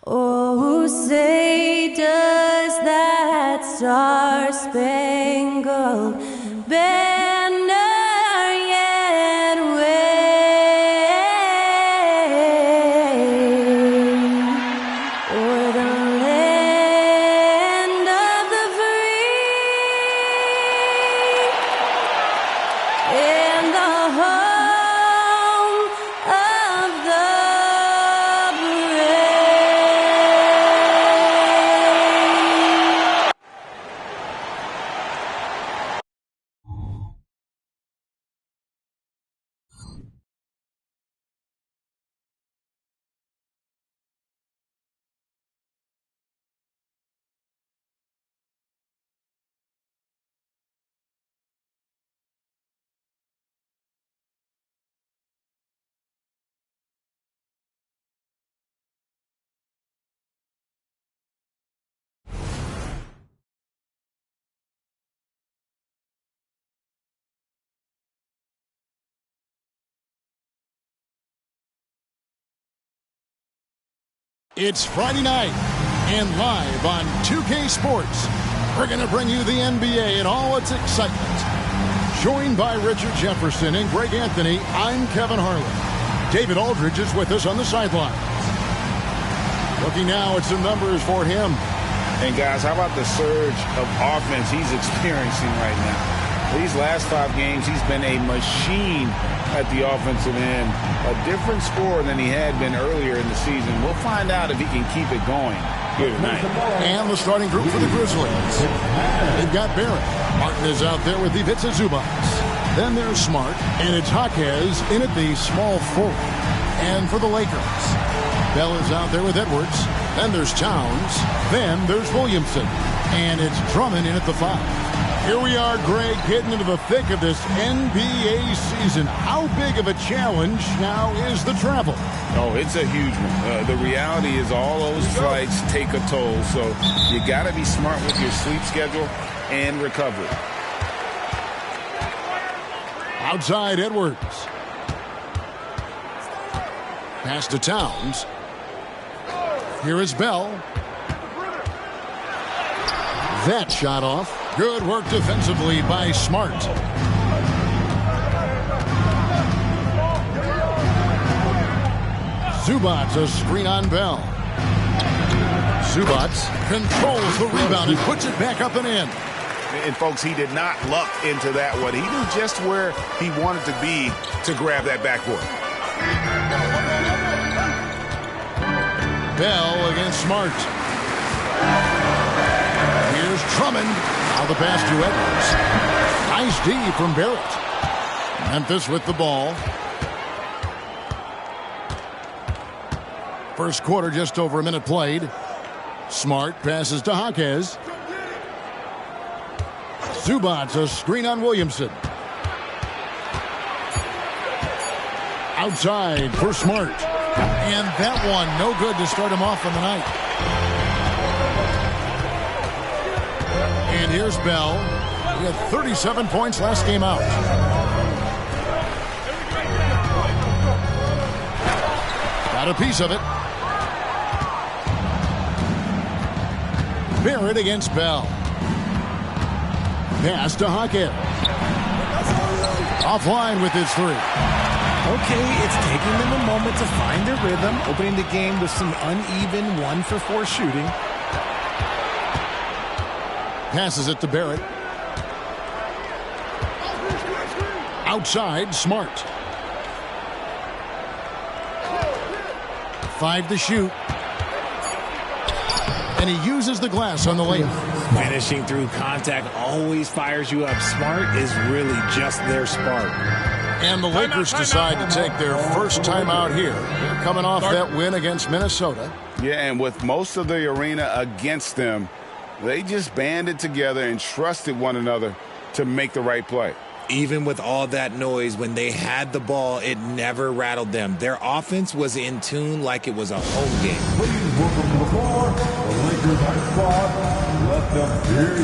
Oh, say does that star-spangled banner yet wave o'er the land of the free and the home of the It's Friday night, and live on 2K Sports, we're going to bring you the NBA and all its excitement. Joined by Richard Jefferson and Greg Anthony, I'm Kevin Harlan. David Aldridge is with us on the sidelines. Looking now at some numbers for him. And guys, how about the surge of offense he's experiencing right now? These last 5 games, he's been a machine at the offensive end. A different scorer than he had been earlier in the season. We'll find out if he can keep it going here tonight. And the starting group for the Grizzlies. They've got Barrett. Martin is out there with Ivica Zubac. Then there's Smart, and it's Jaquez in at the small forward. And for the Lakers, Bell is out there with Edwards. Then there's Towns. Then there's Williamson. And it's Drummond in at the 5. Here we are, Greg, getting into the thick of this NBA season. How big of a challenge now is the travel? Oh, it's a huge one. The reality is all those flights take a toll, so you got to be smart with your sleep schedule and recovery. Outside, Edwards. Pass to Towns. Here is Bell. That shot off. Good work defensively by Smart. Zubac, a screen on Bell. Zubac controls the rebound and puts it back up and in. And, folks, he did not luck into that one. He knew just where he wanted to be to grab that backboard. Bell against Smart. Here's Drummond. Now the pass to Edwards. Nice D from Barrett. Memphis with the ball. First quarter, just over a minute played. Smart passes to Jaquez. Zubac, a screen on Williamson. Outside for Smart. And that one, no good to start him off on the night. And here's Bell. He had 37 points last game out. Got a piece of it. Barrett against Bell. Pass to Jaquez. Offline with his 3. Okay, it's taking them a moment to find their rhythm, opening the game with some uneven 1-for-4 shooting. Passes it to Barrett. Outside, Smart. 5 to shoot. And he uses the glass on the layup. Finishing through contact always fires you up. Smart is really just their spark. And the Lakers decide to take their first time out here. They're coming off that win against Minnesota. Yeah, and with most of the arena against them, they just banded together and trusted one another to make the right play. Even with all that noise, when they had the ball, it never rattled them. Their offense was in tune like it was a home game. Please welcome to the floor, the Lakers high squad. Let them hear you.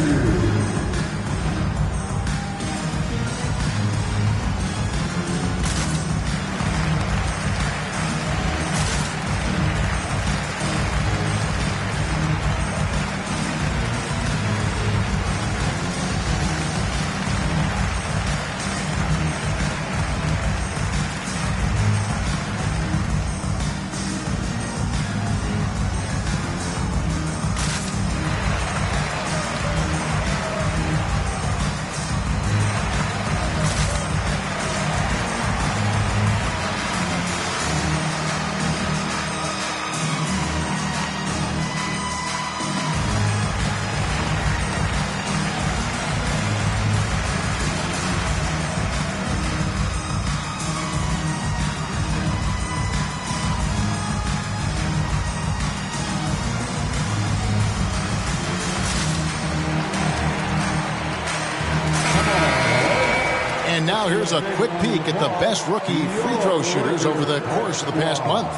Now here's a quick peek at the best rookie free throw shooters over the course of the past month.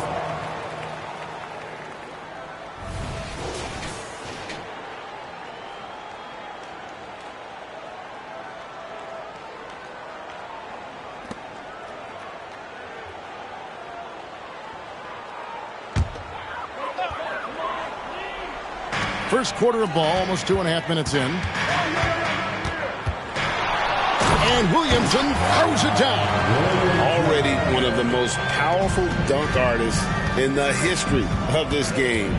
First quarter of ball, almost 2.5 minutes in. And Williamson throws it down. Already one of the most powerful dunk artists in the history of this game.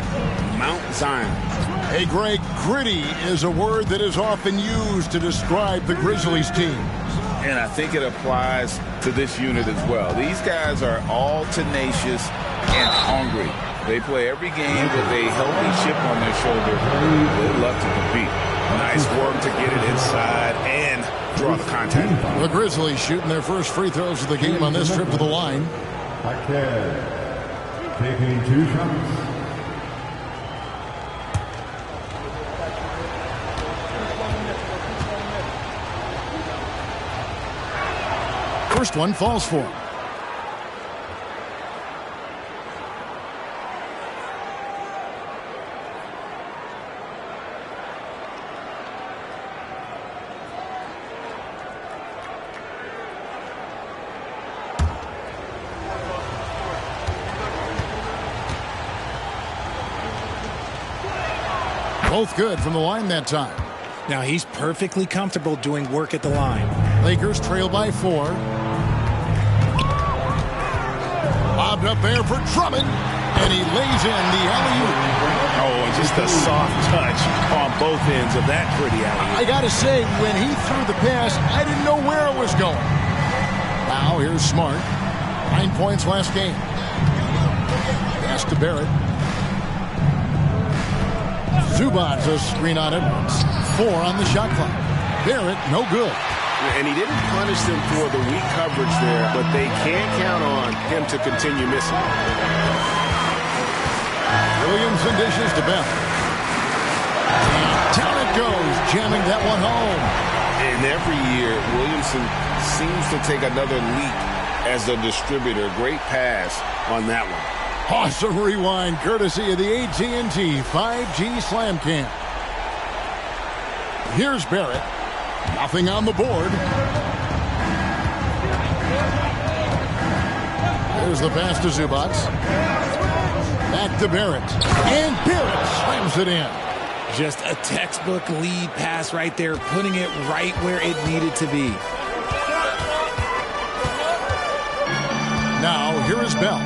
Mount Zion. Hey, Greg, gritty is a word that is often used to describe the Grizzlies team. And I think it applies to this unit as well. These guys are all tenacious and hungry. They play every game with a healthy chip on their shoulder. They love to compete. Nice work to get it inside and draw the contact. The Grizzlies shooting their first free throws of the game on this trip to the line. Taking 2 shots. First one falls for him. Both good from the line that time. Now he's perfectly comfortable doing work at the line. Lakers trail by 4. Lobbed up there for Drummond, and he lays in the alley-oop. Oh, and just a soft touch on both ends of that pretty alley-oop. I got to say, when he threw the pass, I didn't know where it was going. Now here's Smart. 9 points last game. Pass to Barrett. Zubac's a screen on Edwards. 4 on the shot clock. Barrett, no good. And he didn't punish them for the weak coverage there, but they can't count on him to continue missing. Williamson dishes to Bell. And down it goes, jamming that one home. And every year, Williamson seems to take another leap as a distributor. Great pass on that one. Awesome rewind, courtesy of the AT&T 5G Slam Cam. Here's Barrett. Nothing on the board. There's the pass to Zubac. Back to Barrett. And Barrett slams it in. Just a textbook lead pass right there, putting it right where it needed to be. Now, here is Bell.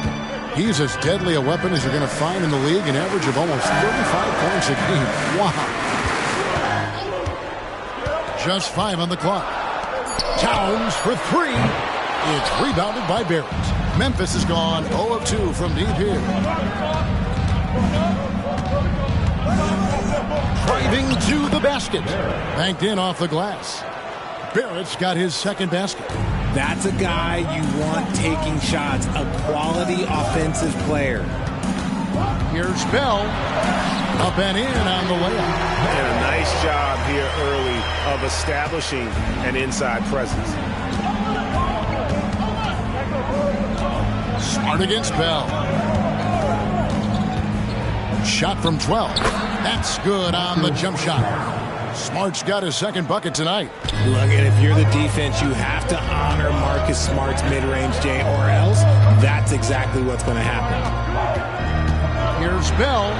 He's as deadly a weapon as you're going to find in the league, an average of almost 35 points a game. Wow. Just 5 on the clock. Towns for 3. It's rebounded by Barrett. Memphis has gone 0 of 2 from deep here. Driving to the basket. Banked in off the glass. Barrett's got his second basket. That's a guy you want taking shots, a quality offensive player. Here's Bell. Up and in on the layup. And a nice job here early of establishing an inside presence. Smart against Bell. Shot from 12. That's good on the jump shot. Smart's got his second bucket tonight. Look, and if you're the defense, you have to honor Marcus Smart's mid-range, Jay, or else that's exactly what's going to happen. Here's Bell.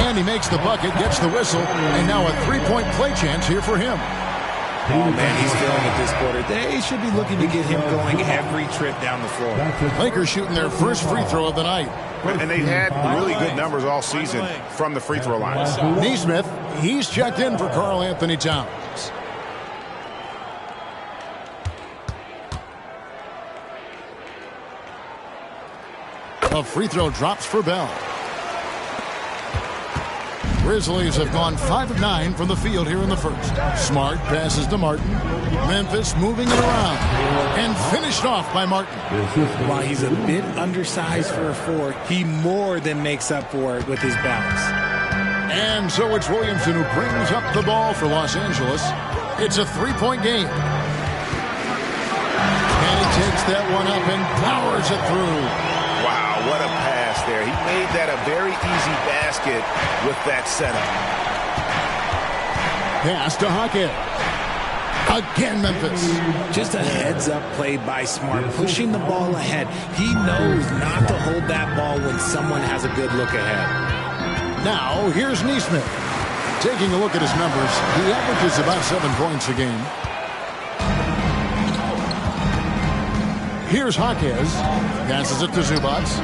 And he makes the bucket, gets the whistle, and now a 3-point play chance here for him. Oh, man, he's feeling it this quarter. They should be looking to get him going every trip down the floor. Lakers shooting their first free throw of the night. And they've had really good numbers all season from the free throw line. Neesmith, he's checked in for Karl Anthony Towns. A free throw drops for Bell. Grizzlies have gone 5 of 9 from the field here in the first. Smart passes to Martin. Memphis moving it around. And finished off by Martin. While he's a bit undersized for a 4, he more than makes up for it with his balance. And so it's Williamson who brings up the ball for Los Angeles. It's a 3-point game. that one up and powers it through. Wow, what a pass there. He made that a very easy basket with that setup. Pass to Hackett. Again, Memphis. Just a heads-up play by Smart, pushing the ball ahead. He knows not to hold that ball when someone has a good look ahead. Now, here's Neesmith. Taking a look at his numbers, he averages about 7 points a game. Here's Jaquez. Passes it to Zubats.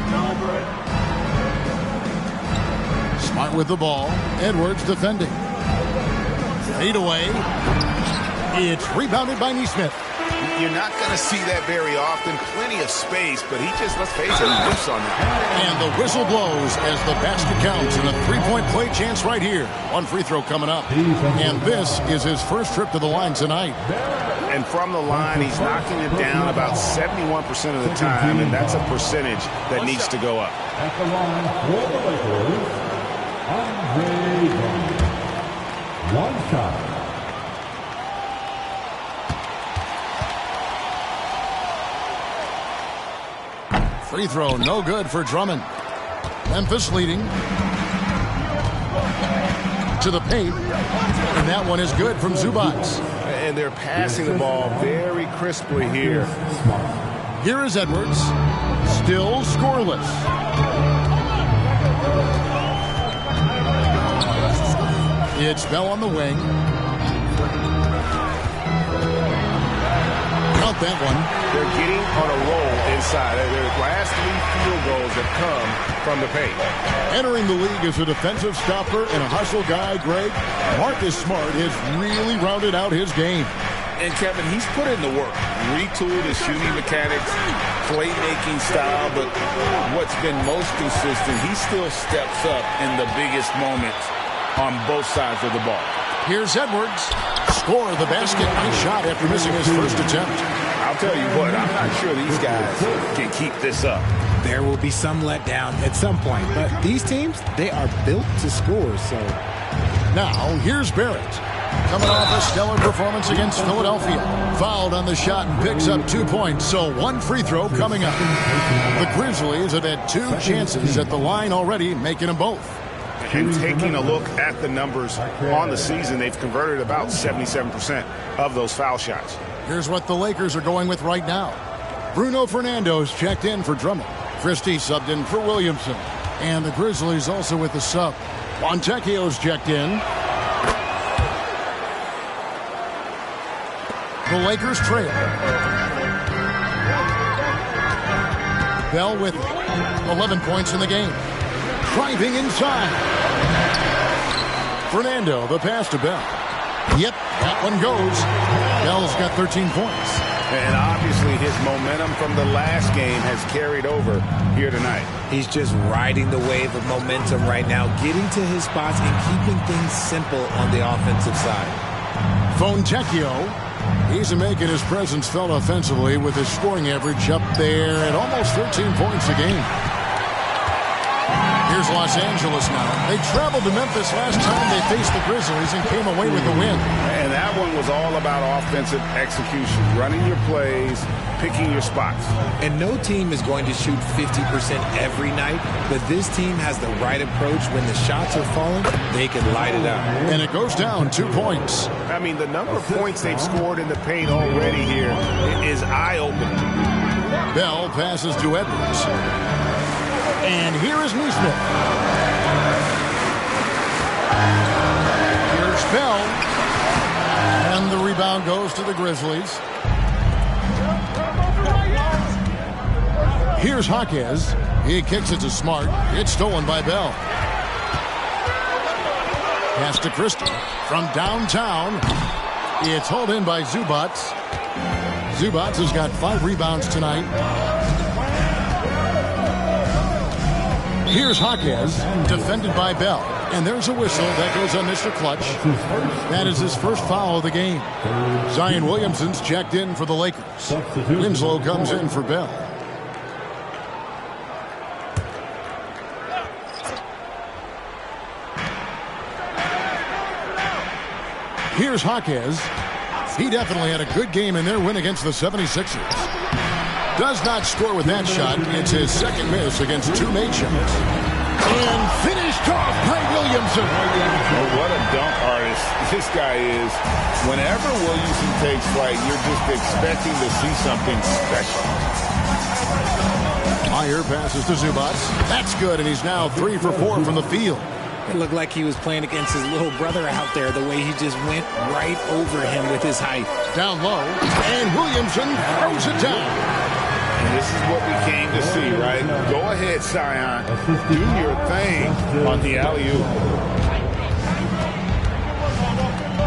Smart with the ball. Edwards defending. Fade away. It's rebounded by Neesmith. You're not going to see that very often. Plenty of space, but he just, let's face it, he whiffs on that. And the whistle blows as the basket counts and a three-point play chance right here. One free throw coming up. And this is his first trip to the line tonight. And from the line, he's knocking it down about 71% of the time, and that's a percentage that needs to go up. At the line for the Lakers, Andre Drummond. One shot. Free throw, no good for Drummond. Memphis leading. To the paint. And that one is good from Zubats. And they're passing the ball very crisply here. Here is Edwards. Still scoreless. It's Bell on the wing. Count that one. They're getting on a roll inside. Their last 3 field goals have come from the paint. Entering the league as a defensive stopper and a hustle guy, Greg, Marcus Smart has really rounded out his game. And Kevin, he's put in the work. Retooled his shooting mechanics, playmaking style, but what's been most consistent, he still steps up in the biggest moments on both sides of the ball. Here's Edwards. Score the basket. Nice shot after missing his first attempt. I'll tell you what, I'm not sure these guys can keep this up. There will be some letdown at some point, but these teams, they are built to score, so. Now, here's Barrett. Coming off a stellar performance against Philadelphia. Fouled on the shot and picks up 2 points, so one free throw coming up. The Grizzlies have had 2 chances at the line already, making them both. And taking a look at the numbers on the season, they've converted about 77% of those foul shots. Here's what the Lakers are going with right now. Bruno Fernando's checked in for Drummond. Christie subbed in for Williamson. And the Grizzlies also with the sub. Fontecchio's checked in. The Lakers trail. Bell with 11 points in the game. Driving inside. Fernando, the pass to Bell. Yep, that one goes. Bell's got 13 points. And obviously his momentum from the last game has carried over here tonight. He's just riding the wave of momentum right now, getting to his spots and keeping things simple on the offensive side. Fontecchio, he's making his presence felt offensively with his scoring average up there at almost 13 points a game. Here's Los Angeles now. They traveled to Memphis last time they faced the Grizzlies and came away with the win. And that one was all about offensive execution, running your plays, picking your spots. And no team is going to shoot 50% every night, but this team has the right approach. When the shots are falling, they can light it up. And it goes down 2 points. I mean, the number of points they've scored in the paint already here is eye-opening. Bell passes to Edwards. And here is Neesmith. Here's Bell. And the rebound goes to the Grizzlies. Here's Jaquez. He kicks it to Smart. It's stolen by Bell. Pass to Christie. From downtown. It's hauled in by Zubats. Zubats has got 5 rebounds tonight. Here's Jaquez, defended by Bell. And there's a whistle that goes on Mr. Clutch. That is his first foul of the game. Zion Williamson's checked in for the Lakers. Winslow comes in for Bell. Here's Jaquez. He definitely had a good game in their win against the 76ers. Does not score with that shot. It's his second miss against two made shots. And finished off by Williamson. Oh, what a dunk artist this guy is. Whenever Williamson takes flight, you're just expecting to see something special. Meyer passes to Zubats. That's good, and he's now 3 for 4 from the field. It looked like he was playing against his little brother out there, the way he just went right over him with his height. Down low, and Williamson throws it down. And this is what we came to see, right? Go ahead, Zion. Do your thing on the alley-oop.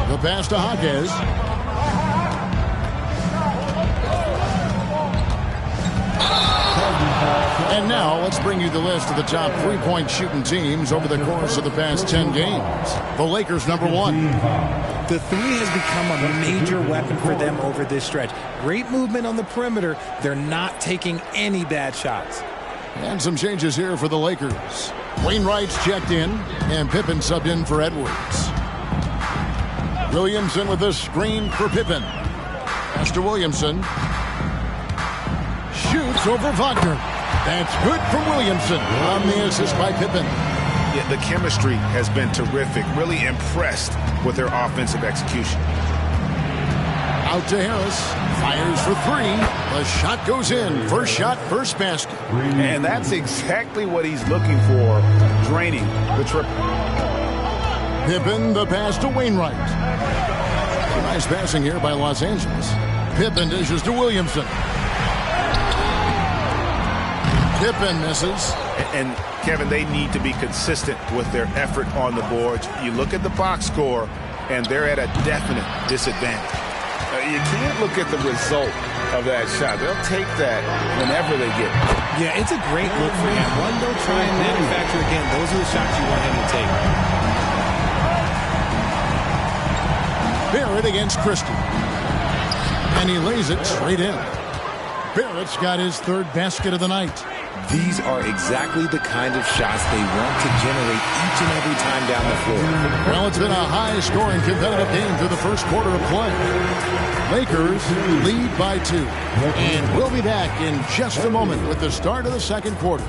The pass to Hodges. And now let's bring you the list of the top three-point shooting teams over the course of the past 10 games. The Lakers number 1. The three has become a major weapon for them over this stretch. Great movement on the perimeter. They're not taking any bad shots. And some changes here for the Lakers. Wainwright's checked in, and Pippen subbed in for Edwards. Williamson with a screen for Pippen. Pass to Williamson. Shoots over Wagner. That's good from Williamson on the assist by Pippen. Yeah, the chemistry has been terrific. Really impressed with their offensive execution. Out to Harris. Fires for 3. The shot goes in. First shot, first basket. And that's exactly what he's looking for, draining the triple. Pippen, the pass to Wainwright. Nice passing here by Los Angeles. Pippen dishes to Williamson. Pippen misses. And Kevin, they need to be consistent with their effort on the boards. You look at the box score, and they're at a definite disadvantage. You can't look at the result of that shot. They'll take that whenever they get it. Yeah, it's a great look for him. One, don't try and manufacture again. Those are the shots you want him to take. Barrett against Christie. And he lays it straight in. Barrett's got his third basket of the night. These are exactly the kind of shots they want to generate each and every time down the floor. Well, it's been a high-scoring competitive game through the first quarter of play. Lakers lead by 2. And we'll be back in just a moment with the start of the second quarter.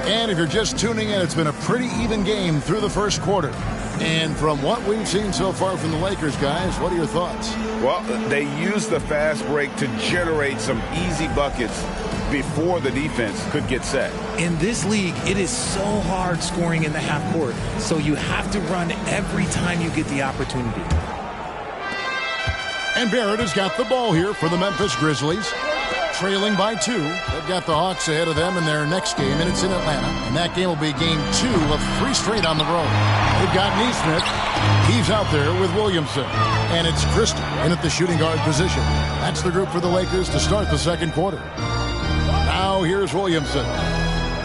And if you're just tuning in, it's been a pretty even game through the first quarter. And from what we've seen so far from the Lakers, guys, what are your thoughts? Well, they used the fast break to generate some easy buckets before the defense could get set. In this league, it is so hard scoring in the half court, so you have to run every time you get the opportunity. And Barrett has got the ball here for the Memphis Grizzlies. Trailing by 2. They've got the Hawks ahead of them in their next game, and it's in Atlanta. And that game will be game 2 of 3 straight on the road. They've got Neesmith. He's out there with Williamson. And it's Christie in at the shooting guard position. That's the group for the Lakers to start the second quarter. Now here's Williamson.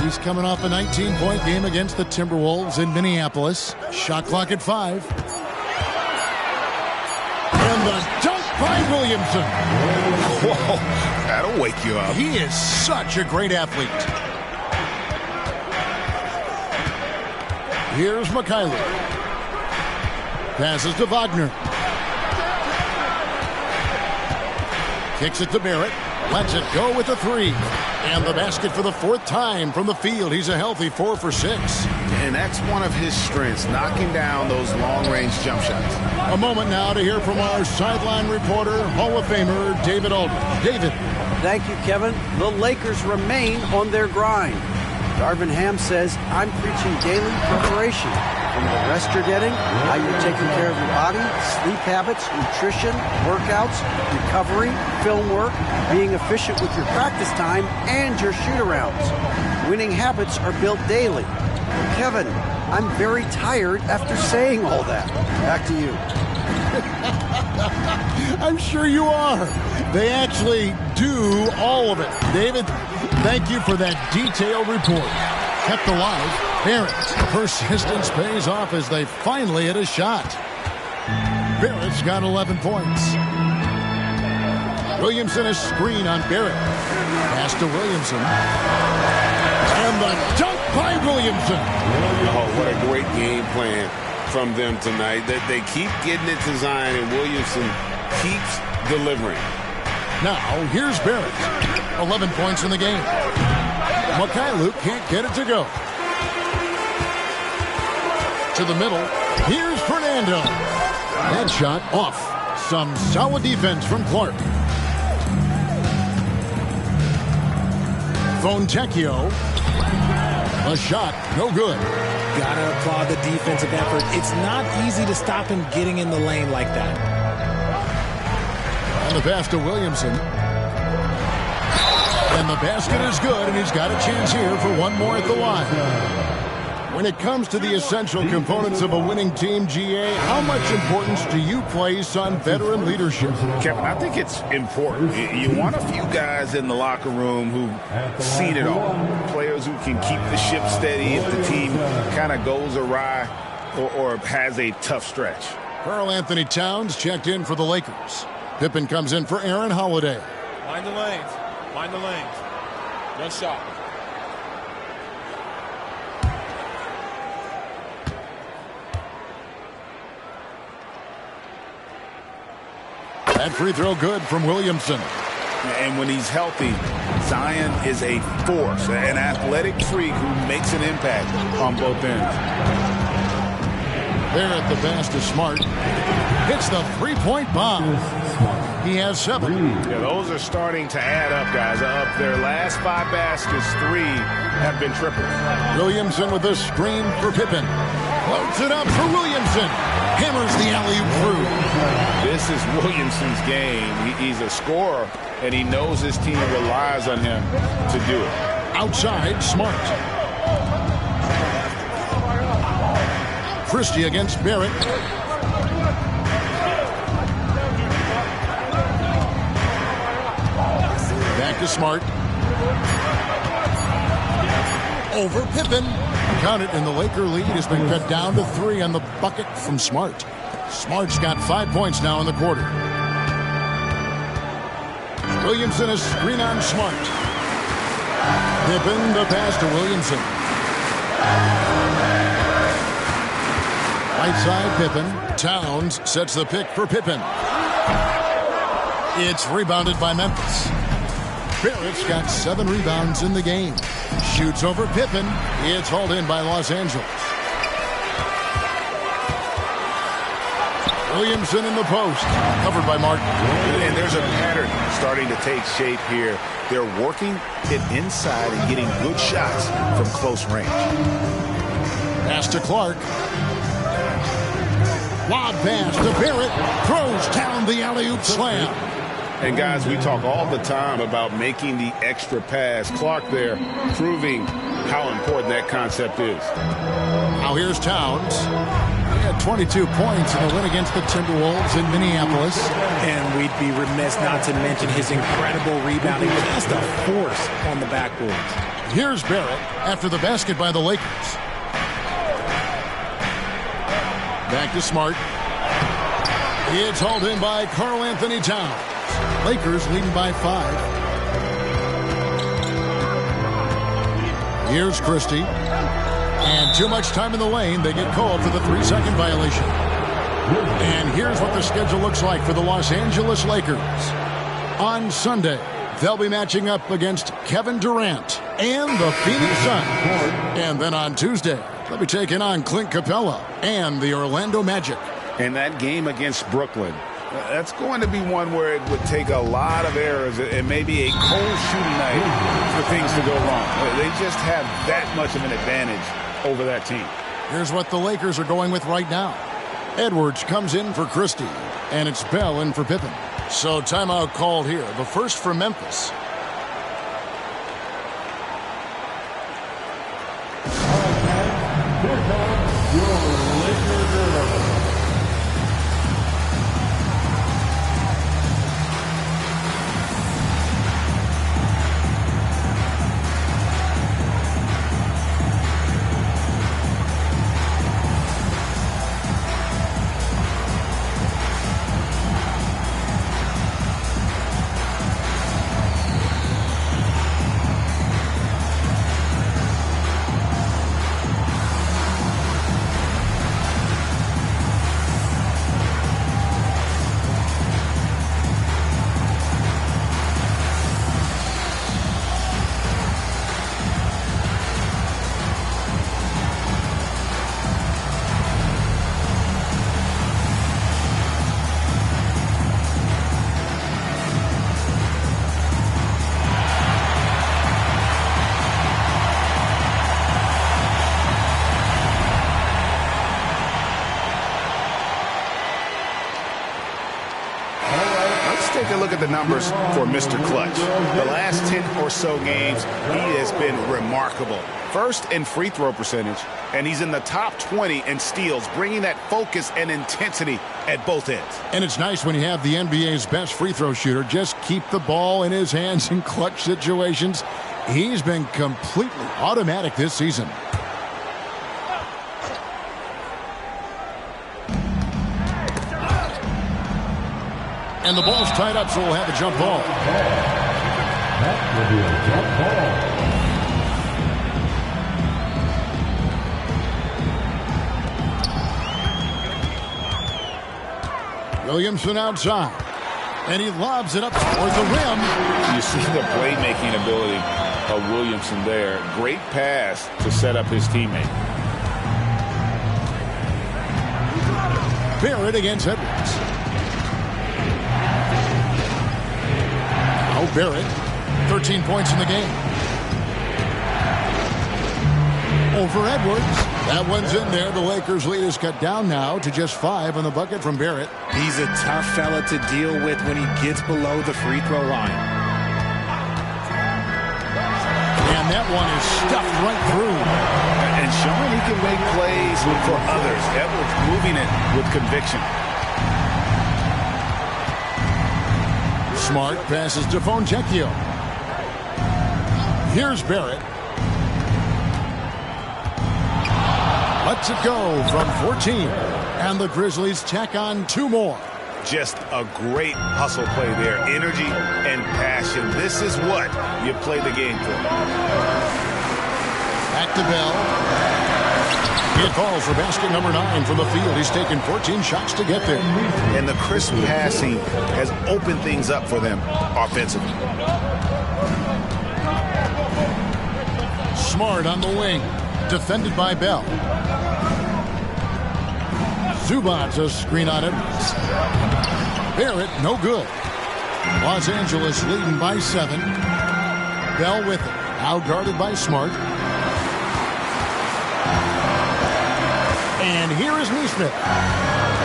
He's coming off a 19-point game against the Timberwolves in Minneapolis. Shot clock at 5. And the dunk by Williamson. Whoa, that'll wake you up. He is such a great athlete. Here's McKinley. Passes to Wagner. Kicks it to Barrett. Lets it go with the 3. And the basket for the 4th time from the field. He's a healthy 4 for 6. And that's one of his strengths, knocking down those long-range jump shots. A moment now to hear from our sideline reporter, Hall of Famer David Aldridge. David. Thank you, Kevin. The Lakers remain on their grind. Darvin Ham says, I'm preaching daily preparation. From the rest you're getting, how you're taking care of your body, sleep habits, nutrition, workouts, recovery, film work, being efficient with your practice time, and your shoot-arounds. Winning habits are built daily. Kevin, I'm very tired after saying all that. Back to you. I'm sure you are. They actually do all of it. David, thank you for that detailed report. Kept alive. Barrett's persistence pays off as they finally hit a shot. Barrett's got 11 points. Williamson a screen on Barrett. Pass to Williamson. And the dunk by Williamson. Oh, what a great game plan from them tonight. They keep getting it to Zion, and Williamson keeps delivering. Now, here's Barrett. 11 points in the game. Luke can't get it to go. To the middle. Here's Fernando. That shot off. Some solid defense from Clark. Fontecchio. A shot, no good. Gotta applaud the defensive effort. It's not easy to stop him getting in the lane like that. And the pass to Williamson. And the basket is good, and he's got a chance here for one more at the line. When it comes to the essential components of a winning team, GA, how much importance do you place on veteran leadership? Kevin, I think it's important. You want a few guys in the locker room who've seen it all. Players who can keep the ship steady if the team kind of goes awry or has a tough stretch. Karl Anthony Towns checked in for the Lakers. Pippen comes in for Aaron Holiday. Mind the lanes. Mind the lanes. One shot. That free throw good from Williamson. And when he's healthy, Zion is a force, an athletic freak who makes an impact on both ends. There at the pass to Smart. Hits the three-point bomb. He has 7. Yeah, those are starting to add up, guys. Of their last 5 baskets, 3 have been triples. Williamson with a screen for Pippen. Floats it up for Williamson. Hammers the alley-oop through. This is Williamson's game. He's a scorer, and he knows his team relies on him to do it. Outside, Smart. Christie against Barrett. Back to Smart. Over Pippen. Count it, and the Laker lead has been cut down to 3 on the bucket from Smart. Smart's got 5 points now in the quarter. Williamson a screen on Smart. Pippen the pass to Williamson. Right side Pippen. Towns sets the pick for Pippen. It's rebounded by Memphis. Barrett's got 7 rebounds in the game. Shoots over Pippen. It's hauled in by Los Angeles. Williamson in the post. Covered by Martin. And there's a pattern starting to take shape here. They're working it inside and getting good shots from close range. Pass to Clark. Lob pass to Barrett. Throws down the alley-oop slam. And guys, we talk all the time about making the extra pass. Clark there proving how important that concept is. Now here's Towns. He had 22 points in the win against the Timberwolves in Minneapolis. And we'd be remiss not to mention his incredible rebounding. Just a force on the backboard. Here's Barrett after the basket by the Lakers. Back to Smart. It's hauled in by Karl Anthony Towns. Lakers leading by 5. Here's Christie. And too much time in the lane. They get called for the 3-second violation. And here's what the schedule looks like for the Los Angeles Lakers. On Sunday, they'll be matching up against Kevin Durant and the Phoenix Suns. And then on Tuesday, they'll be taking on Clint Capella and the Orlando Magic. And that game against Brooklyn, that's going to be one where it would take a lot of errors and maybe a cold shooting night for things to go wrong. They just have that much of an advantage over that team. Here's what the Lakers are going with right now. Edwards comes in for Christie, and it's Bell in for Pippen. So timeout called here. The first for Memphis. look at the numbers for Mr. Clutch. The last 10 or so games, he has been remarkable. First in free throw percentage, and he's in the top 20 in steals, bringing that focus and intensity at both ends. And it's nice when you have the NBA's best free throw shooter just keep the ball in his hands in clutch situations. He's been completely automatic this season. And the ball's tied up, so we'll have a jump ball. That will be a jump ball. Williamson outside. And he lobs it up toward the rim. You see the playmaking ability of Williamson there. Great pass to set up his teammate. Barrett against Edwards. Now Barrett, 13 points in the game. Over Edwards. That one's in there. The Lakers' lead is cut down now to just 5 on the bucket from Barrett. He's a tough fella to deal with when he gets below the free throw line. And that one is stuffed right through. And showing he can make plays for others. Edwards moving it with conviction. Smart passes to Fontecchio. Here's Barrett. Lets it go from 14. And the Grizzlies tack on 2 more. Just a great hustle play there. Energy and passion. This is what you play the game for. Back to Bell. He falls for basket number 9 from the field. He's taken 14 shots to get there. And the crisp passing has opened things up for them offensively. Smart on the wing. Defended by Bell. Zubac's a screen on Edwards. Barrett, no good. Los Angeles leading by 7. Bell with it. Now guarded by Smart. And here is Neesmith.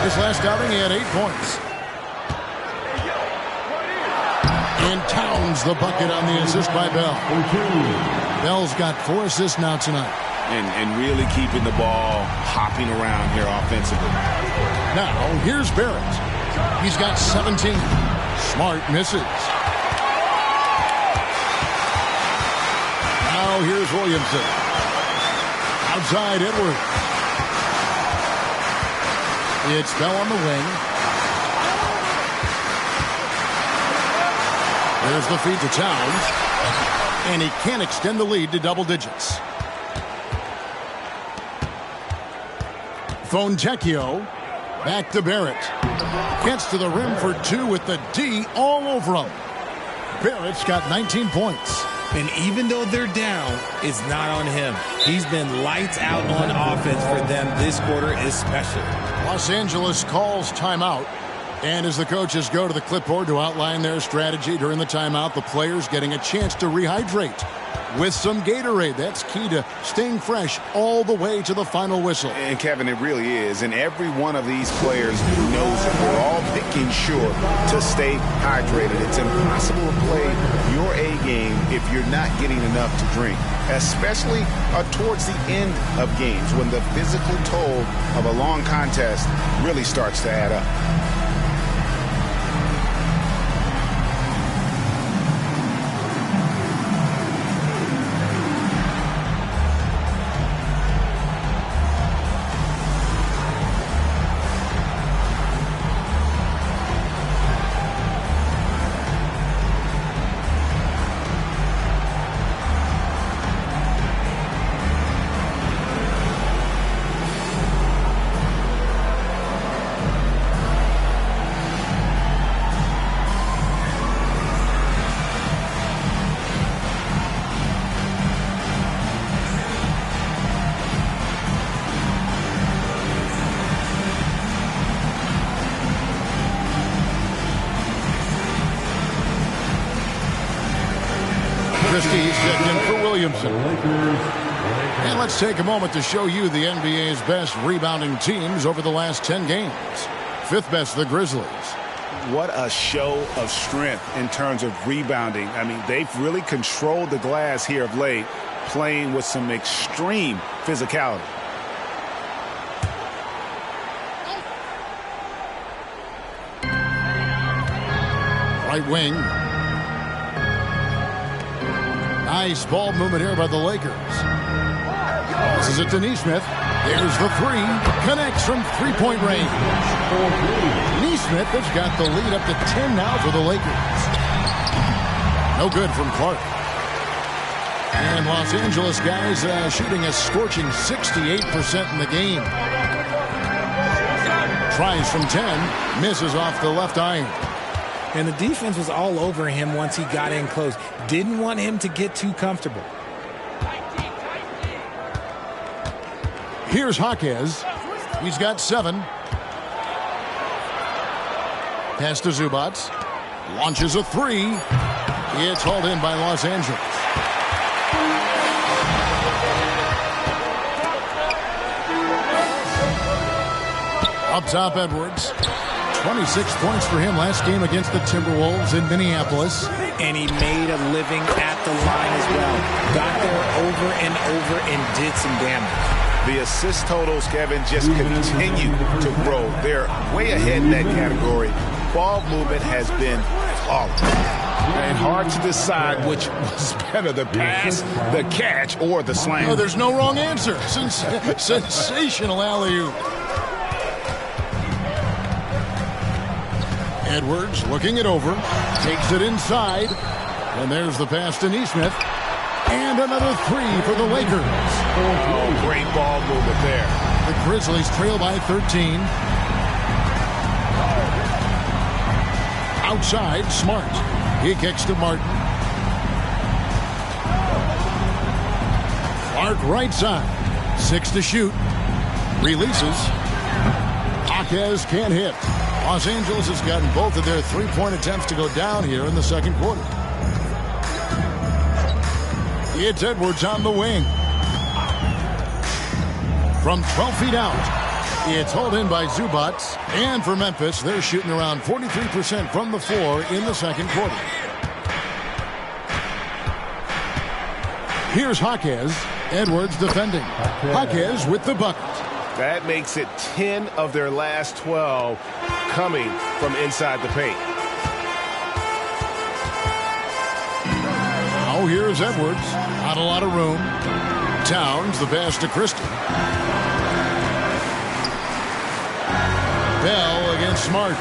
His last outing, he had 8 points. And Towns the bucket on the assist by Bell. Bell's got 4 assists now tonight. And really keeping the ball hopping around here offensively. Now, here's Barrett. He's got 17. Smart misses. Now, here's Williamson. Outside, Edwards. It's Bell on the wing. There's the feed to Towns. And he can't extend the lead to double digits. Fontecchio. Back to Barrett. Gets to the rim for 2 with the D all over him. Barrett's got 19 points. And even though they're down, it's not on him. He's been lights out on offense for them this quarter especially. Los Angeles calls timeout. And as the coaches go to the clipboard to outline their strategy during the timeout, the players getting a chance to rehydrate with some Gatorade. That's key to staying fresh all the way to the final whistle. And Kevin, it really is. And every one of these players knows it. We're all making sure to stay hydrated. It's impossible to play your A game if you're not getting enough to drink, especially towards the end of games when the physical toll of a long contest really starts to add up. Christie's checked in for Williamson. And let's take a moment to show you the NBA's best rebounding teams over the last 10 games. 5th best, the Grizzlies. what a show of strength in terms of rebounding. I mean, they've really controlled the glass here of late, playing with some extreme physicality. Right wing. Nice ball movement here by the Lakers. This is it to Neesmith. There's the three. Connects from three-point range. Neesmith has got the lead up to 10 now for the Lakers. No good from Clark. And Los Angeles guys shooting a scorching 68% in the game. Tries from 10. Misses off the left iron. And the defense was all over him once he got in close. Didn't want him to get too comfortable. Here's Jaquez. He's got 7. Pass to Zubats. Launches a 3. It's hauled in by Los Angeles. Up top, Edwards. 26 points for him last game against the Timberwolves in Minneapolis. And he made a living at the line as well. Got there over and over and did some damage. The assist totals, Kevin, just continue to grow. They're way ahead in that category. Ball movement has been flawless. And hard to decide which was better, the pass, the catch, or the slam. Oh, there's no wrong answer. Sensational alley-oop. Edwards looking it over. Takes it inside. And there's the pass to Neesmith. And another 3 for the Lakers. Oh, great ball movement there. The Grizzlies trail by 13. Outside, Smart. He kicks to Martin. Clark right side. 6 to shoot. Releases. Jaquez can't hit. Los Angeles has gotten both of their three-point attempts to go down here in the second quarter. It's Edwards on the wing. From 12 feet out, it's hauled in by Zubats. And for Memphis, they're shooting around 43% from the floor in the second quarter. Here's Jaquez. Edwards defending. Jaquez with the bucket. That makes it 10 of their last 12 coming from inside the paint. Now here's Edwards. Not a lot of room. Towns, the pass to Christie. Bell against Smart.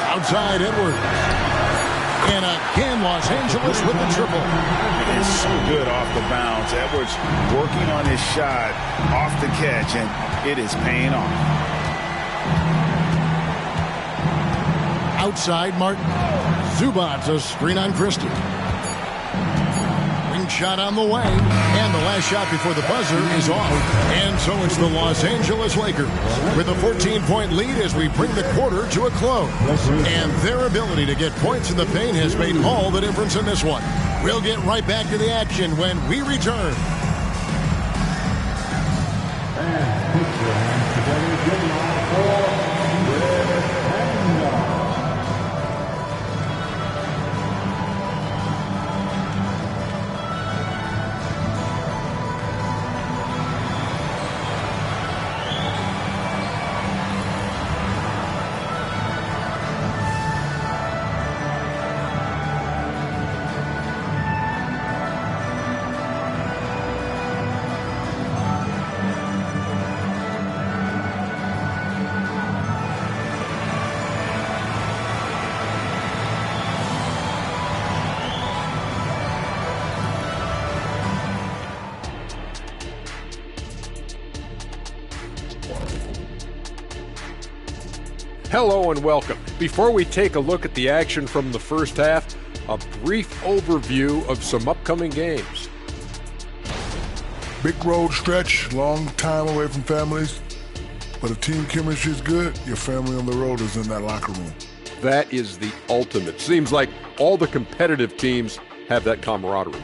Outside Edwards. And again, Los Angeles with the triple. It is so good off the bounce. Edwards working on his shot off the catch, and it is paying off. Outside Martin. Zubats a screen on Christie. Wing shot on the way. And the last shot before the buzzer is off. And so it's the Los Angeles Lakers with a 14-point lead as we bring the quarter to a close. And their ability to get points in the paint has made all the difference in this one. We'll get right back to the action when we return. And put your hands together, give line for Hello and welcome. Before we take a look at the action from the first half, a brief overview of some upcoming games. Big road stretch, long time away from families. But if team chemistry is good, your family on the road is in that locker room. That is the ultimate. Seems like all the competitive teams have that camaraderie.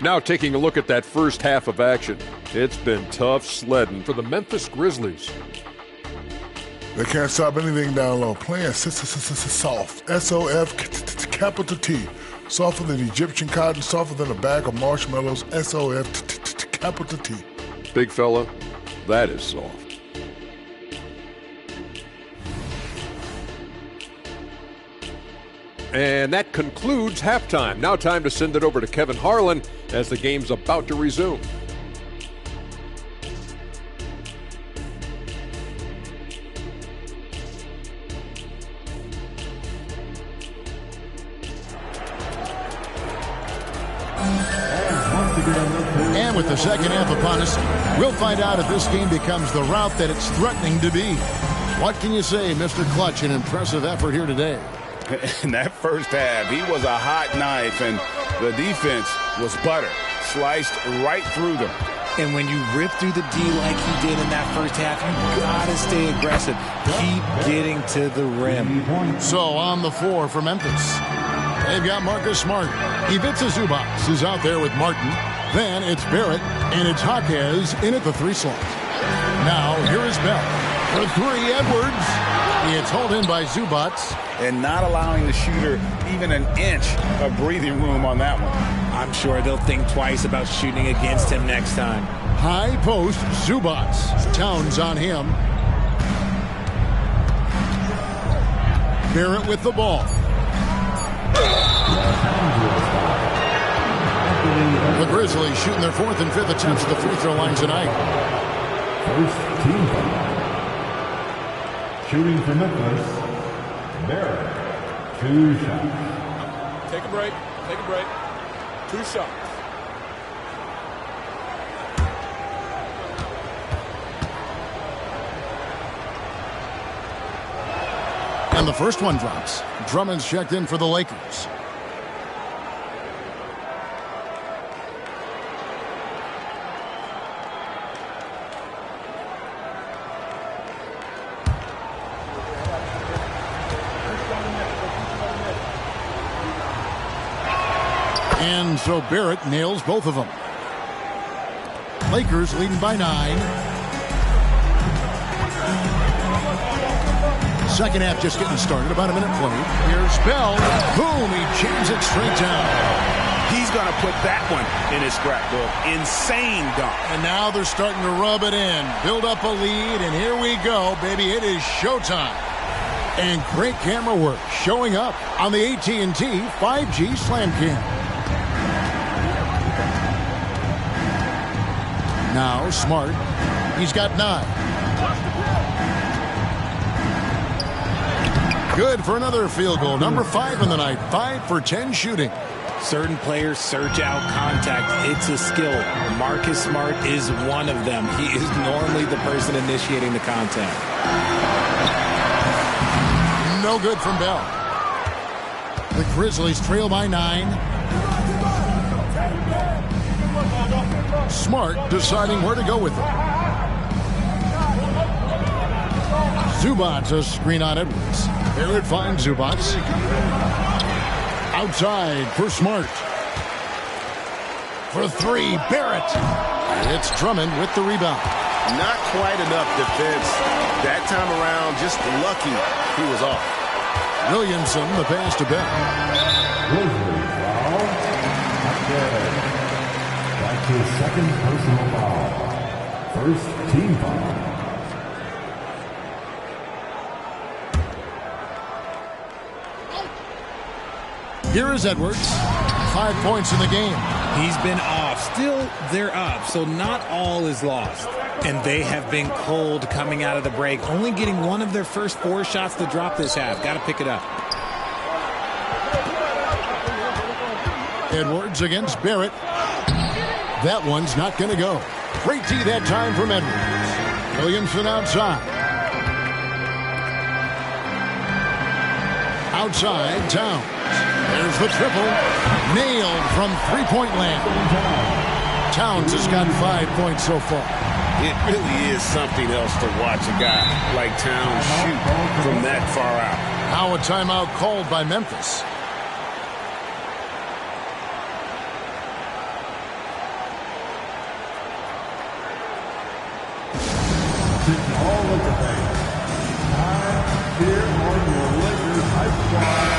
Now taking a look at that first half of action. It's been tough sledding for the Memphis Grizzlies. They can't stop anything down low. Playing soft. S-O-F, capital T. Softer than Egyptian cotton, softer than a bag of marshmallows. S-O-F, capital T. Big fella, that is soft. And that concludes halftime. Now time to send it over to Kevin Harlan as the game's about to resume. And with the second half upon us, we'll find out if this game becomes the route that it's threatening to be. What can you say, Mr. Clutch? An impressive effort here today. In that first half, he was a hot knife, and the defense was butter, sliced right through them. And when you rip through the D like he did in that first half, you gotta stay aggressive. Keep getting to the rim. So on the floor for Memphis, they've got Marcus Smart. Ivica Zubac is out there with Martin. Then it's Barrett, and it's Jaquez in at the 3 slot. Now here is Bell. For 3, Edwards. It's hauled in by Zubac. And not allowing the shooter even an inch of breathing room on that one. I'm sure they'll think twice about shooting against him next time. High post, Zubac. Towns on him. Barrett with the ball. The Grizzlies shooting their 4th and 5th attempts at the free throw line tonight. First team foul. Shooting for Memphis, Barrett, 2 shots. Take a break. Take a break. 2 shots. And the first one drops. Drummond's checked in for the Lakers. And so Barrett nails both of them. Lakers leading by 9. Second half just getting started. About a minute played. Here's Bell. Boom, he jams it straight down. He's going to put that one in his scrapbook. Insane dunk. And now they're starting to rub it in. Build up a lead, and here we go, baby. It is showtime. And great camera work showing up on the AT&T 5G Slam Cam. Now Smart. He's got 9. Good for another field goal. Number 5 in the night. 5 for 10 shooting. Certain players search out contact. It's a skill. Marcus Smart is one of them. He is normally the person initiating the contact. No good from Bell. The Grizzlies trail by 9. Smart deciding where to go with it. Zubac a screen on Edwards. Barrett finds Zubac. Outside for Smart. For 3, Barrett. It's Drummond with the rebound. Not quite enough defense that time around. Just lucky he was off. Williamson, the pass to Bell. Grizzlies foul. That's his second personal foul. First team foul. Here is Edwards. 5 points in the game. He's been off. Still, they're up, so not all is lost. And they have been cold coming out of the break, only getting one of their first 4 shots to drop this half. Got to pick it up. Edwards against Barrett. That one's not going to go. Great D that time from Edwards. Williamson outside. Outside, Towns. There's the triple. Nailed from three-point land. Towns has got 5 points so far. It really is something else to watch a guy like Towns shoot from that far out. Now a timeout called by Memphis. All of the here on your Lakers Hype Squad.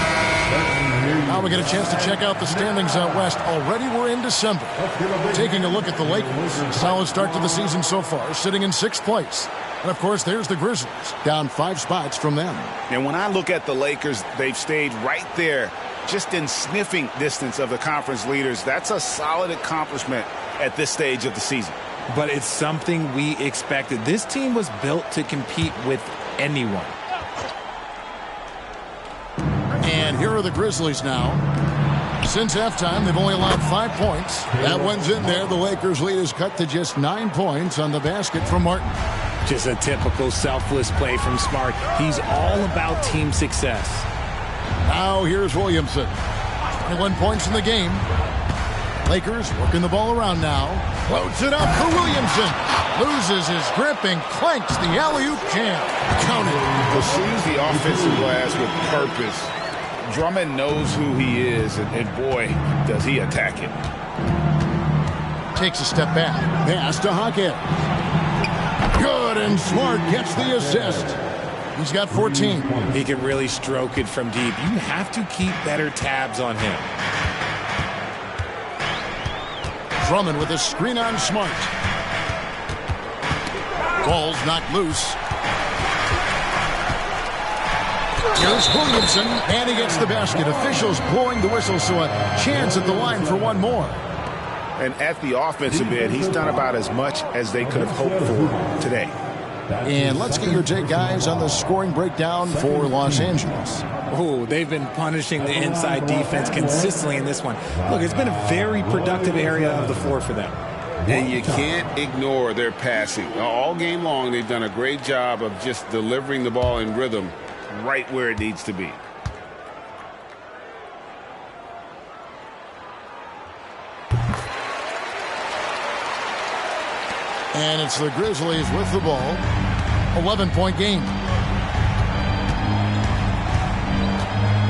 Now we get a chance to check out the standings out west. Already we're in December. Taking a look at the Lakers. Solid start to the season so far, sitting in 6th place. And, of course, there's the Grizzlies, down 5 spots from them. And when I look at the Lakers, they've stayed right there, just in sniffing distance of the conference leaders. That's a solid accomplishment at this stage of the season. But it's something we expected. This team was built to compete with anyone. And here are the Grizzlies now. Since halftime, they've only allowed 5 points. That one's in there. The Lakers' lead is cut to just 9 points on the basket from Martin. Just a typical selfless play from Smart. He's all about team success. Now here's Williamson. 21 points in the game. Lakers working the ball around now. Floats it up for Williamson. Loses his grip and clanks the alley-oop jam. Counted. Pursues the offensive glass with purpose. Drummond knows who he is, and boy, does he attack it. Takes a step back. Pass to Hawkins. Good, and Smart gets the assist. He's got 14. He can really stroke it from deep. You have to keep better tabs on him. Drummond with a screen on Smart. Ball's knocked loose. Here's Williamson, and he gets the basket. Officials blowing the whistle, so a chance at the line for one more. And at the offensive end, he's done about as much as they could have hoped for today. And let's get your take, guys, on the scoring breakdown for Los Angeles. Oh, they've been punishing the inside defense consistently in this one. Look, it's been a very productive area of the floor for them. And you can't ignore their passing. All game long, they've done a great job of just delivering the ball in rhythm right where it needs to be. And it's the Grizzlies with the ball. 11-point game.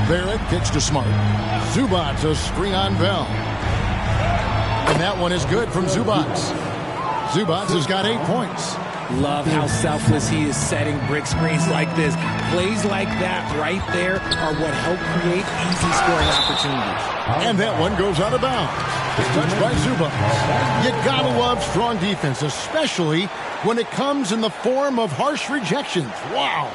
Barrett kicks to Smart. Zubac's a screen on Bell. And that one is good from Zubac. Zubac has got 8 points. Love how selfless he is setting brick screens like this. Plays like that right there are what help create easy scoring opportunities. And that one goes out of bounds. It's touched by Zubac. You gotta love strong defense, especially when it comes in the form of harsh rejections. Wow.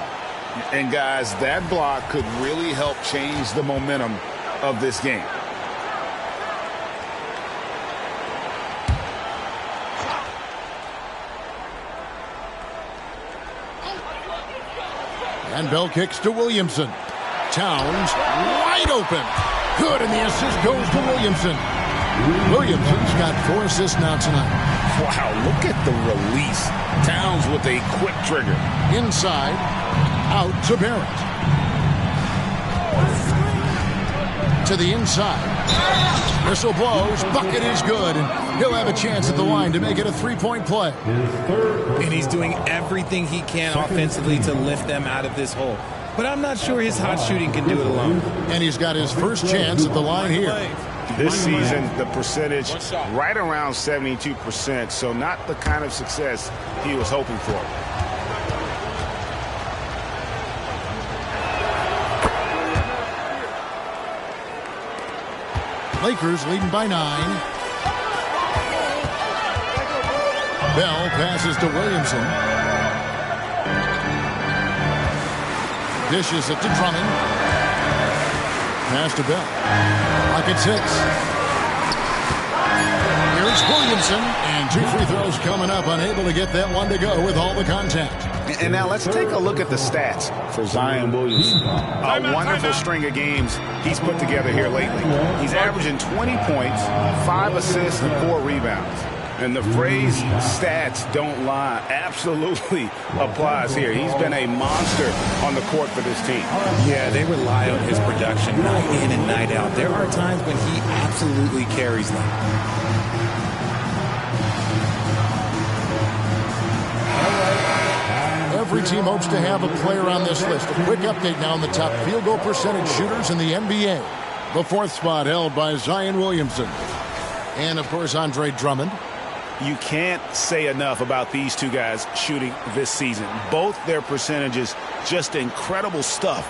And guys, that block could really help change the momentum of this game. And Bell kicks to Williamson. Towns wide open. Good, and the assist goes to Williamson. Williamson's got 4 assists now tonight. Wow, look at the release. Towns with a quick trigger. Inside, out to Barrett. To the inside. Whistle blows. Bucket is good, and he'll have a chance at the line to make it a 3-point play. And he's doing everything he can offensively to lift them out of this hole. But I'm not sure his hot shooting can do it alone. And he's got his first chance at the line here. This season, the percentage right around 72%, so not the kind of success he was hoping for. Lakers leading by 9. Bell passes to Williamson. Dishes it to Drummond. Pass to Bell. Pocket 6. Here's Williamson. And 2 free throws coming up. Unable to get that one to go with all the contact. And now let's take a look at the stats for Zion Williamson. A wonderful string of games he's put together here lately. He's averaging 20 points, 5 assists, and 4 rebounds. And the phrase stats don't lie absolutely applies here. He's been a monster on the court for this team. Yeah, they rely on his production night in and night out. There are times when he absolutely carries them. Every team hopes to have a player on this list. A quick update now on the top field goal percentage shooters in the NBA. The 4th spot held by Zion Williamson. And, of course, Andre Drummond. You can't say enough about these two guys shooting this season. Both their percentages, just incredible stuff.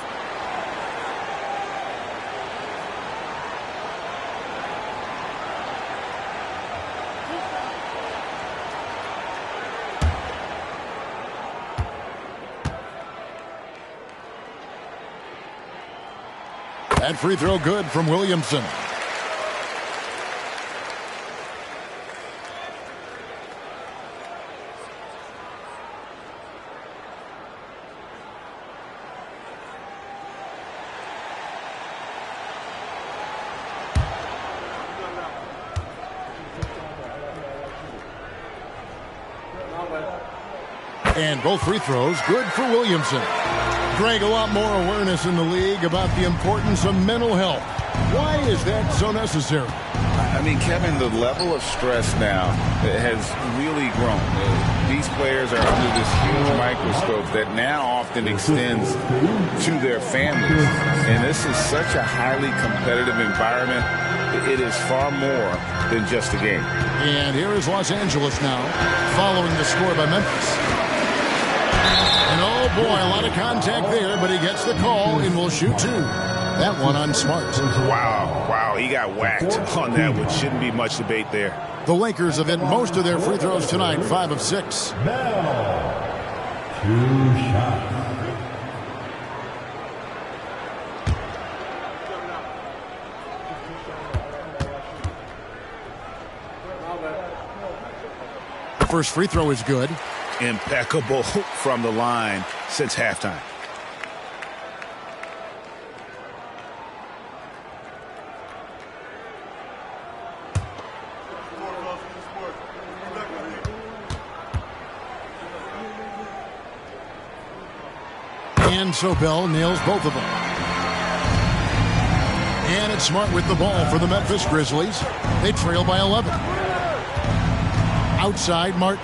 That free throw good from Williamson. And both free throws good for Williamson. Greg, a lot more awareness in the league about the importance of mental health. Why is that so necessary? I mean, Kevin, the level of stress now has really grown. These players are under this huge microscope that now often extends to their families. And this is such a highly competitive environment. It is far more than just a game. And here is Los Angeles now, following the score by Memphis. And oh boy, a lot of contact there, but he gets the call and will shoot two. That one on Smart. Wow, he got whacked on that one. Shouldn't be much debate there. The Lakers have hit most of their free throws tonight, 5 of 6. Bell, 2 shots. First free throw is good. Impeccable from the line since halftime. And so Bell nails both of them. And it's Smart with the ball for the Memphis Grizzlies. They trail by 11. Outside, Martin.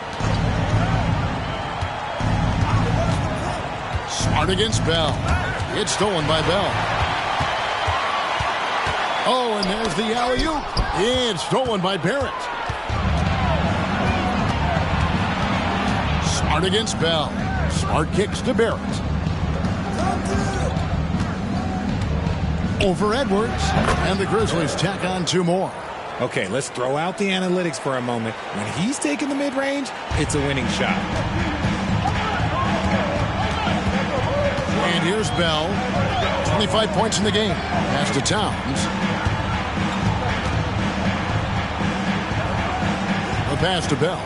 Smart against Bell. It's stolen by Bell. Oh, and there's the alley-oop. It's stolen by Barrett. Smart against Bell. Smart kicks to Barrett. Over Edwards. And the Grizzlies tack on 2 more. Okay, let's throw out the analytics for a moment. When he's taking the mid-range, it's a winning shot. And here's Bell. 25 points in the game. Pass to Towns. The pass to Bell.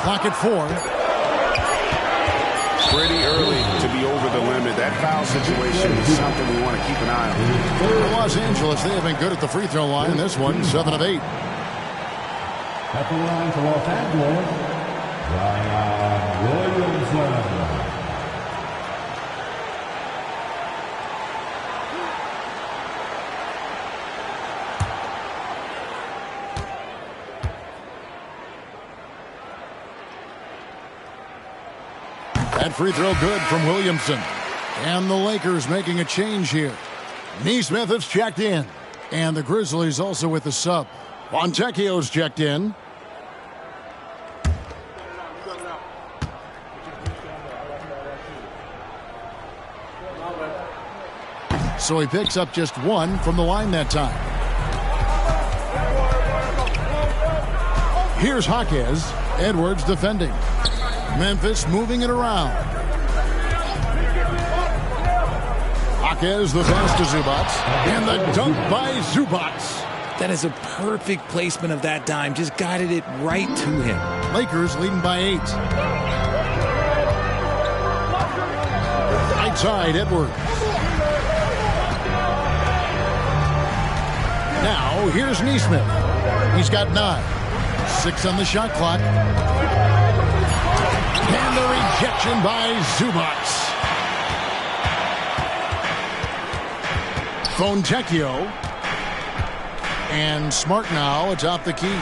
Clock at 4. Pretty early to be over the limit. That foul situation is something we want to keep an eye on. For Los Angeles, they have been good at the free throw line. This one, 7 of 8. At the line for Los Angeles, Zion Williamson. That free throw good from Williamson. And the Lakers making a change here. Nesmith has checked in. And the Grizzlies also with the sub. Fontecchio's checked in. So he picks up just 1 from the line that time. Here's Jaquez. Edwards defending. Memphis moving it around. Jaquez the pass to Zubats. And the dunk by Zubats. That is a perfect placement of that dime. Just guided it right to him. Lakers leading by 8. Right side, Edwards. Now, here's Nesmith. He's got 9. 6 on the shot clock. And the rejection by Zubats. Fontecchio. And Smart now atop the key.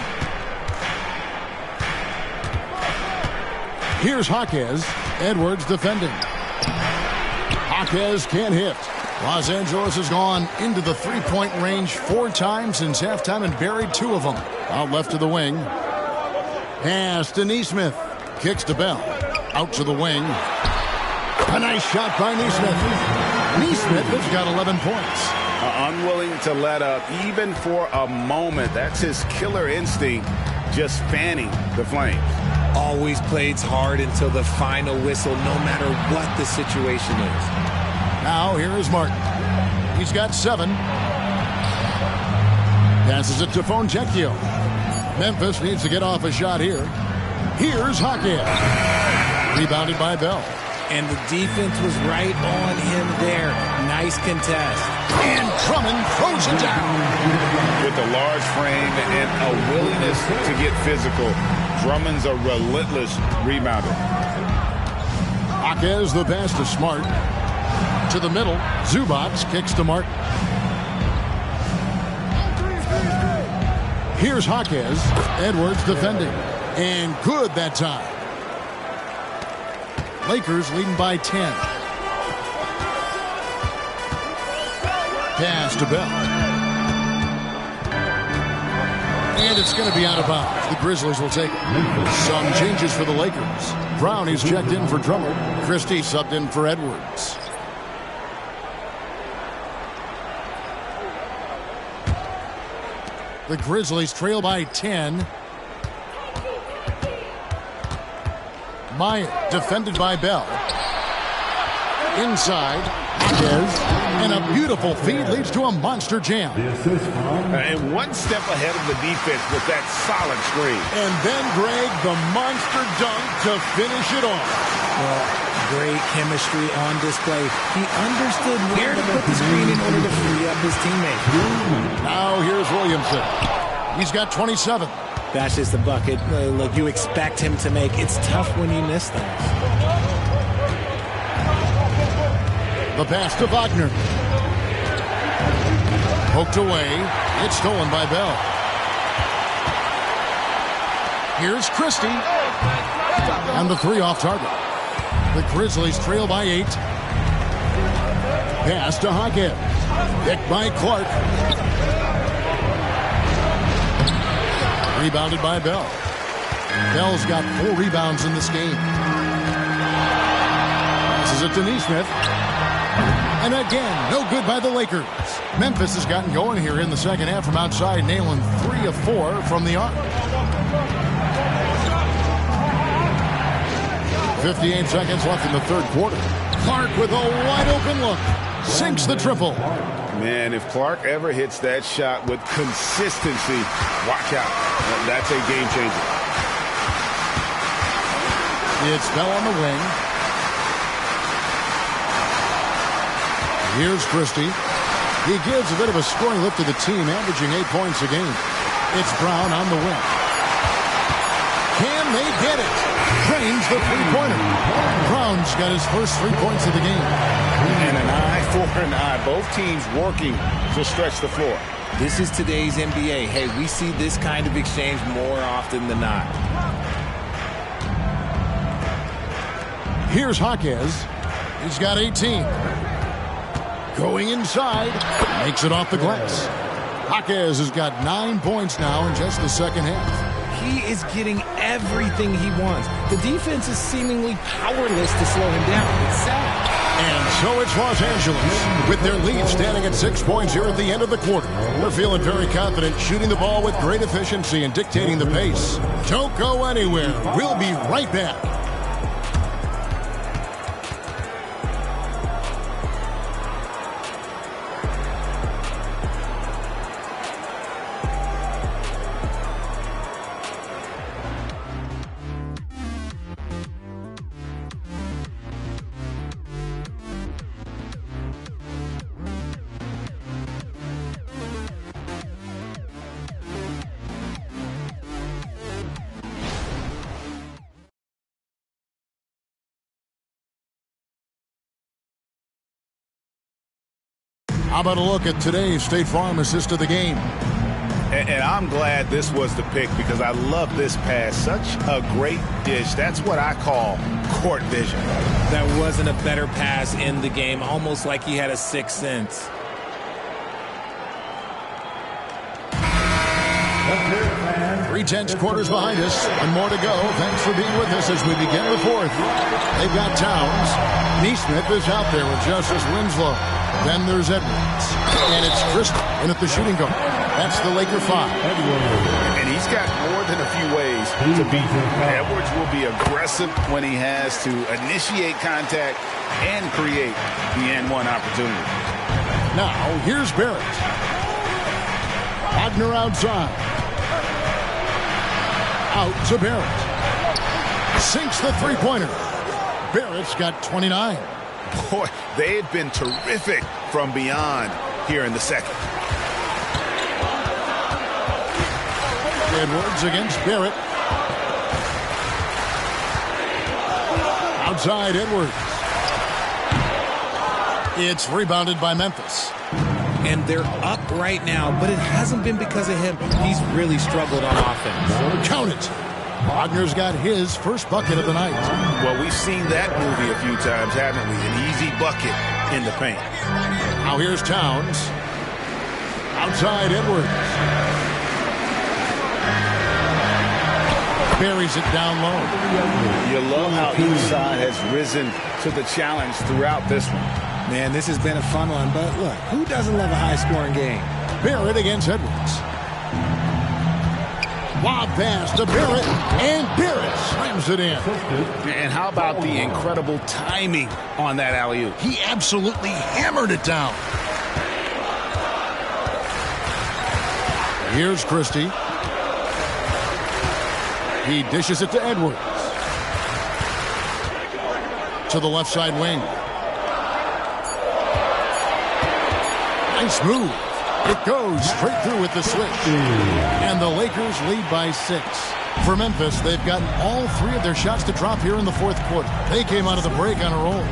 Here's Jaquez. Edwards defending. Jaquez can't hit. Los Angeles has gone into the three-point range 4 times since halftime and buried 2 of them. Out left to the wing. Pass to Neesmith. Kicks to Bell. Out to the wing. A nice shot by Neesmith. Neesmith has got 11 points. Unwilling to let up even for a moment. That's his killer instinct, just fanning the flames. Always plays hard until the final whistle, no matter what the situation is. Now here is Martin. He's got 7. Passes it to Fontecchio. Memphis needs to get off a shot here. Here's Hockey. Rebounded by Bell. And the defense was right on him there. Nice contest. And Drummond throws it down. With a large frame and a willingness to get physical, Drummond's a relentless rebounder. Jaquez the pass to Smart. To the middle. Zubats kicks to Martin. Here's Jaquez. Edwards defending. And good that time. Lakers leading by 10. Pass to Bell. And it's going to be out of bounds. The Grizzlies will take it. Some changes for the Lakers. Brown is checked in for Drummond. Christie subbed in for Edwards. The Grizzlies trail by 10. Meyer defended by Bell. Inside, Jaquez, and a beautiful feed leads to a monster jam. And one step ahead of the defense with that solid screen. And then Greg, the monster dunk to finish it off. Well, great chemistry on display. He understood where to put the screen in order to free up his teammate. Now here's Williamson. He's got 27. That's just the bucket. Look, you expect him to make. It's tough when you miss those. The pass to Wagner. Poked away. It's stolen by Bell. Here's Christie. And the 3 off target. The Grizzlies trail by 8. Pass to Hockett. Picked by Clark. Rebounded by Bell. Bell's got 4 rebounds in this game. Passes it to Neesmith. And again, no good by the Lakers. Memphis has gotten going here in the second half from outside, nailing 3 of 4 from the arc. 58 seconds left in the third quarter. Clark with a wide open look. Sinks the triple. Man, if Clark ever hits that shot with consistency, watch out. That's a game changer. It's Bell on the wing. Here's Christie. He gives a bit of a scoring lift to the team, averaging 8 points a game. It's Brown on the wing. Can they get it? Drains the three-pointer. Brown's got his first 3 points of the game. And an eye for an eye. Both teams working to stretch the floor. This is today's NBA. Hey, we see this kind of exchange more often than not. Here's Jaquez. He's got 18. Going inside. Makes it off the glass. Jaquez has got 9 points now in just the second half. He is getting everything he wants. The defense is seemingly powerless to slow him down. It's sad. And so it's Los Angeles with their lead standing at 6 points here at the end of the quarter. They're feeling very confident, shooting the ball with great efficiency and dictating the pace. Don't go anywhere. We'll be right back. How about a look at today's State Farm assist of the game? And I'm glad this was the pick because I love this pass. Such a great dish. That's what I call court vision. That wasn't a better pass in the game, almost like he had a sixth sense. Three-tenths quarters behind us, and more to go. Thanks for being with us as we begin the fourth. They've got Towns. Neesmith is out there with Justice Winslow. Then there's Edwards. And it's Christie in at the shooting guard. That's the Laker 5. And he's got more than a few ways to beat him. Edwards will be aggressive when he has to initiate contact and create the N1 opportunity. Now, here's Barrett. Wagner outside. Out to Barrett. Sinks the three-pointer. Barrett's got 29. Boy, they have been terrific from beyond here in the second. Edwards against Barrett. Outside Edwards. It's rebounded by Memphis. And they're up right now, but it hasn't been because of him. He's really struggled on offense. Count it. Wagner's got his first bucket of the night. Well, we've seen that movie a few times, haven't we? An easy bucket in the paint. Now here's Towns. Outside Edwards. Buries it down low. You love how each side has risen to the challenge throughout this one. Man, this has been a fun one, but look, who doesn't love a high-scoring game? Barrett against Edwards. Lob pass to Barrett, and Barrett slams it in. And how about the incredible timing on that alley-oop? He absolutely hammered it down. Here's Christie. He dishes it to Edwards. To the left side wing. Nice move. It goes straight through with the switch. And the Lakers lead by 6. For Memphis, they've gotten all 3 of their shots to drop here in the fourth quarter. They came out of the break on a roll.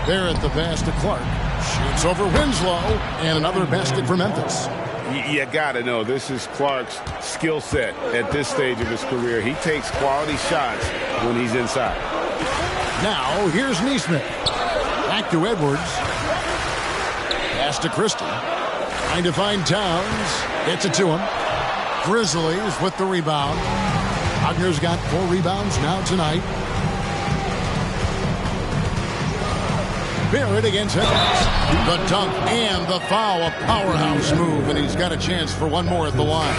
Barrett the pass to Clark. Shoots over Winslow. And another basket for Memphis. You got to know, this is Clark's skill set at this stage of his career. He takes quality shots when he's inside. Now, here's Neesmith. Back to Edwards. Pass to Christie. Trying to find Towns. Gets it to him. Grizzlies with the rebound. Wagner's got 4 rebounds now tonight. Barrett against Edwards. The dunk and the foul. A powerhouse move, and he's got a chance for one more at the line.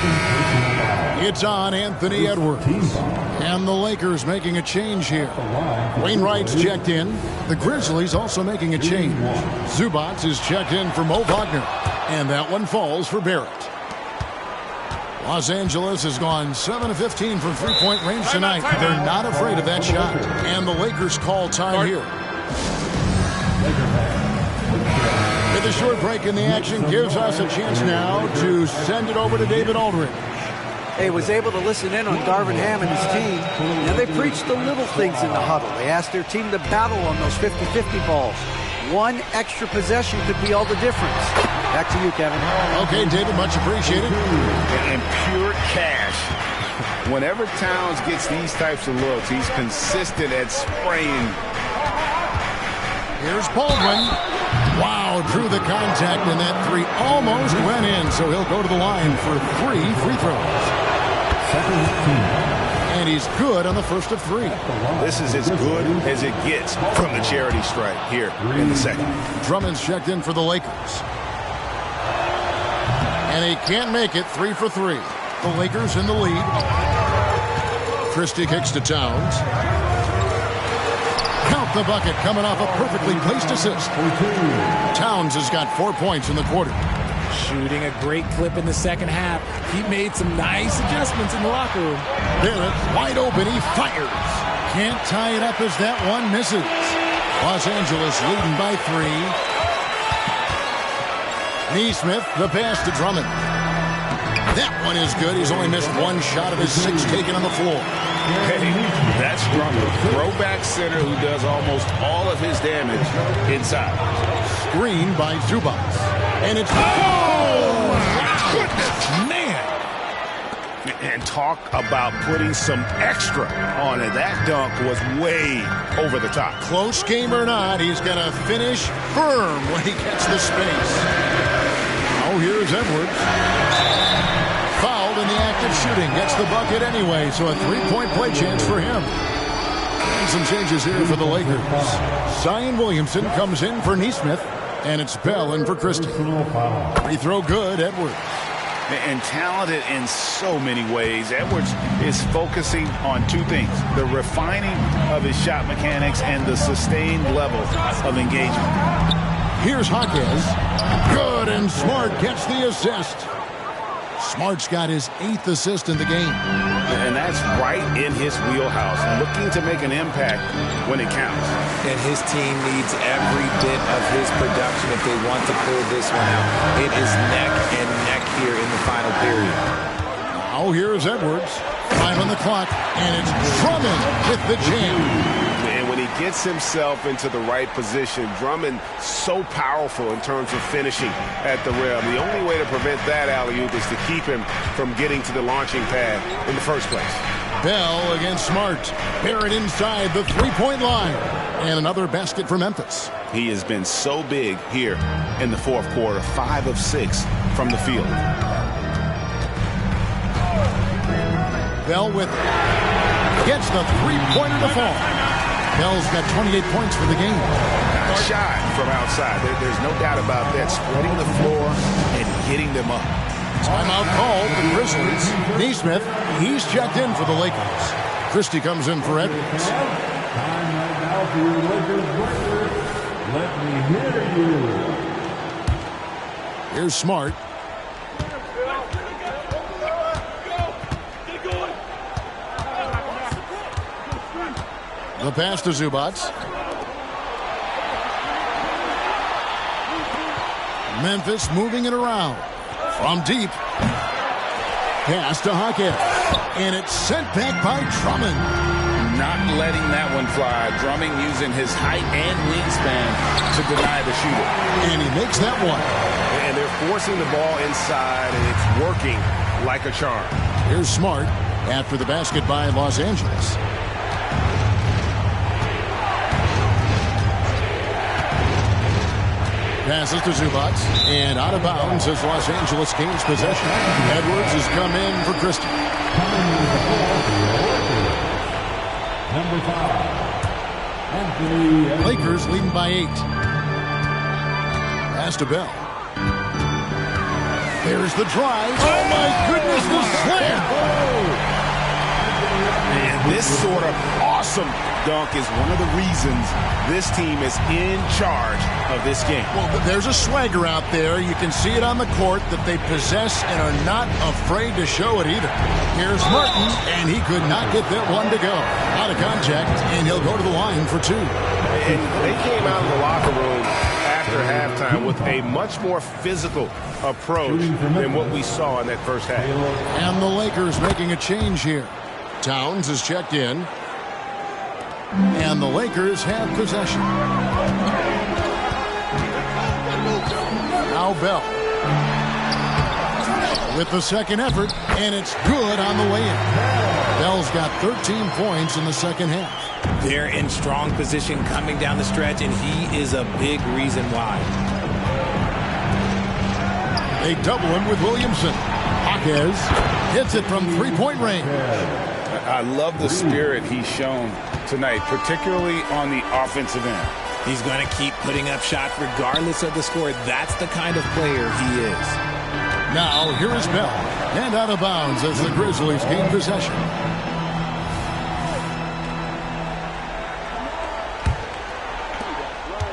It's on Anthony Edwards. And the Lakers making a change here. Wainwright's checked in. The Grizzlies also making a change. Zubac is checked in for Mo Wagner. And that one falls for Barrett. Los Angeles has gone 7 of 15 from three-point range tonight. They're not afraid of that shot. And the Lakers call time here. With a short break in the action gives us a chance now to send it over to David Aldridge. Hey, was able to listen in on Darvin Ham and his team. Now, they preached the little things in the huddle. They asked their team to battle on those 50-50 balls. One extra possession could be all the difference. Back to you, Kevin. Okay, David, much appreciated. And pure cash. Whenever Towns gets these types of looks, he's consistent at spraying. Here's Baldwin. Wow, drew the contact, and that 3 almost went in, so he'll go to the line for 3 free throws. And he's good on the first of 3. This is as good as it gets from the charity stripe here in the second. Drummond's checked in for the Lakers. And he can't make it. 3 for 3. The Lakers in the lead. Christie kicks to Towns. Count the bucket coming off a perfectly placed assist. Towns has got 4 points in the quarter. Shooting a great clip in the second half. He made some nice adjustments in the locker room. Barrett wide open. He fires. Can't tie it up as that one misses. Los Angeles leading by 3. Neesmith, the pass to Drummond. That one is good. He's only missed 1 shot of his 6 taken on the floor. Hey, that's Drummond. Throwback center who does almost all of his damage inside. Screen by Zubac. And it's... Oh! Goodness, man! And talk about putting some extra on it. That dunk was way over the top. Close game or not, he's going to finish firm when he gets the space. Oh, here's Edwards. Fouled in the act of shooting. Gets the bucket anyway, so a three-point play chance for him. And some changes here for the Lakers. Zion Williamson comes in for Nesmith, and it's Bell in for Christie. Free throw good, Edwards. And talented in so many ways. Edwards is focusing on two things: the refining of his shot mechanics and the sustained level of engagement. Here's Hawkins. Good, and Smart gets the assist. Smart's got his 8th assist in the game. And that's right in his wheelhouse, looking to make an impact when it counts. And his team needs every bit of his production if they want to pull this one out. It is neck and neck here in the final period. Now here's Edwards. 5 on the clock, and it's Drummond with the jam. And when he gets himself into the right position, Drummond so powerful in terms of finishing at the rim. The only way to prevent that alley-oop is to keep him from getting to the launching pad in the first place. Bell against Smart. Barrett inside the three-point line. And another basket for Memphis. He has been so big here in the fourth quarter. 5 of 6 from the field. Bell gets the three-pointer to fall. Bell's got 28 points for the game. Shot from outside. There's no doubt about that. Spreading the floor and getting them up. Timeout called for the Grizzlies. Nesmith, he's checked in for the Lakers. Christie comes in for Edwards. Time right now for your Lakers breakers. Let me hear you. Here's Smart. The pass to Zubac. Memphis moving it around. From deep. Pass to Hawkins. And it's sent back by Drummond. Not letting that one fly. Drummond using his height and wingspan to deny the shooter. And he makes that one. And they're forcing the ball inside, and it's working like a charm. Here's Smart after the basket by Los Angeles. Passes to Zubac, and out of bounds as Los Angeles gains possession. Edwards has come in for Christie. Number 5, Anthony. Lakers leading by 8. Pass to Bell. There's the drive. Oh my goodness, the slam! And this sort of awesome dunk is one of the reasons this team is in charge of this game. Well, there's a swagger out there. You can see it on the court that they possess and are not afraid to show it either. Here's Martin, and he could not get that one to go. Out of contact, and he'll go to the line for 2. And they came out of the locker room after halftime with a much more physical approach than what we saw in that first half. And the Lakers making a change here. Towns is checked in. And the Lakers have possession. Now Bell. With the second effort, and it's good on the way in. Bell's got 13 points in the second half. They're in strong position coming down the stretch, and he is a big reason why. They double him with Williamson. Hawkins hits it from three-point range. I love the spirit he's shown tonight, particularly on the offensive end. He's going to keep putting up shots regardless of the score. That's the kind of player he is. Now, here is Bell. And out of bounds as the Grizzlies gain possession.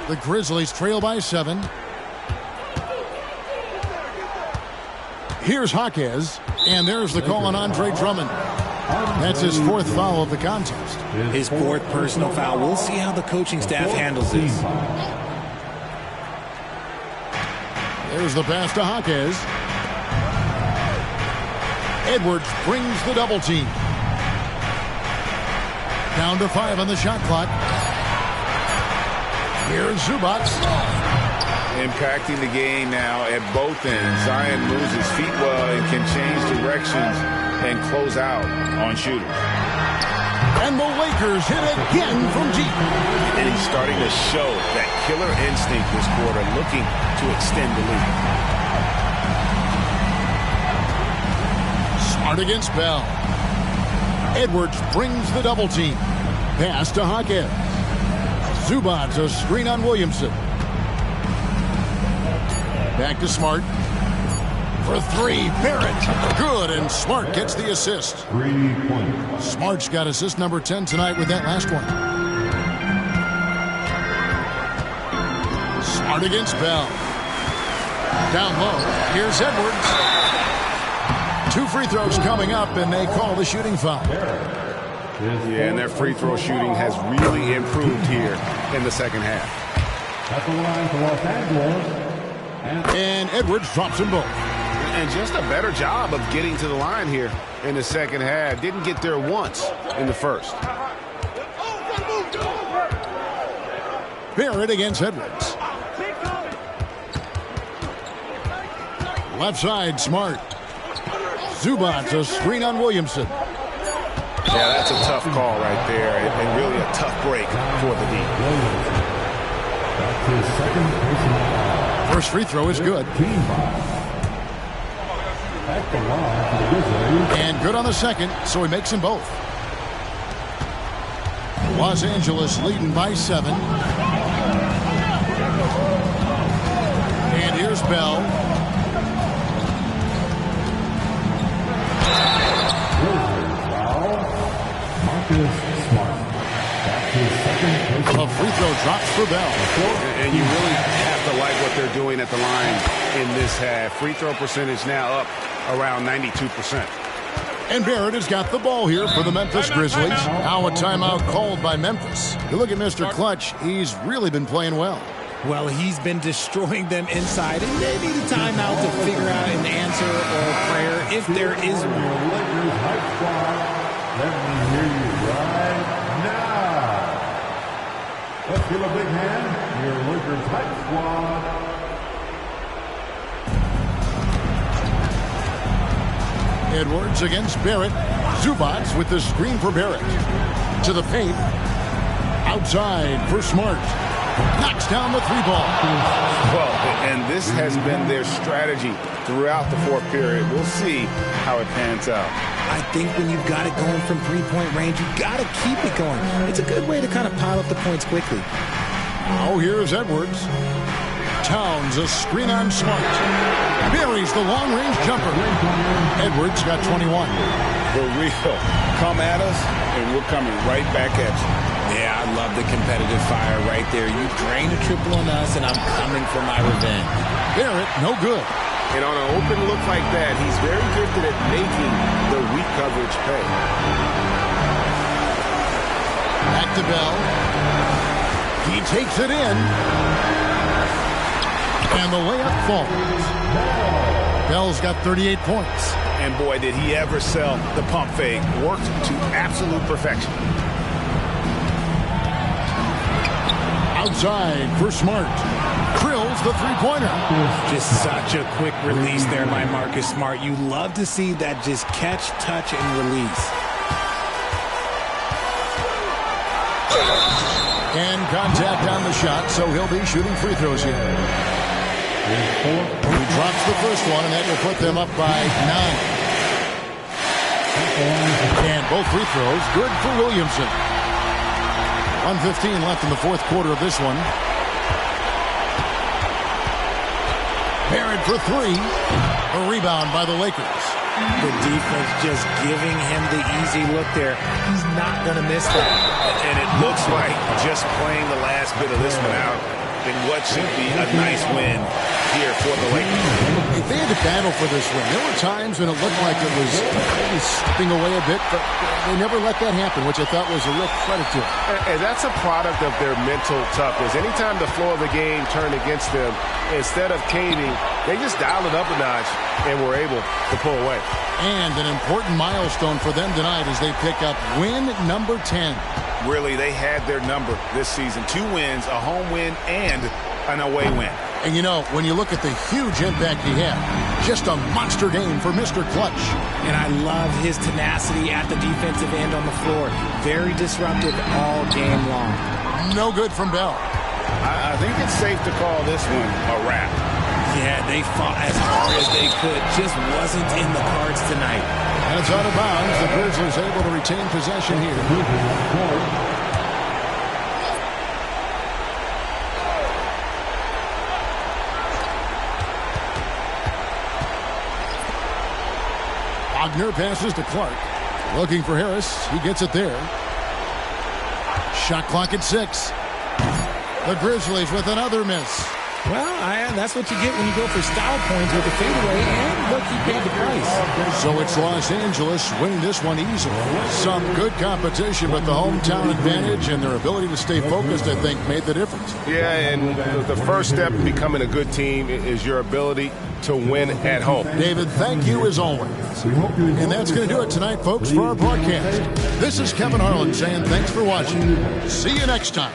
The Grizzlies trail by 7. Here's Hawkins. And there's the call on Andre Drummond. That's his 4th foul of the contest. His 4th personal foul. We'll see how the coaching staff handles this. There's the pass to Hawkins. Edwards brings the double team. Down to 5 on the shot clock. Here's Zubac. impacting the game now at both ends. Zion moves his feet well and can change directions and close out on shooters. And the Lakers hit again from deep. And he's starting to show that killer instinct this quarter, looking to extend the lead. Smart against Bell. Edwards brings the double team. Pass to Hawkins. Zubac's a screen on Williamson. Back to Smart. For three, Barrett. Good, and Smart gets the assist. 3 points. Smart's got assist number 10 tonight with that last one. Smart against Bell. Down low, here's Edwards. 2 free throws coming up, and they call the shooting foul. Yeah, and their free throw shooting has really improved here in the second half. At the line for Los Angeles. And Edwards drops them both. And just a better job of getting to the line here in the second half. Didn't get there once in the first. Barrett against Edwards. Left side, Smart. Zubac's a screen on Williamson. Yeah, that's a tough call right there, and really a tough break for the D. That's his second personal foul. First free throw is good. Team foul. At the line for the Grizzlies. And good on the second, so he makes them both. Los Angeles leading by 7. And here's Bell. Smart. That's his second personal. A free throw drops for Bell. And you really have to like what they're doing at the line in this half. Free throw percentage now up around 92%. And Barrett has got the ball here for the Memphis Grizzlies. Now a timeout called by Memphis. You look at Mr. Clutch, he's really been playing well. Well, he's been destroying them inside, and they need a timeout to figure out an answer or a prayer if there is one. Lakers hype squad. Let me hear you right now. Let's give a big hand to your Lakers hype squad. Edwards against Barrett. Zubac's with the screen for Barrett. To the paint. Outside for Smart. Knocks down the 3-ball. Well, and this has been their strategy throughout the fourth period. We'll see how it pans out. I think when you've got it going from three-point range, you've got to keep it going. It's a good way to kind of pile up the points quickly. Oh, here's Edwards. Towns, a screen on Smart. Buries the long-range jumper. Edwards got 21. For real. Come at us, and we're coming right back at you. Yeah, I love the competitive fire right there. You drain a triple on us, and I'm coming for my revenge. Barrett, no good. And on an open look like that, he's very gifted at making the weak coverage pay. Back to Bell. He takes it in. And the layup falls. Bell's got 38 points. And boy, did he ever sell the pump fake. Worked to absolute perfection. Outside for Smart. Krills the three-pointer. Just such a quick release there by Marcus Smart. You love to see that just catch, touch, and release. And contact on the shot, so he'll be shooting free throws here. He drops the first one, and that will put them up by 9. And both free throws good for Williamson. 1:15 left in the fourth quarter of this one. Barrett for 3. A rebound by the Lakers. The defense just giving him the easy look there. He's not going to miss that. And it looks like just playing the last bit of this one out in what should be a nice win here for the Lakers. If they had to battle for this win, there were times when it looked like it was maybe slipping away a bit, but they never let that happen, which I thought was a real credit to them. And that's a product of their mental toughness. Anytime the flow of the game turned against them, instead of caving, they just dialed it up a notch and were able to pull away. And an important milestone for them tonight as they pick up win number 10. Really, they had their number this season. 2 wins, a home win, and an away win. And you know, when you look at the huge impact he had, just a monster game for Mr. Clutch. And I love his tenacity at the defensive end on the floor. Very disruptive all game long. No good from Bell. I think it's safe to call this one a wrap. Yeah, they fought as hard as they could. Just wasn't in the cards tonight. And it's out of bounds. The Grizzlies able to retain possession here. Wagner passes to Clark. Looking for Harris. He gets it there. Shot clock at 6. The Grizzlies with another miss. Well, that's what you get when you go for style points with the fadeaway. And look, he paid the price. So it's Los Angeles winning this one easily. Some good competition, but the hometown advantage and their ability to stay focused, I think, made the difference. Yeah, and the first step in becoming a good team is your ability to win at home. David, thank you as always. And that's going to do it tonight, folks, for our broadcast. This is Kevin Harlan saying thanks for watching. See you next time.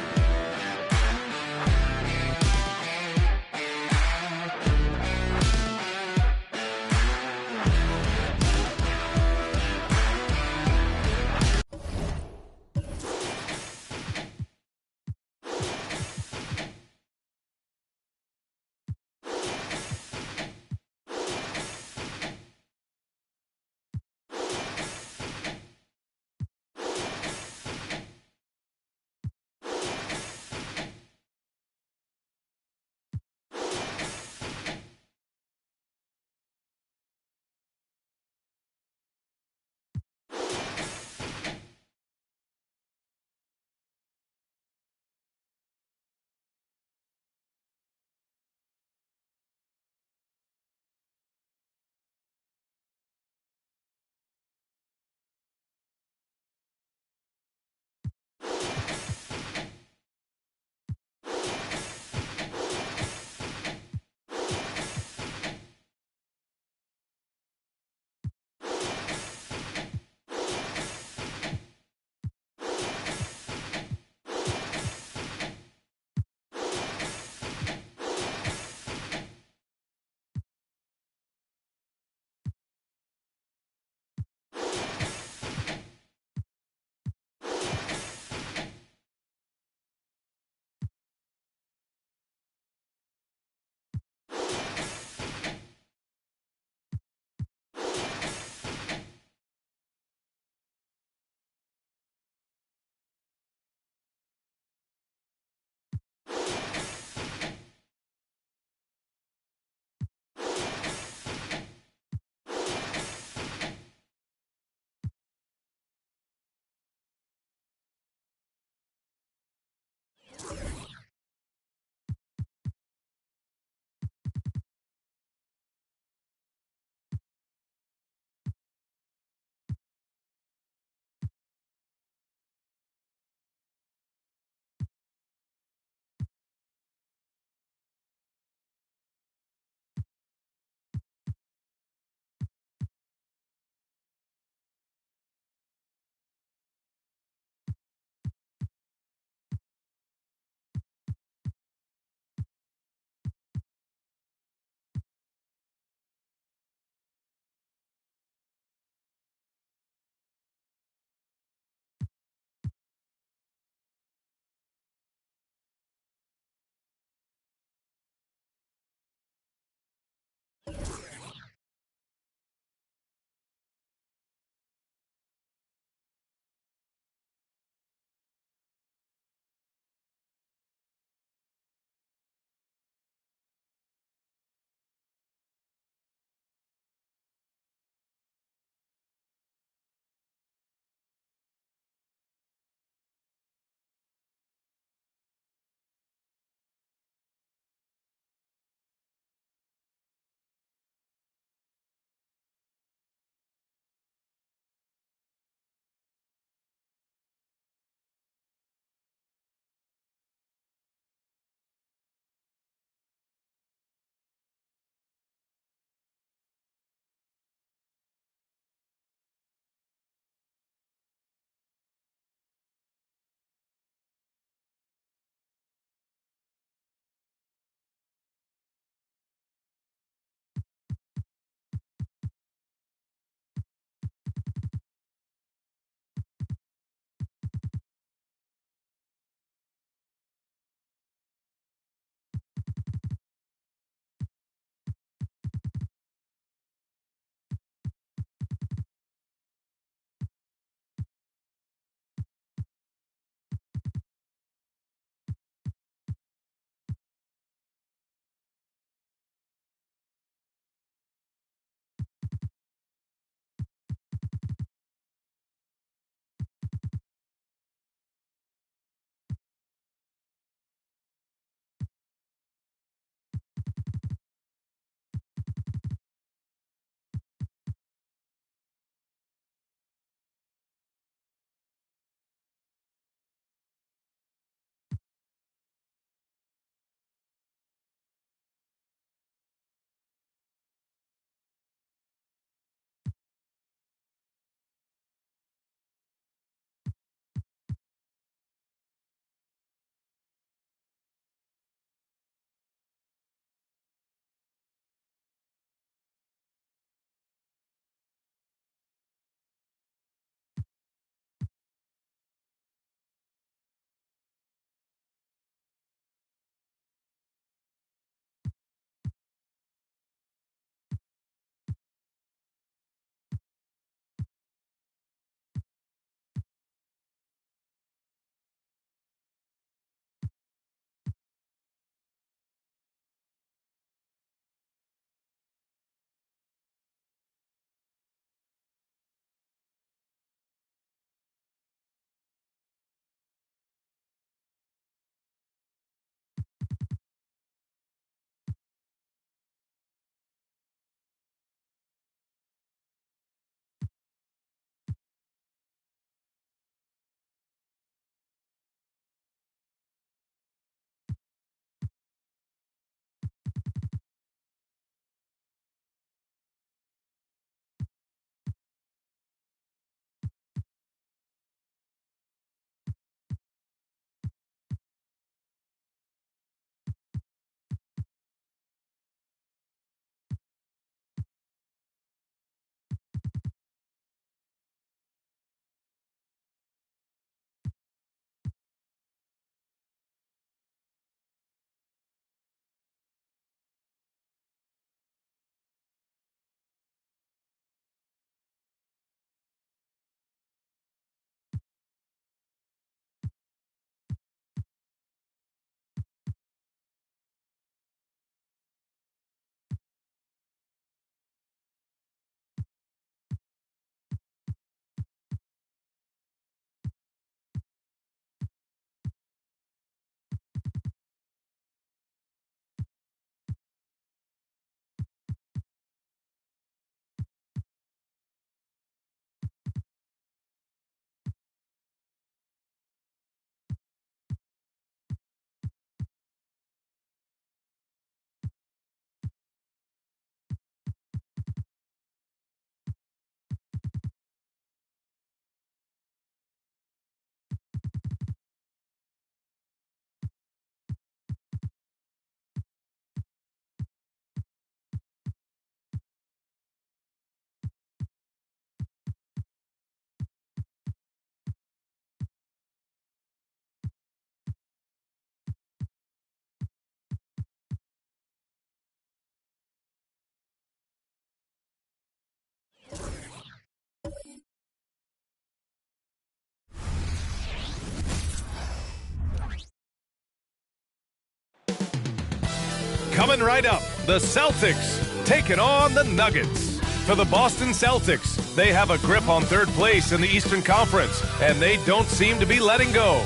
Coming right up, the Celtics taking on the Nuggets. For the Boston Celtics, they have a grip on third place in the Eastern Conference, and they don't seem to be letting go.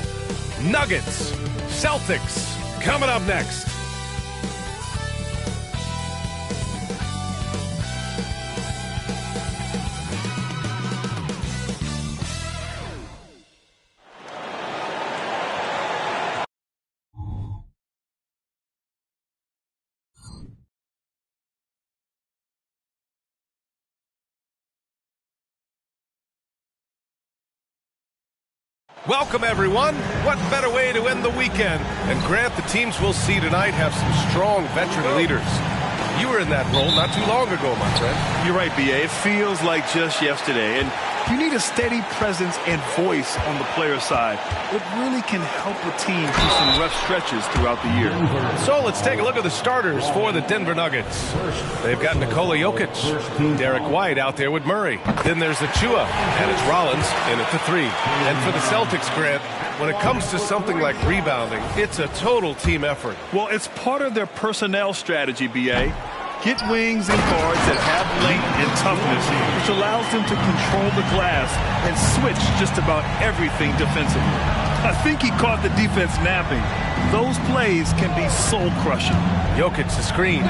Nuggets, Celtics, coming up next. Welcome, everyone. What better way to end the weekend? And Grant, the teams we'll see tonight have some strong veteran leaders. You were in that role not too long ago, my friend. You're right, B.A. It feels like just yesterday. And you need a steady presence and voice on the player side. It really can help a team through some rough stretches throughout the year. So let's take a look at the starters for the Denver Nuggets. They've got Nikola Jokic, Derek White out there with Murray. Then there's Achua, and it's Rollins in at the 3. And for the Celtics, Grant, when it comes to something like rebounding, it's a total team effort. Well, it's part of their personnel strategy, B.A. Get wings and guards that have length and toughness, which allows them to control the glass and switch just about everything defensively. I think he caught the defense napping. Those plays can be soul-crushing. Jokic the screen.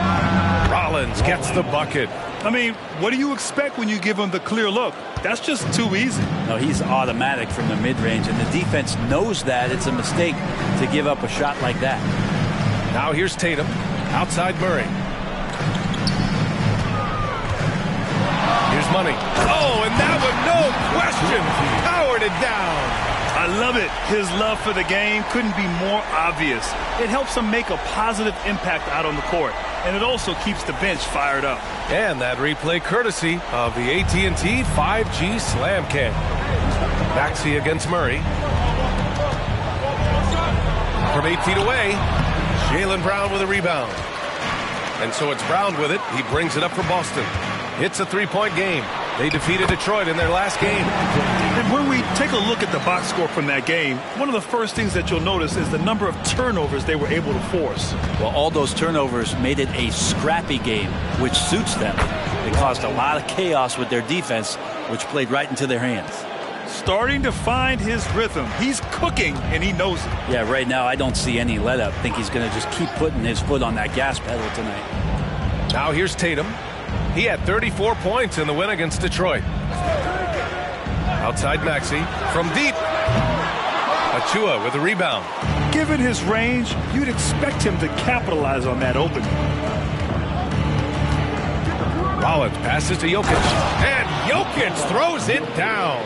Rollins gets the bucket. I mean, what do you expect when you give him the clear look? That's just too easy. No, he's automatic from the mid-range, and the defense knows that it's a mistake to give up a shot like that. Now here's Tatum. Outside Murray. Here's Money. Oh, and that one, no question, powered it down. I love it. His love for the game couldn't be more obvious. It helps him make a positive impact out on the court, and it also keeps the bench fired up. And that replay courtesy of the AT&T 5G Slam Cam. Maxey against Murray. From 8 feet away, Jaylen Brown with a rebound. And so it's Brown with it. He brings it up for Boston. It's a three-point game. They defeated Detroit in their last game. And when we take a look at the box score from that game, one of the first things that you'll notice is the number of turnovers they were able to force. Well, all those turnovers made it a scrappy game, which suits them. They caused a lot of chaos with their defense, which played right into their hands. Starting to find his rhythm. He's cooking, and he knows it. Yeah, right now I don't see any let-up. I think he's going to just keep putting his foot on that gas pedal tonight. Now here's Tatum. He had 34 points in the win against Detroit. Outside Maxey from deep. Achua with a rebound. Given his range, you'd expect him to capitalize on that opening. Rollins passes to Jokic. And Jokic throws it down.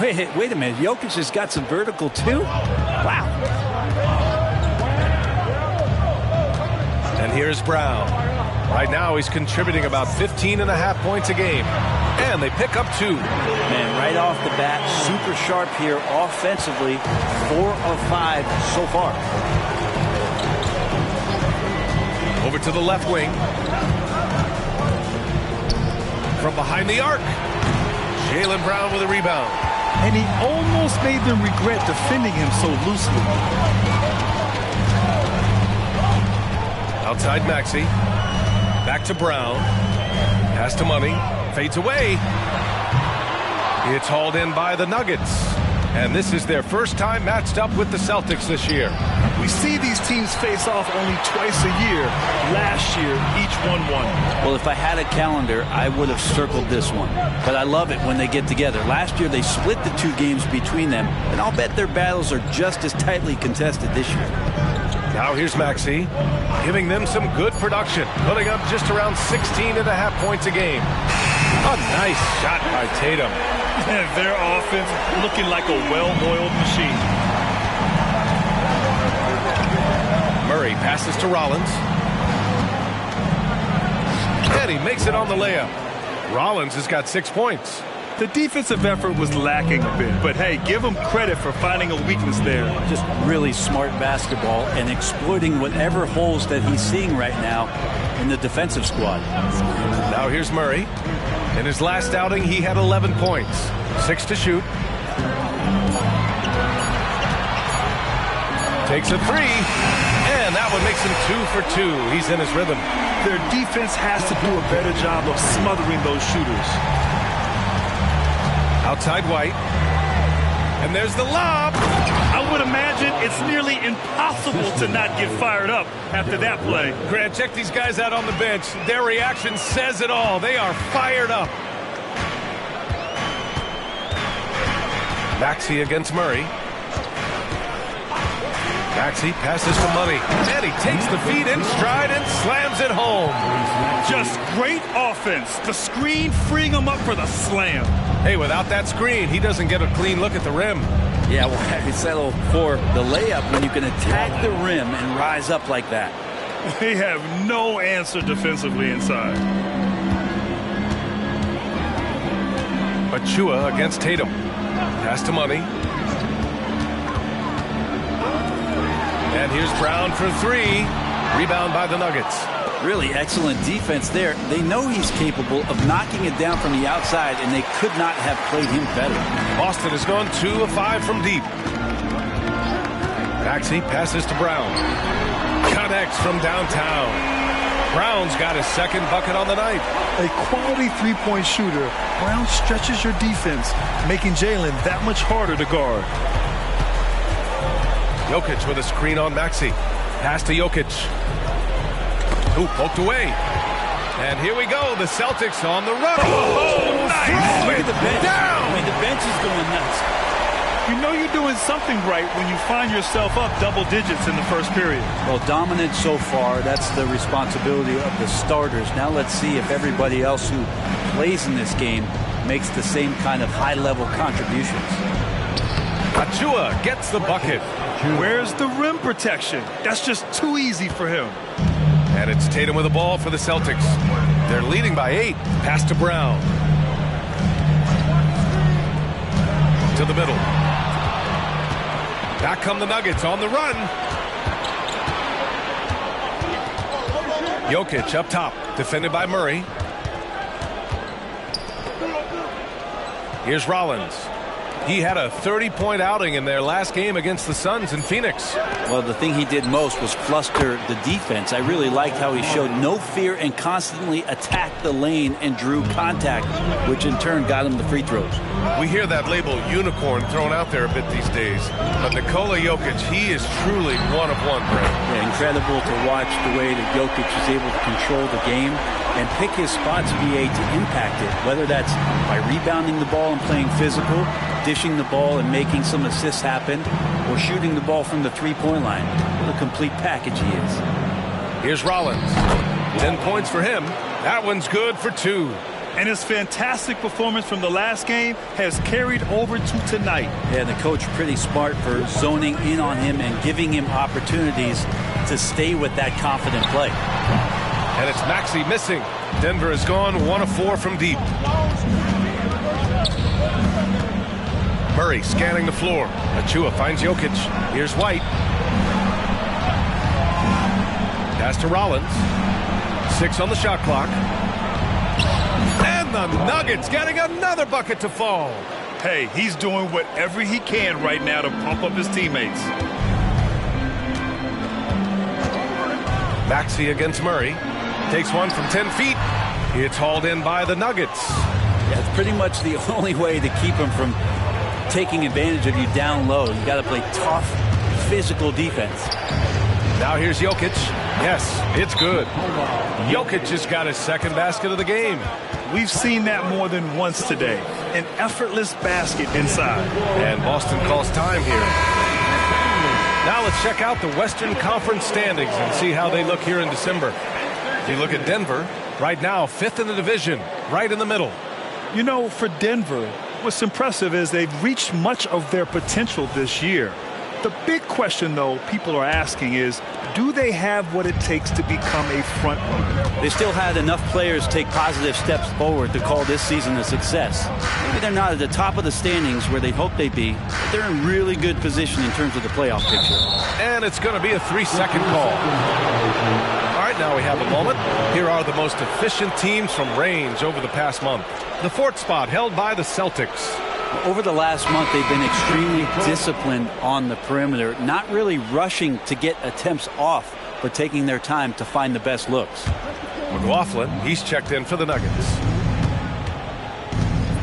Wait a minute. Jokic has got some vertical too? Wow. And here's Brown. Right now he's contributing about 15.5 points a game. And they pick up 2. Man, right off the bat, super sharp here offensively. 4 of 5 so far. Over to the left wing. From behind the arc. Jaylen Brown with a rebound. And he almost made them regret defending him so loosely. Outside Maxey. Back to Brown. Pass to Money. Fades away. It's hauled in by the Nuggets. And this is their first time matched up with the Celtics this year. We see these teams face off only twice a year. Last year, each one won. Well, if I had a calendar, I would have circled this one. But I love it when they get together. Last year, they split the 2 games between them, and I'll bet their battles are just as tightly contested this year. Now here's Maxey, giving them some good production, putting up just around 16.5 points a game. A nice shot by Tatum. And their offense looking like a well-oiled machine. Murray passes to Rollins. And he makes it on the layup. Rollins has got 6 points. The defensive effort was lacking a bit, but hey, give him credit for finding a weakness there. Just really smart basketball and exploiting whatever holes that he's seeing right now in the defensive squad. Now here's Murray. In his last outing, he had 11 points. 6 to shoot. Takes a 3. And that one makes him 2 for 2. He's in his rhythm. Their defense has to do a better job of smothering those shooters. Outside White. And there's the lob. I would imagine it's nearly impossible to not get fired up after that play. Grant, check these guys out on the bench. Their reaction says it all. They are fired up. Maxey against Murray. Maxey passes to Money. And he takes the feed in stride and slams it home. Just great offense. The screen freeing him up for the slam. Hey, without that screen, he doesn't get a clean look at the rim. Yeah, well, we settle for the layup when you can attack the rim and rise up like that. They have no answer defensively inside. Achua against Tatum. Pass to Money. And here's Brown for 3. Rebound by the Nuggets. Really excellent defense there. They know he's capable of knocking it down from the outside, and they could not have played him better. Boston has gone 2 of 5 from deep. Maxey passes to Brown. Connects from downtown. Brown's got his second bucket on the night. A quality three-point shooter. Brown stretches your defense, making Jalen that much harder to guard. Jokic with a screen on Maxey. Pass to Jokic. Who poked away. And here we go. The Celtics on the run. Oh, nice. Look at the bench. Down. I mean, the bench is going nuts. You know you're doing something right when you find yourself up double digits in the first period. Well, dominant so far. That's the responsibility of the starters. Now let's see if everybody else who plays in this game makes the same kind of high-level contributions. Achua gets the bucket. Where's the rim protection? That's just too easy for him. And it's Tatum with the ball for the Celtics. They're leading by 8. Pass to Brown. To the middle. Back come the Nuggets on the run. Jokic up top, defended by Murray. Here's Rollins. He had a 30-point outing in their last game against the Suns in Phoenix. Well, the thing he did most was fluster the defense. I really liked how he showed no fear and constantly attacked the lane and drew contact, which in turn got him the free throws. We hear that label unicorn thrown out there a bit these days. But Nikola Jokic, he is truly one of one, Brent. Yeah, incredible to watch the way that Jokic is able to control the game and pick his spots, BA, to impact it, whether that's by rebounding the ball and playing physical, dishing the ball and making some assists happen, or shooting the ball from the three-point line. What a complete package he is. Here's Rollins. 10 points for him. That one's good for 2. And his fantastic performance from the last game has carried over to tonight. Yeah, the coach pretty smart for zoning in on him and giving him opportunities to stay with that confident play. And it's Maxey missing. Denver has gone 1 of 4 from deep. Murray scanning the floor. Achua finds Jokic. Here's White. Pass to Rollins. 6 on the shot clock. And the Nuggets getting another bucket to fall. Hey, he's doing whatever he can right now to pump up his teammates. Maxey against Murray. Takes one from 10 feet. It's hauled in by the Nuggets. Yeah, it's pretty much the only way to keep him from taking advantage of you down low. You got to play tough, physical defense. Now here's Jokic. Yes, it's good. Jokic just got his second basket of the game. We've seen that more than once today. An effortless basket inside. And Boston calls time here. Now let's check out the Western Conference standings and see how they look here in December. If you look at Denver, right now 5th in the division, right in the middle. You know, for Denver, what's impressive is they've reached much of their potential this year. The big question, though, people are asking is, do they have what it takes to become a front runner? They still had enough players take positive steps forward to call this season a success. Maybe they're not at the top of the standings where they'd hope they'd be, but they're in really good position in terms of the playoff picture. And it's going to be a 3-second call. All right, now we have a moment. Here are the most efficient teams from range over the past month. The 4th spot held by the Celtics. Over the last month, they've been extremely disciplined on the perimeter, not really rushing to get attempts off but taking their time to find the best looks. McLaughlin, he's checked in for the Nuggets.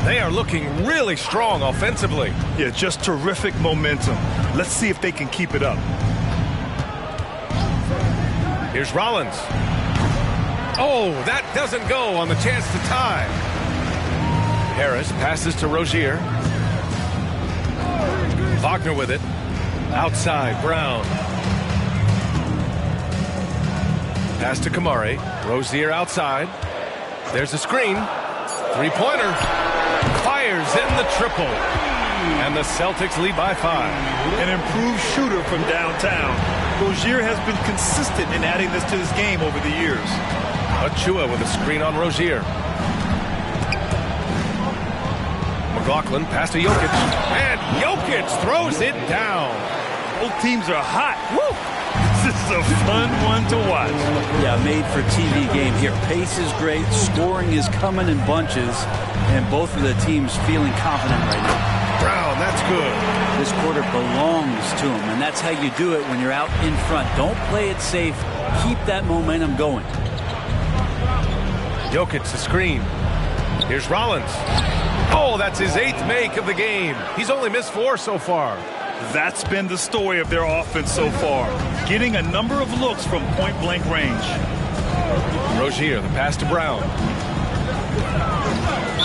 They are looking really strong offensively. Yeah, just terrific momentum. Let's see if they can keep it up. Here's Rollins. Oh, that doesn't go on the chance to tie. Harris passes to Rozier. Wagner with it. Outside, Brown. Pass to Kamari. Rozier outside. There's a screen. Three-pointer. Fires in the triple. And the Celtics lead by 5. An improved shooter from downtown. Rozier has been consistent in adding this to this game over the years. Achua with a screen on Rozier. McLaughlin pass to Jokic. And Jokic throws it down. Both teams are hot. Woo! This is a fun one to watch. Yeah, made for TV game here. Pace is great. Scoring is coming in bunches. And both of the teams feeling confident right now. Brown, that's good. This quarter belongs to him. And that's how you do it when you're out in front. Don't play it safe. Keep that momentum going. Jokic the screen. Here's Rollins. Oh, that's his 8th make of the game. He's only missed 4 so far. That's been the story of their offense so far. Getting a number of looks from point-blank range. Rozier, the pass to Brown.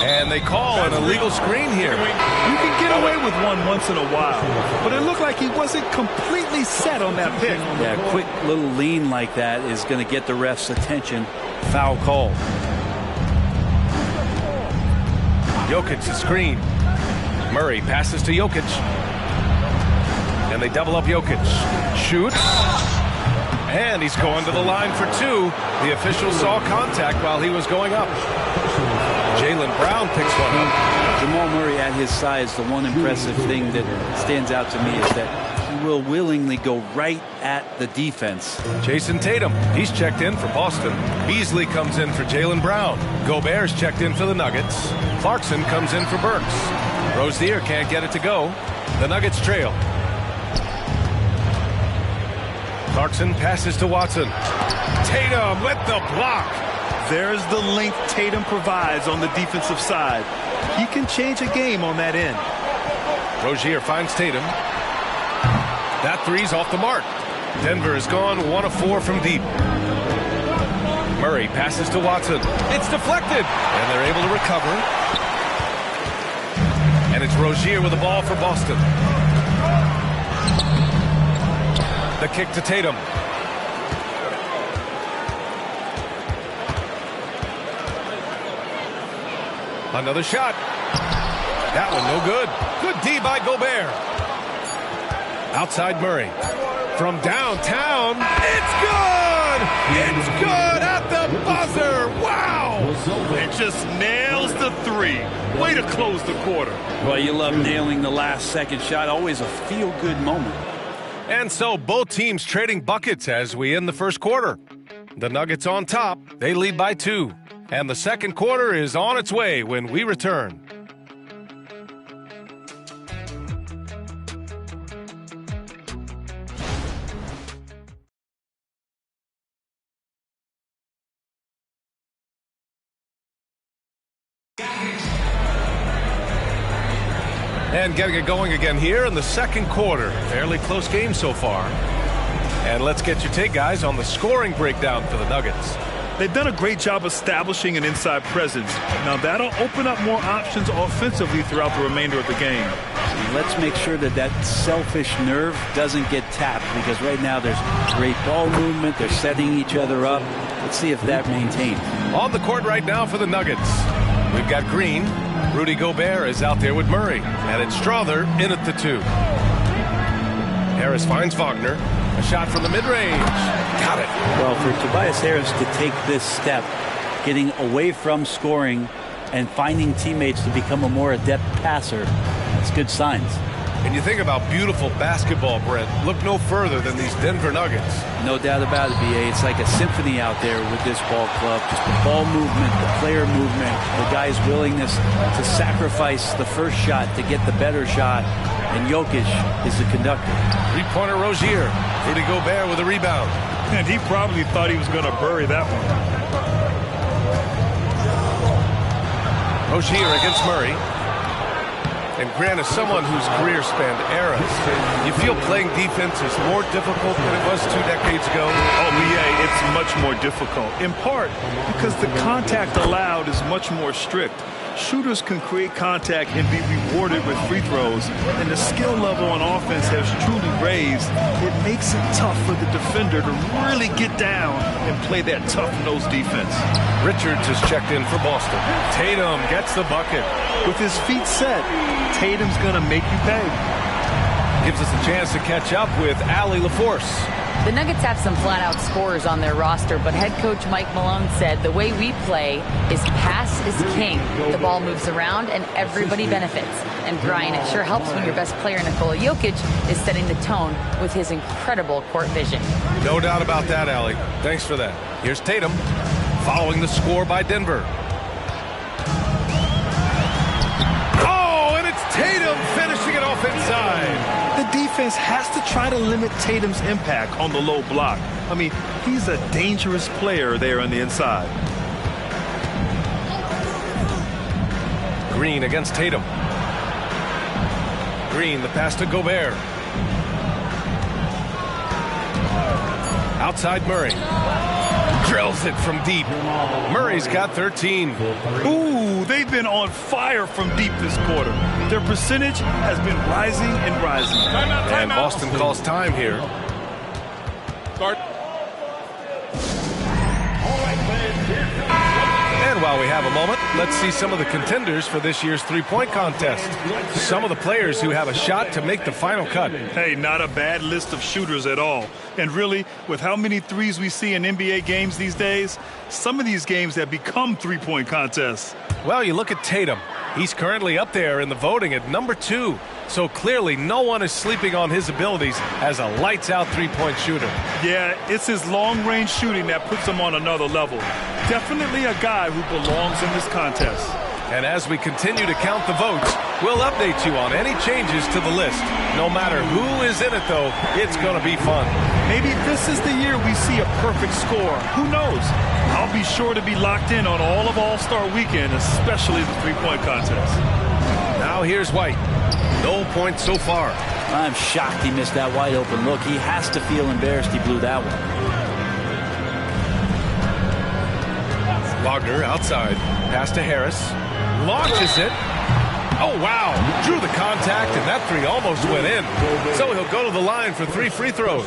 And they call an illegal screen here. You can get away with one once in a while, but it looked like he wasn't completely set on that pick. Yeah, a quick little lean like that is going to get the ref's attention. Foul call. Jokic the screen. Murray passes to Jokic. And they double up Jokic. Shoots. And he's going to the line for 2. The official saw contact while he was going up. Jaylen Brown picks one up. Jamal Murray at his size, the one impressive thing that stands out to me is that he will willingly go right at the defense. Jason Tatum, he's checked in for Boston. Beasley comes in for Jaylen Brown. Gobert's checked in for the Nuggets. Clarkson comes in for Burks. Rozier can't get it to go. The Nuggets trail. Clarkson passes to Watson. Tatum with the block. There's the length Tatum provides on the defensive side. He can change a game on that end. Rozier finds Tatum. That three's off the mark. Denver has gone 1 of 4 from deep. Murray passes to Watson. It's deflected. And they're able to recover. And it's Rozier with the ball for Boston. The kick to Tatum. Another shot. That one no good. Good D by Gobert. Outside Murray. From downtown. It's good! It's good at the buzzer. Wow! It just nails the 3. Way to close the quarter. Well, you love nailing the last second shot. Always a feel-good moment. And so both teams trading buckets as we end the first quarter. The Nuggets on top. They lead by 2. And the second quarter is on its way when we return. And getting it going again here in the second quarter. Fairly close game so far. And let's get your take, guys, on the scoring breakdown for the Nuggets. They've done a great job establishing an inside presence. Now that'll open up more options offensively throughout the remainder of the game. Let's make sure that that selfish nerve doesn't get tapped, because right now there's great ball movement. They're setting each other up. Let's see if that maintains. On the court right now for the Nuggets, we've got Green. Rudy Gobert is out there with Murray. And it's Strother in at the 2. Harris finds Wagner. A shot from the mid-range. Got it. Well, for Tobias Harris to take this step, getting away from scoring and finding teammates to become a more adept passer, that's good signs. And you think about beautiful basketball, Brent. Look no further than these Denver Nuggets. No doubt about it, B.A. It's like a symphony out there with this ball club. Just the ball movement, the player movement, the guy's willingness to sacrifice the first shot to get the better shot. And Jokic is the conductor. Three-pointer Rozier. Rudy Gobert with a rebound. And he probably thought he was going to bury that one. Rozier against Murray. And Grant, as someone whose career spanned eras, you feel playing defense is more difficult than it was 2 decades ago? Oh, yeah, it's much more difficult, in part because the contact allowed is much more strict. Shooters can create contact and be rewarded with free throws, and the skill level on offense has truly raised. It makes it tough for the defender to really get down and play that tough-nosed defense. Richards is checked in for Boston. Tatum gets the bucket. With his feet set, Tatum's going to make you pay. Gives us a chance to catch up with Allie LaForce. The Nuggets have some flat-out scorers on their roster, but head coach Mike Malone said the way we play is pass is king. The ball moves around and everybody benefits. And Brian, it sure helps when your best player, Nikola Jokic, is setting the tone with his incredible court vision. No doubt about that, Allie. Thanks for that. Here's Tatum following the score by Denver. Oh, and it's Tatum finishing it off inside. The defense has to try to limit Tatum's impact on the low block. I mean, he's a dangerous player there on the inside. Green against Tatum. Green, the pass to Gobert. Outside Murray. Drills it from deep. Murray's got 13. Ooh, they've been on fire from deep this quarter. Their percentage has been rising and rising. And Boston calls time here. Start. And while we have a moment, let's see some of the contenders for this year's three-point contest. Some of the players who have a shot to make the final cut. Hey, not a bad list of shooters at all. And really, with how many threes we see in NBA games these days, some of these games have become three-point contests. Well, you look at Tatum. He's currently up there in the voting at number 2. So clearly no one is sleeping on his abilities as a lights-out three-point shooter. Yeah, it's his long-range shooting that puts him on another level. Definitely a guy who belongs in this contest. And as we continue to count the votes, we'll update you on any changes to the list. No matter who is in it, though, it's going to be fun. Maybe this is the year we see a perfect score. Who knows? I'll be sure to be locked in on all of All-Star Weekend, especially the three-point contest. Now here's White. No points so far. I'm shocked he missed that wide open look. He has to feel embarrassed he blew that one. Wagner outside. Pass to Harris. Launches it. Oh, wow. Drew the contact, and that three almost went in. So he'll go to the line for 3 free throws.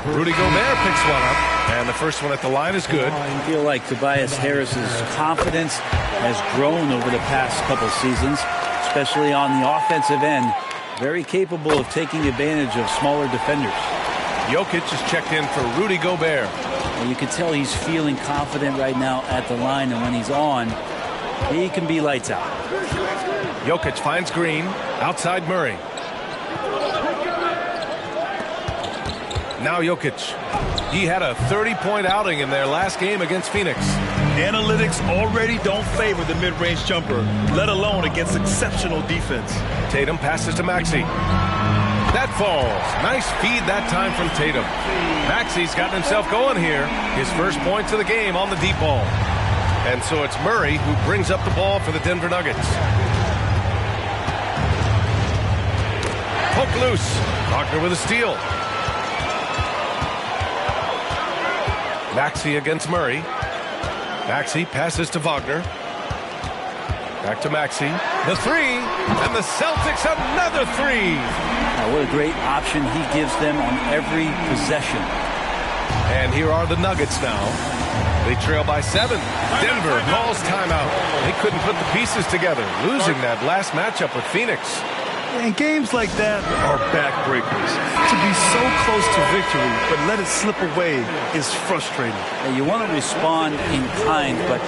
Rudy Gobert picks one up, and the first one at the line is good. I feel like Tobias Harris's confidence has grown over the past couple seasons, especially on the offensive end. Very capable of taking advantage of smaller defenders. Jokic is checked in for Rudy Gobert. And you can tell he's feeling confident right now at the line, and when he's on, he can be lights out. Jokic finds Green. Outside Murray. Now Jokic. He had a 30-point outing in their last game against Phoenix. Analytics already don't favor the mid-range jumper, let alone against exceptional defense. Tatum passes to Maxey. That falls. Nice feed that time from Tatum. Maxey's gotten himself going here. His first points of the game on the deep ball. And so it's Murray who brings up the ball for the Denver Nuggets. Poke loose. Wagner with a steal. Maxey against Murray. Maxey passes to Wagner. Back to Maxey. The three. And the Celtics another three. Now, what a great option he gives them on every possession. And here are the Nuggets now. They trail by 7. Denver calls timeout. They couldn't put the pieces together, losing that last matchup with Phoenix. And games like that are backbreakers. To be so close to victory, but let it slip away is frustrating. You want to respond in kind, but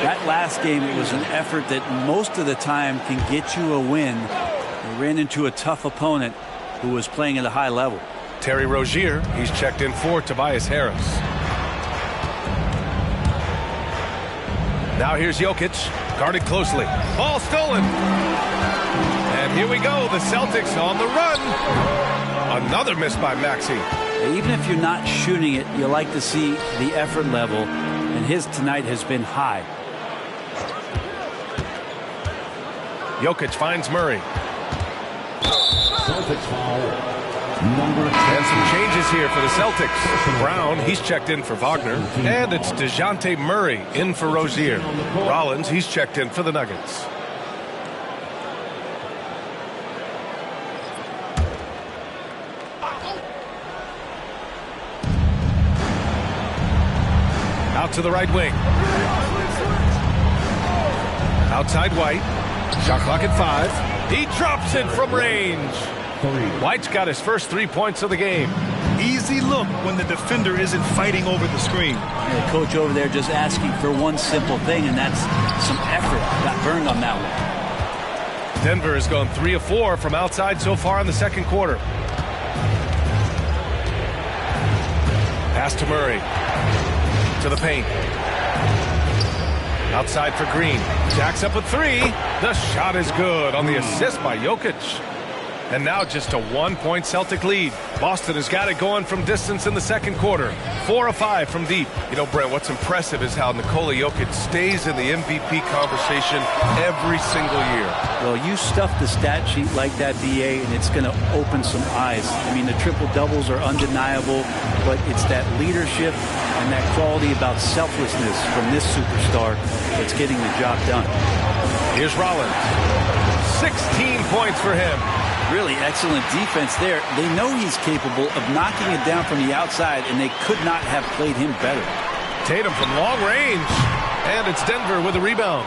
that last game, it was an effort that most of the time can get you a win. They ran into a tough opponent who was playing at a high level. Terry Rozier, he's checked in for Tobias Harris. Now here's Jokic, guarded closely. Ball stolen. And here we go, the Celtics on the run. Another miss by Maxey. Even if you're not shooting it, you like to see the effort level, and his tonight has been high. Jokic finds Murray. Celtics foul. And some changes here for the Celtics. Brown, he's checked in for Wagner. And it's DeJounte Murray in for Rozier. Rollins, he's checked in for the Nuggets. Out to the right wing. Outside White. Shot clock at 5. He drops it from range. White's got his first 3 points of the game. Easy look when the defender isn't fighting over the screen. The coach over there just asking for one simple thing, and that's some effort. Got burned on that one. Denver has gone 3 of 4 from outside so far in the second quarter. Pass to Murray. To the paint. Outside for Green. Jacks up a 3. The shot is good on the assist by Jokic. And now just a 1-point Celtic lead. Boston has got it going from distance in the second quarter. 4 of 5 from deep. You know, Brent, what's impressive is how Nikola Jokic stays in the MVP conversation every single year. Well, you stuff the stat sheet like that, BA, and it's going to open some eyes. I mean, the triple-doubles are undeniable, but it's that leadership and that quality about selflessness from this superstar that's getting the job done. Here's Rollins. 16 points for him. Really excellent defense there. They know he's capable of knocking it down from the outside, and they could not have played him better. Tatum from long range. And it's Denver with a rebound.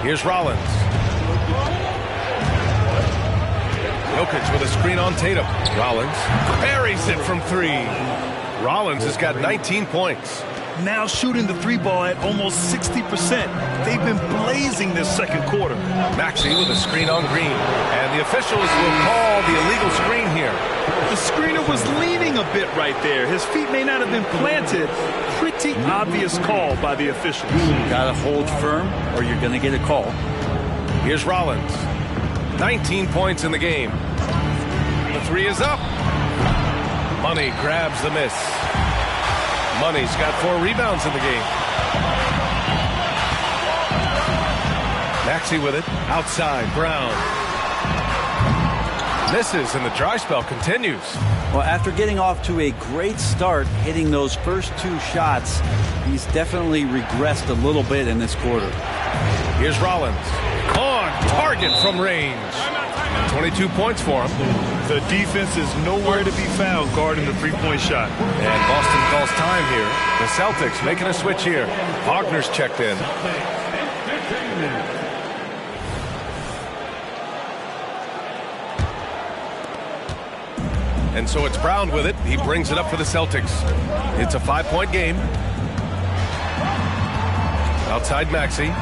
Here's Rollins. Jokic with a screen on Tatum. Rollins buries it from 3. Rollins has got 19 points. Now shooting the 3 ball at almost 60%. They've been blazing this second quarter. Maxey with a screen on Green. And the officials will call the illegal screen here. The screener was leaning a bit right there. His feet may not have been planted. Pretty obvious call by the officials. Gotta hold firm or you're gonna get a call. Here's Rollins. 19 points in the game. The 3 is up. Money grabs the miss. Money's got 4 rebounds in the game. Maxey with it. Outside, Brown. Misses, and the dry spell continues. Well, after getting off to a great start, hitting those first 2 shots, he's definitely regressed a little bit in this quarter. Here's Rollins. On target from range. 22 points for him. The defense is nowhere to be found guarding the 3-point shot. And Boston calls time here. The Celtics making a switch here. Wagner's checked in. And so it's Brown with it. He brings it up for the Celtics. It's a 5-point game. Outside Maxey.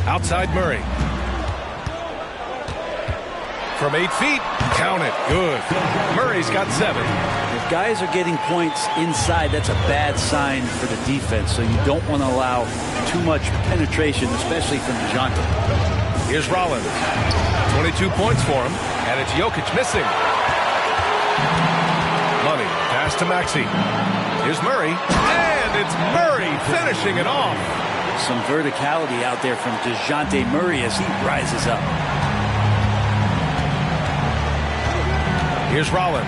Outside Murray. From 8 feet. Count it. Good. Murray's got 7. If guys are getting points inside, that's a bad sign for the defense. So you don't want to allow too much penetration, especially from DeJounte. Here's Rollins. 22 points for him. And it's Jokic missing. Money. Pass to Maxey. Here's Murray. And it's Murray finishing it off. Some verticality out there from DeJounte Murray as he rises up. Here's Rollins.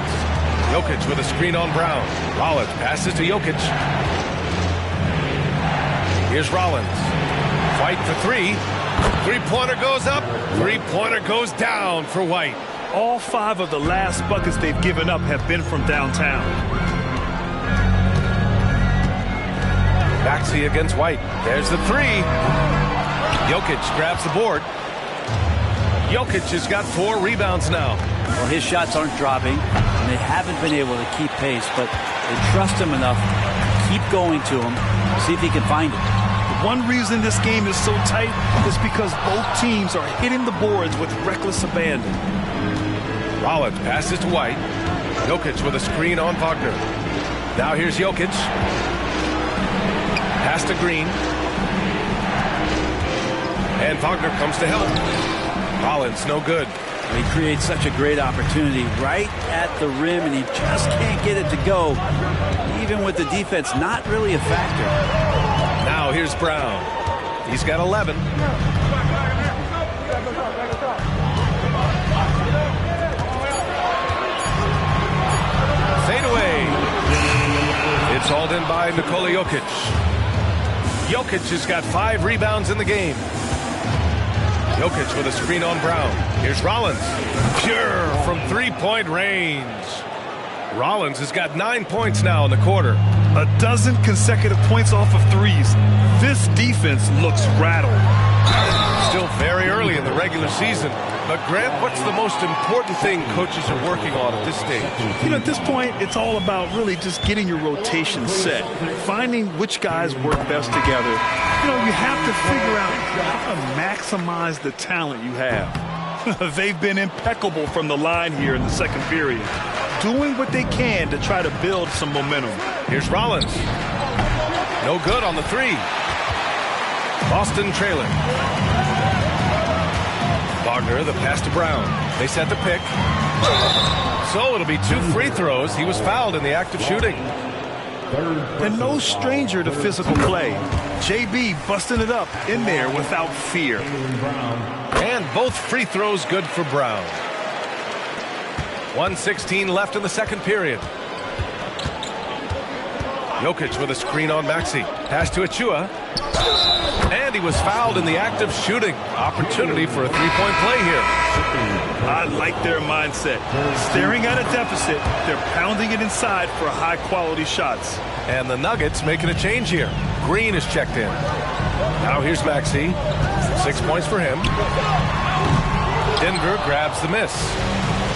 Jokic with a screen on Brown. Rollins passes to Jokic. Here's Rollins. White for 3. 3-pointer goes up. 3-pointer goes down for White. All 5 of the last buckets they've given up have been from downtown. Maxey against White. There's the 3. Jokic grabs the board. Jokic has got 4 rebounds now. Well, his shots aren't dropping, and they haven't been able to keep pace, but they trust him enough to keep going to him, see if he can find it. One reason this game is so tight is because both teams are hitting the boards with reckless abandon. Rollins passes to White. Jokic with a screen on Wagner. Now here's Jokic. Pass to Green. And Wagner comes to help. Rollins, no good. He creates such a great opportunity right at the rim, and he just can't get it to go, even with the defense not really a factor. Now here's Brown. He's got 11. Fade away. It's hauled in by Nikola Jokic. Jokic has got 5 rebounds in the game. Jokic with a screen on Brown. Here's Rollins. Pure from three-point range. Rollins has got 9 points now in the quarter. A dozen consecutive points off of threes. This defense looks rattled. Still very early in the regular season. But Grant, what's the most important thing coaches are working on at this stage? You know, at this point, it's all about really just getting your rotation set, finding which guys work best together. You know, you have to figure out how to maximize the talent you have. They've been impeccable from the line here in the second period, doing what they can to try to build some momentum. Here's Rollins. No good on the three. Boston trailing. Wagner, the pass to Brown. They set the pick. So it'll be 2 free throws. He was fouled in the act of shooting. And no stranger to physical play. JB busting it up in there without fear. And both free throws good for Brown. 1:16 left in the second period. Jokic with a screen on Maxey. Pass to Achua. And he was fouled in the act of shooting. Opportunity for a three-point play here. I like their mindset. Staring at a deficit, they're pounding it inside for high-quality shots. And the Nuggets making a change here. Green is checked in. Now here's Maxey. 6 points for him. Denver grabs the miss.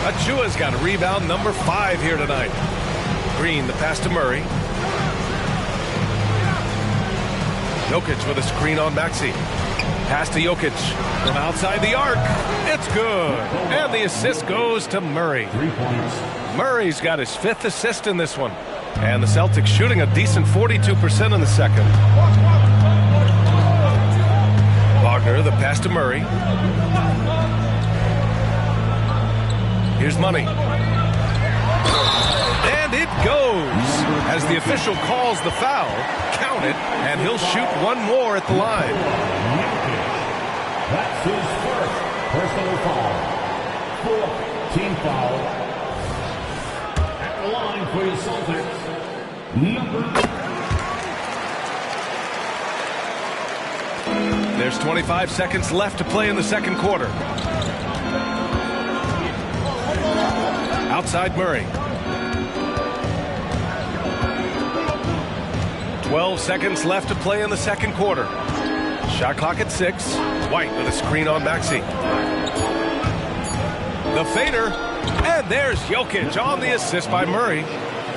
Achua's got a rebound number 5 here tonight. Green, the pass to Murray. Jokic with a screen on Maxey. Pass to Jokic from outside the arc. It's good. And the assist goes to Murray. 3 points. Murray's got his 5th assist in this one. And the Celtics shooting a decent 42% in the second. Wagner, the pass to Murray. Here's Money. And it goes. As the official calls the foul, count it, and he'll shoot one more at the line. That's his first personal foul. 4th team foul. At the line for your Celtics, There's 25 seconds left to play in the second quarter. Outside Murray. 12 seconds left to play in the second quarter. Shot clock at 6. White with a screen on Maxey. The fader. And there's Jokic on the assist by Murray.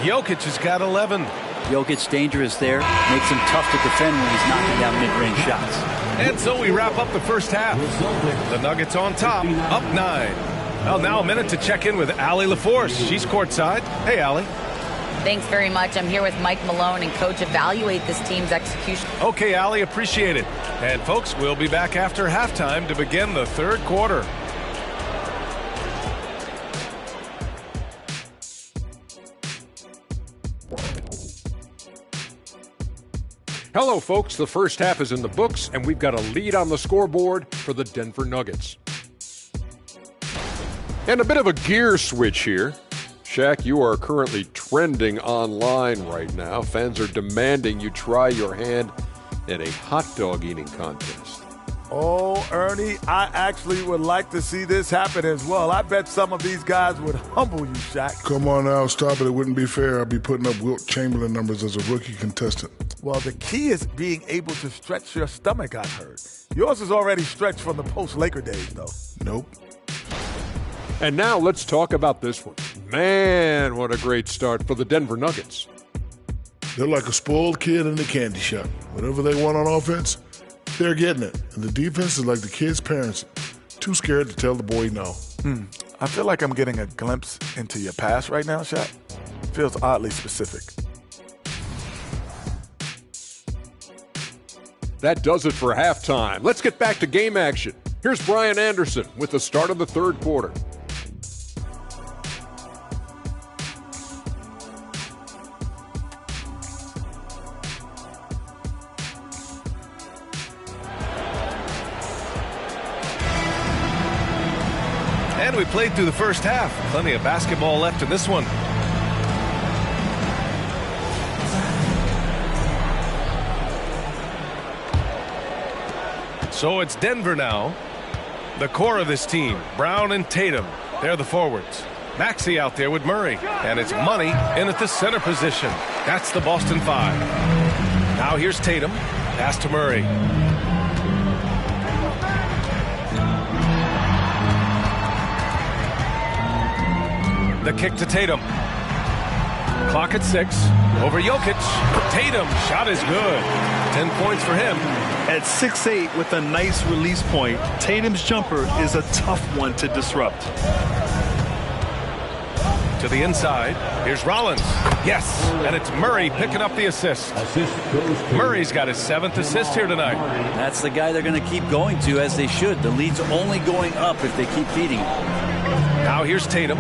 Jokic has got 11. Jokic's dangerous there. Makes him tough to defend when he's knocking down mid-range shots. And so we wrap up the first half. The Nuggets on top, up 9. Well, now a minute to check in with Allie LaForce. She's courtside. Hey, Allie. Thanks very much. I'm here with Mike Malone, and Coach evaluate this team's execution. Okay, Allie, appreciate it. And folks, we'll be back after halftime to begin the third quarter. Hello, folks. The first half is in the books, and we've got a lead on the scoreboard for the Denver Nuggets. And a bit of a gear switch here. Shaq, you are currently trending online right now. Fans are demanding you try your hand at a hot dog eating contest. Oh, Ernie, I actually would like to see this happen as well. I bet some of these guys would humble you, Shaq. Come on now, stop it. It wouldn't be fair. I'd be putting up Wilt Chamberlain numbers as a rookie contestant. Well, the key is being able to stretch your stomach, I heard. Yours is already stretched from the post-Laker days, though. Nope. And now let's talk about this one. Man, what a great start for the Denver Nuggets. They're like a spoiled kid in a candy shop. Whatever they want on offense, they're getting it. And the defense is like the kid's parents, too scared to tell the boy no. I feel like I'm getting a glimpse into your past right now, Shaq. Feels oddly specific. That does it for halftime. Let's get back to game action. Here's Brian Anderson with the start of the third quarter. And we played through the first half. Plenty of basketball left in this one. So it's Denver now. The core of this team, Brown and Tatum, they're the forwards. Maxey out there with Murray. And it's Money in at the center position. That's the Boston Five. Now here's Tatum. Pass to Murray. The kick to Tatum. Clock at 6. Over Jokic. Tatum. Shot is good. 10 points for him. At 6'8" with a nice release point, Tatum's jumper is a tough one to disrupt. To the inside. Here's Rollins. Yes. And it's Murray picking up the assist. Murray's got his 7th assist here tonight. That's the guy they're going to keep going to, as they should. The lead's only going up if they keep feeding him. Now here's Tatum.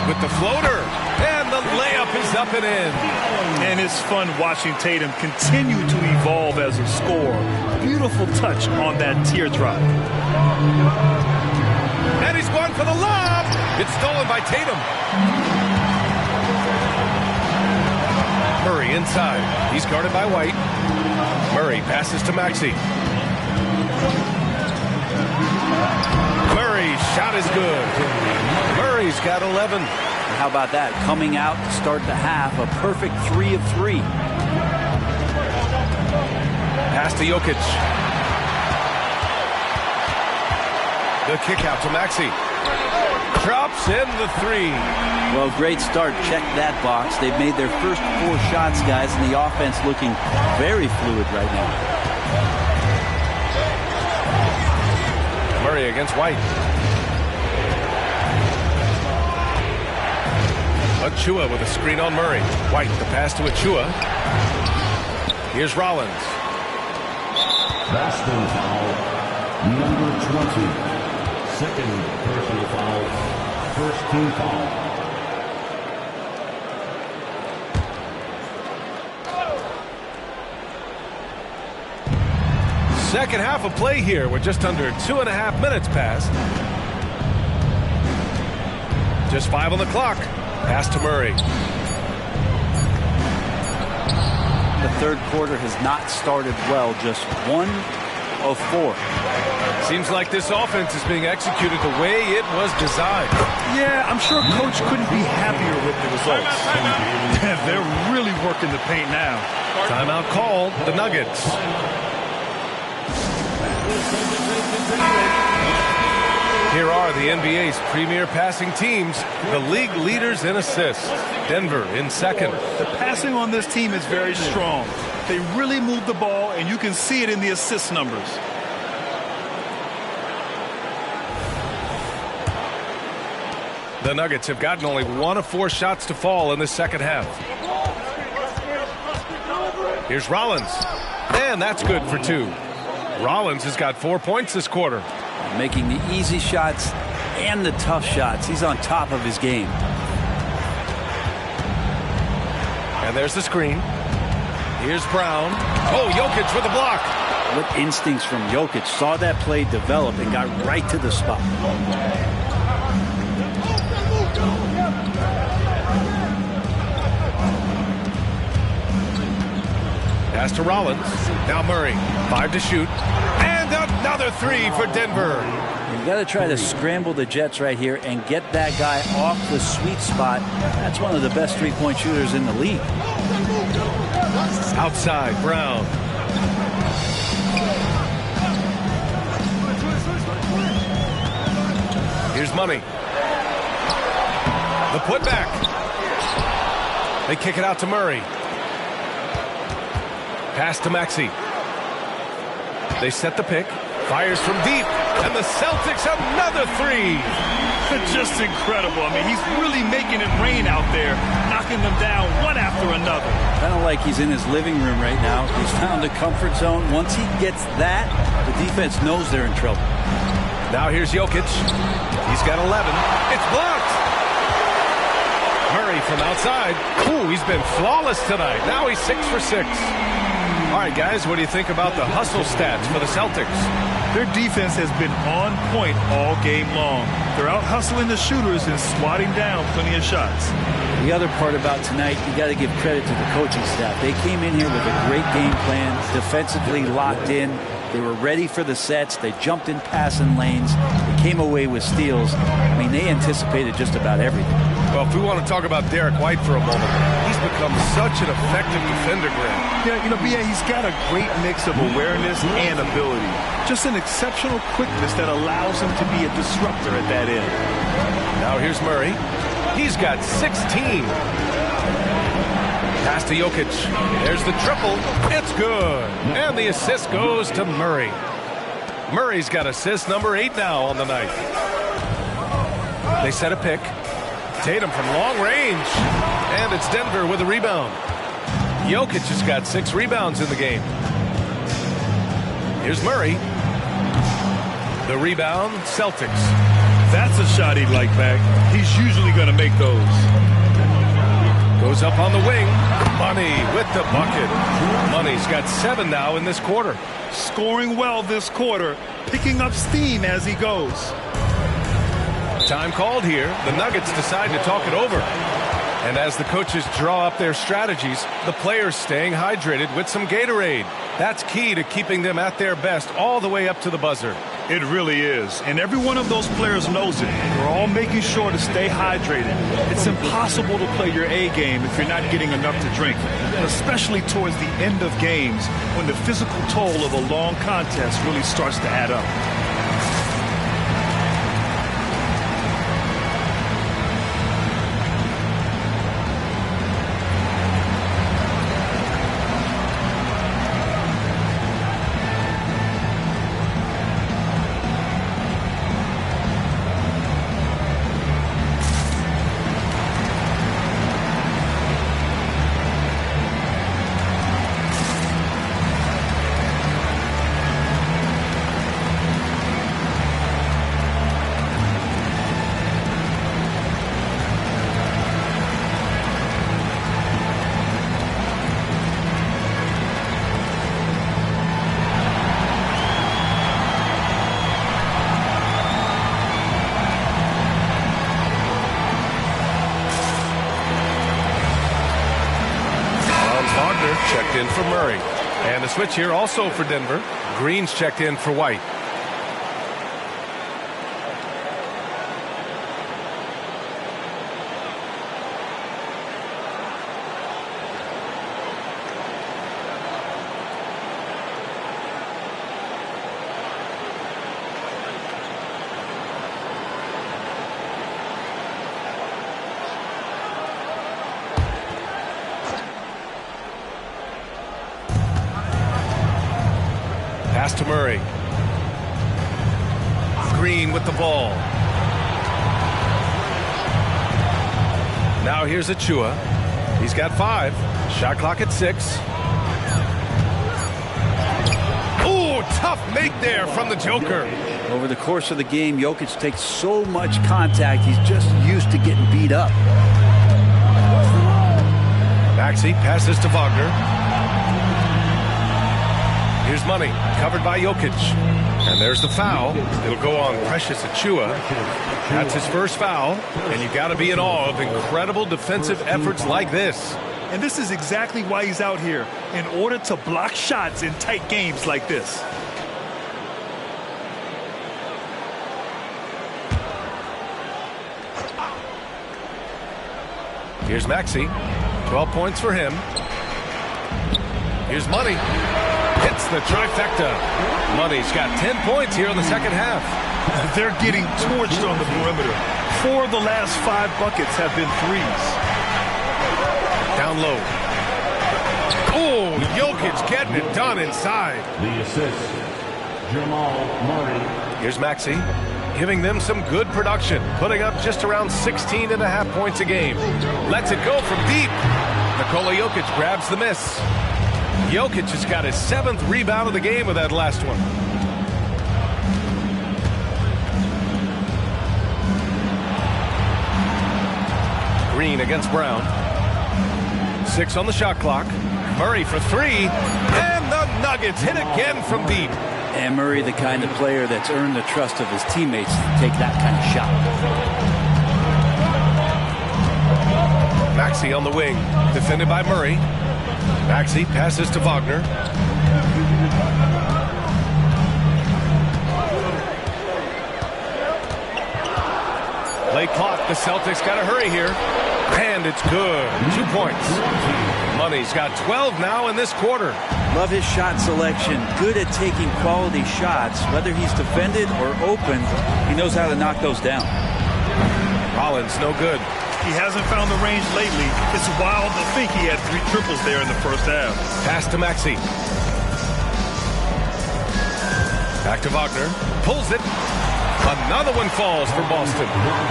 With the floater. And the layup is up and in. And it's fun watching Tatum continue to evolve as a scorer. Beautiful touch on that teardrop. And he's going for the lob. It's stolen by Tatum. Murray inside. He's guarded by White. Murray passes to Maxey. Murray's shot is good. Murray's got 11. How about that? Coming out to start the half, a perfect 3 of 3. Pass to Jokic. The kick out to Maxey. Drops in the 3. Well, great start. Check that box. They've made their first 4 shots, guys, and the offense looking very fluid right now. Murray against White. Achua with a screen on Murray. White, the pass to Achua. Here's Rollins. Boston foul, number 20. Second personal foul, first team foul. Second half of play here. We're just under 2.5 minutes past. Just 5 on the clock. Pass to Murray. The third quarter has not started well. Just 1 of 4. Seems like this offense is being executed the way it was designed. Yeah, I'm sure Coach couldn't be happier with the results. They're really working the paint now. Timeout called. The Nuggets. Here are the NBA's premier passing teams, the league leaders in assists. Denver in second. The passing on this team is very strong. They really move the ball, and you can see it in the assist numbers. The Nuggets have gotten only 1 of 4 shots to fall in the second half. Here's Rollins. And that's good for 2. Rollins has got 4 points this quarter. Making the easy shots and the tough shots. He's on top of his game. And there's the screen. Here's Brown. Oh, Jokic for the block. What instincts from Jokic. Saw that play develop and got right to the spot. Pass to Rollins. Now Murray. 5 to shoot. And another 3 for Denver. You got to try to scramble the Jets right here and get that guy off the sweet spot. That's one of the best three-point shooters in the league. Outside, Brown. Here's Money. The putback. They kick it out to Murray. Pass to Maxey. They set the pick. Fires from deep. And the Celtics another 3. Just incredible. I mean, he's really making it rain out there, knocking them down one after another. Kind of like he's in his living room right now. He's found a comfort zone. Once he gets that, the defense knows they're in trouble. Now here's Jokic. He's got 11. It's blocked. Murray from outside. Ooh, he's been flawless tonight. Now he's 6 for 6. All right, guys, what do you think about the hustle stats for the Celtics? Their defense has been on point all game long. They're out hustling the shooters and swatting down plenty of shots. The other part about tonight, you got to give credit to the coaching staff. They came in here with a great game plan, defensively locked in. They were ready for the sets. They jumped in passing lanes. They came away with steals. I mean, they anticipated just about everything. Well, if we want to talk about Derek White for a moment, he's become such an effective defender, Graham. Yeah, you know, B.A., he's got a great mix of awareness and ability. Just an exceptional quickness that allows him to be a disruptor at that end. Now here's Murray. He's got 16. Pass to Jokic. There's the triple. It's good. And the assist goes to Murray. Murray's got assist number 8 now on the night. They set a pick. Tatum from long range. And it's Denver with a rebound. Jokic has got 6 rebounds in the game. Here's Murray. The rebound, Celtics. That's a shot he'd like back. He's usually going to make those. Goes up on the wing. Money with the bucket. Money's got 7 now in this quarter. Scoring well this quarter. Picking up steam as he goes. Time called here. The Nuggets decide to talk it over. And as the coaches draw up their strategies, the players staying hydrated with some Gatorade. That's key to keeping them at their best all the way up to the buzzer. It really is. And every one of those players knows it. They're all making sure to stay hydrated. It's impossible to play your A game if you're not getting enough to drink, especially towards the end of games when the physical toll of a long contest really starts to add up. Checked in for Murray. And a switch here also for Denver. Green's checked in for White. Pass to Murray. Green with the ball. Now here's Achua. He's got 5. Shot clock at 6. Ooh, tough make there from the Joker. Over the course of the game, Jokic takes so much contact, he's just used to getting beat up. Maxey passes to Wagner. Here's Money, covered by Jokic. And there's the foul. It'll go on Precious Achua. That's his first foul. And you got to be in awe of incredible defensive efforts like this. And this is exactly why he's out here, in order to block shots in tight games like this. Here's Maxey. 12 points for him. Here's Money. Hits the trifecta. Money's got 10 points here in the second half. They're getting torched on the perimeter. 4 of the last 5 buckets have been threes. Down low. Oh, Jokic getting it done inside. The assist, Jamal Murray. Here's Maxey. giving them some good production, putting up just around 16.5 points a game. Lets it go from deep. Nikola Jokic grabs the miss. Jokic has got his 7th rebound of the game with that last one. Green against Brown. 6 on the shot clock. Murray for 3, and the Nuggets hit again from deep. And Murray, the kind of player that's earned the trust of his teammates to take that kind of shot. Maxey on the wing, defended by Murray. Maxey passes to Wagner. Play clock, the Celtics got to hurry here. And it's good. 2 points. Money's got 12 now in this quarter. Love his shot selection. Good at taking quality shots. Whether he's defended or opened, he knows how to knock those down. Rollins, no good. He hasn't found the range lately. It's wild to think he had 3 triples there in the first half. Pass to Maxey. Back to Wagner. Pulls it. Another one falls for Boston.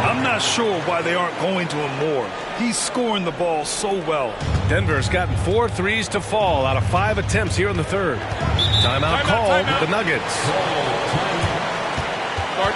I'm not sure why they aren't going to him more. He's scoring the ball so well. Denver's gotten 4 threes to fall out of 5 attempts here in the third. Timeout called. The Nuggets. Start.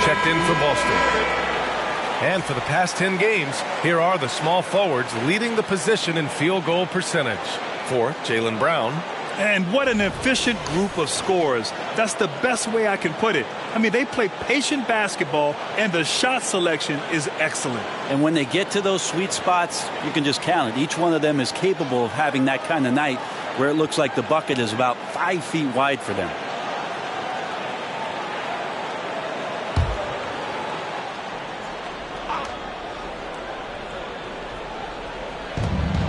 Checked in for Boston. And for the past 10 games, here are the small forwards leading the position in field goal percentage. For Jaylen Brown. And what an efficient group of scorers. That's the best way I can put it. I mean, they play patient basketball, and the shot selection is excellent. And when they get to those sweet spots, you can just count it. Each one of them is capable of having that kind of night where it looks like the bucket is about 5 feet wide for them.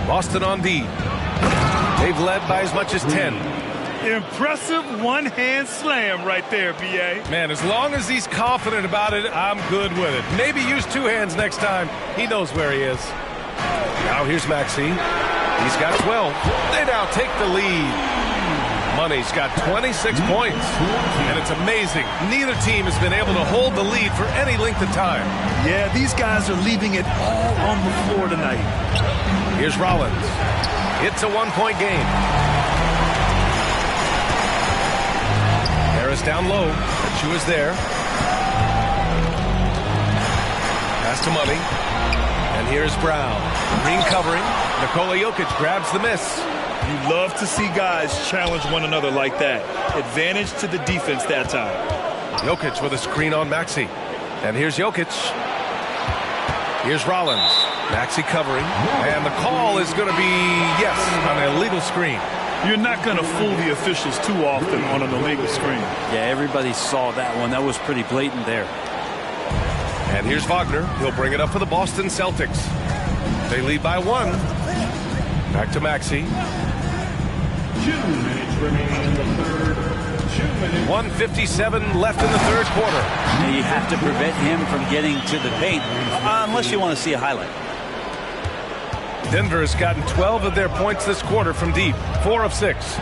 Boston on D. They've led by as much as 10. Impressive one-hand slam right there, B.A. Man, as long as he's confident about it, I'm good with it. Maybe use 2 hands next time. He knows where he is. Now here's Maxey. He's got 12. They now take the lead. Money's got 26 points. And it's amazing. Neither team has been able to hold the lead for any length of time. Yeah, these guys are leaving it all on the floor tonight. Here's Rollins. It's a 1-point game. Harris down low. Achua's there. Pass to Money. And here's Brown. Green covering. Nikola Jokic grabs the miss. You love to see guys challenge one another like that. Advantage to the defense that time. Jokic with a screen on Maxey. And here's Jokic. Here's Rollins. Maxey covering. And the call is going to be, yes, on an illegal screen. You're not going to fool the officials too often on an illegal screen. Yeah, everybody saw that one. That was pretty blatant there. And here's Wagner. He'll bring it up for the Boston Celtics. They lead by 1. Back to Maxey. 2 minutes remaining in the third. 2 minutes. 1:57 left in the third quarter. Now you have to prevent him from getting to the paint, unless you want to see a highlight. Denver has gotten 12 of their points this quarter from deep, 4 of 6.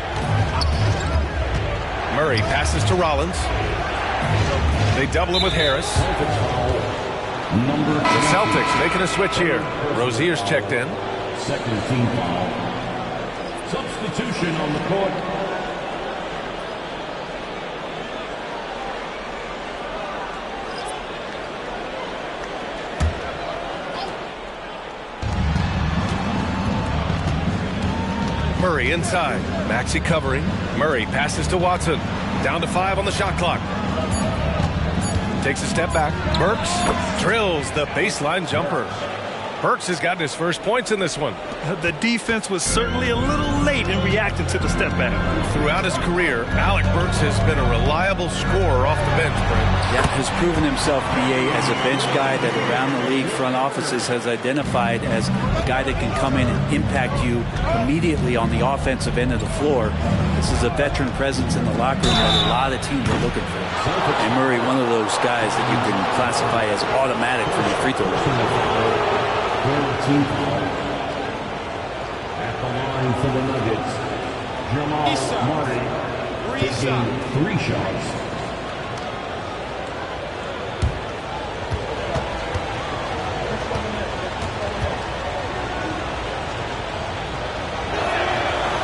Murray passes to Rollins. They double him with Harris. The Celtics making a switch here. Rozier's checked in. Second team foul. Substitution on the court. Murray inside. Maxey covering. Murray passes to Watson. Down to 5 on the shot clock. Takes a step back. Burks drills the baseline jumper. Burks has gotten his first points in this one. The defense was certainly a little late in reacting to the step back. Throughout his career, Alec Burks has been a reliable scorer off the bench, Brent. Yeah, has proven himself, BA, as a bench guy that around the league front offices has identified as a guy that can come in and impact you immediately on the offensive end of the floor. This is a veteran presence in the locker room that a lot of teams are looking for. And Murray, one of those guys that you can classify as automatic from the free throw line. Team foul. At the line for the Nuggets, Jamal Murray taking 3 shots.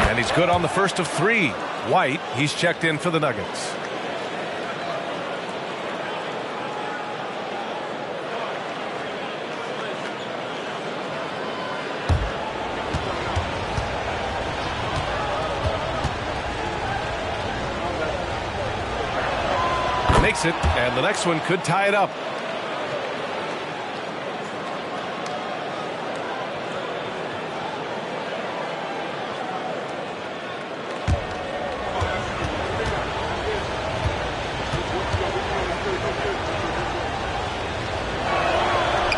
And he's good on the first of 3. White, he's checked in for the Nuggets. Makes it, and the next one could tie it up.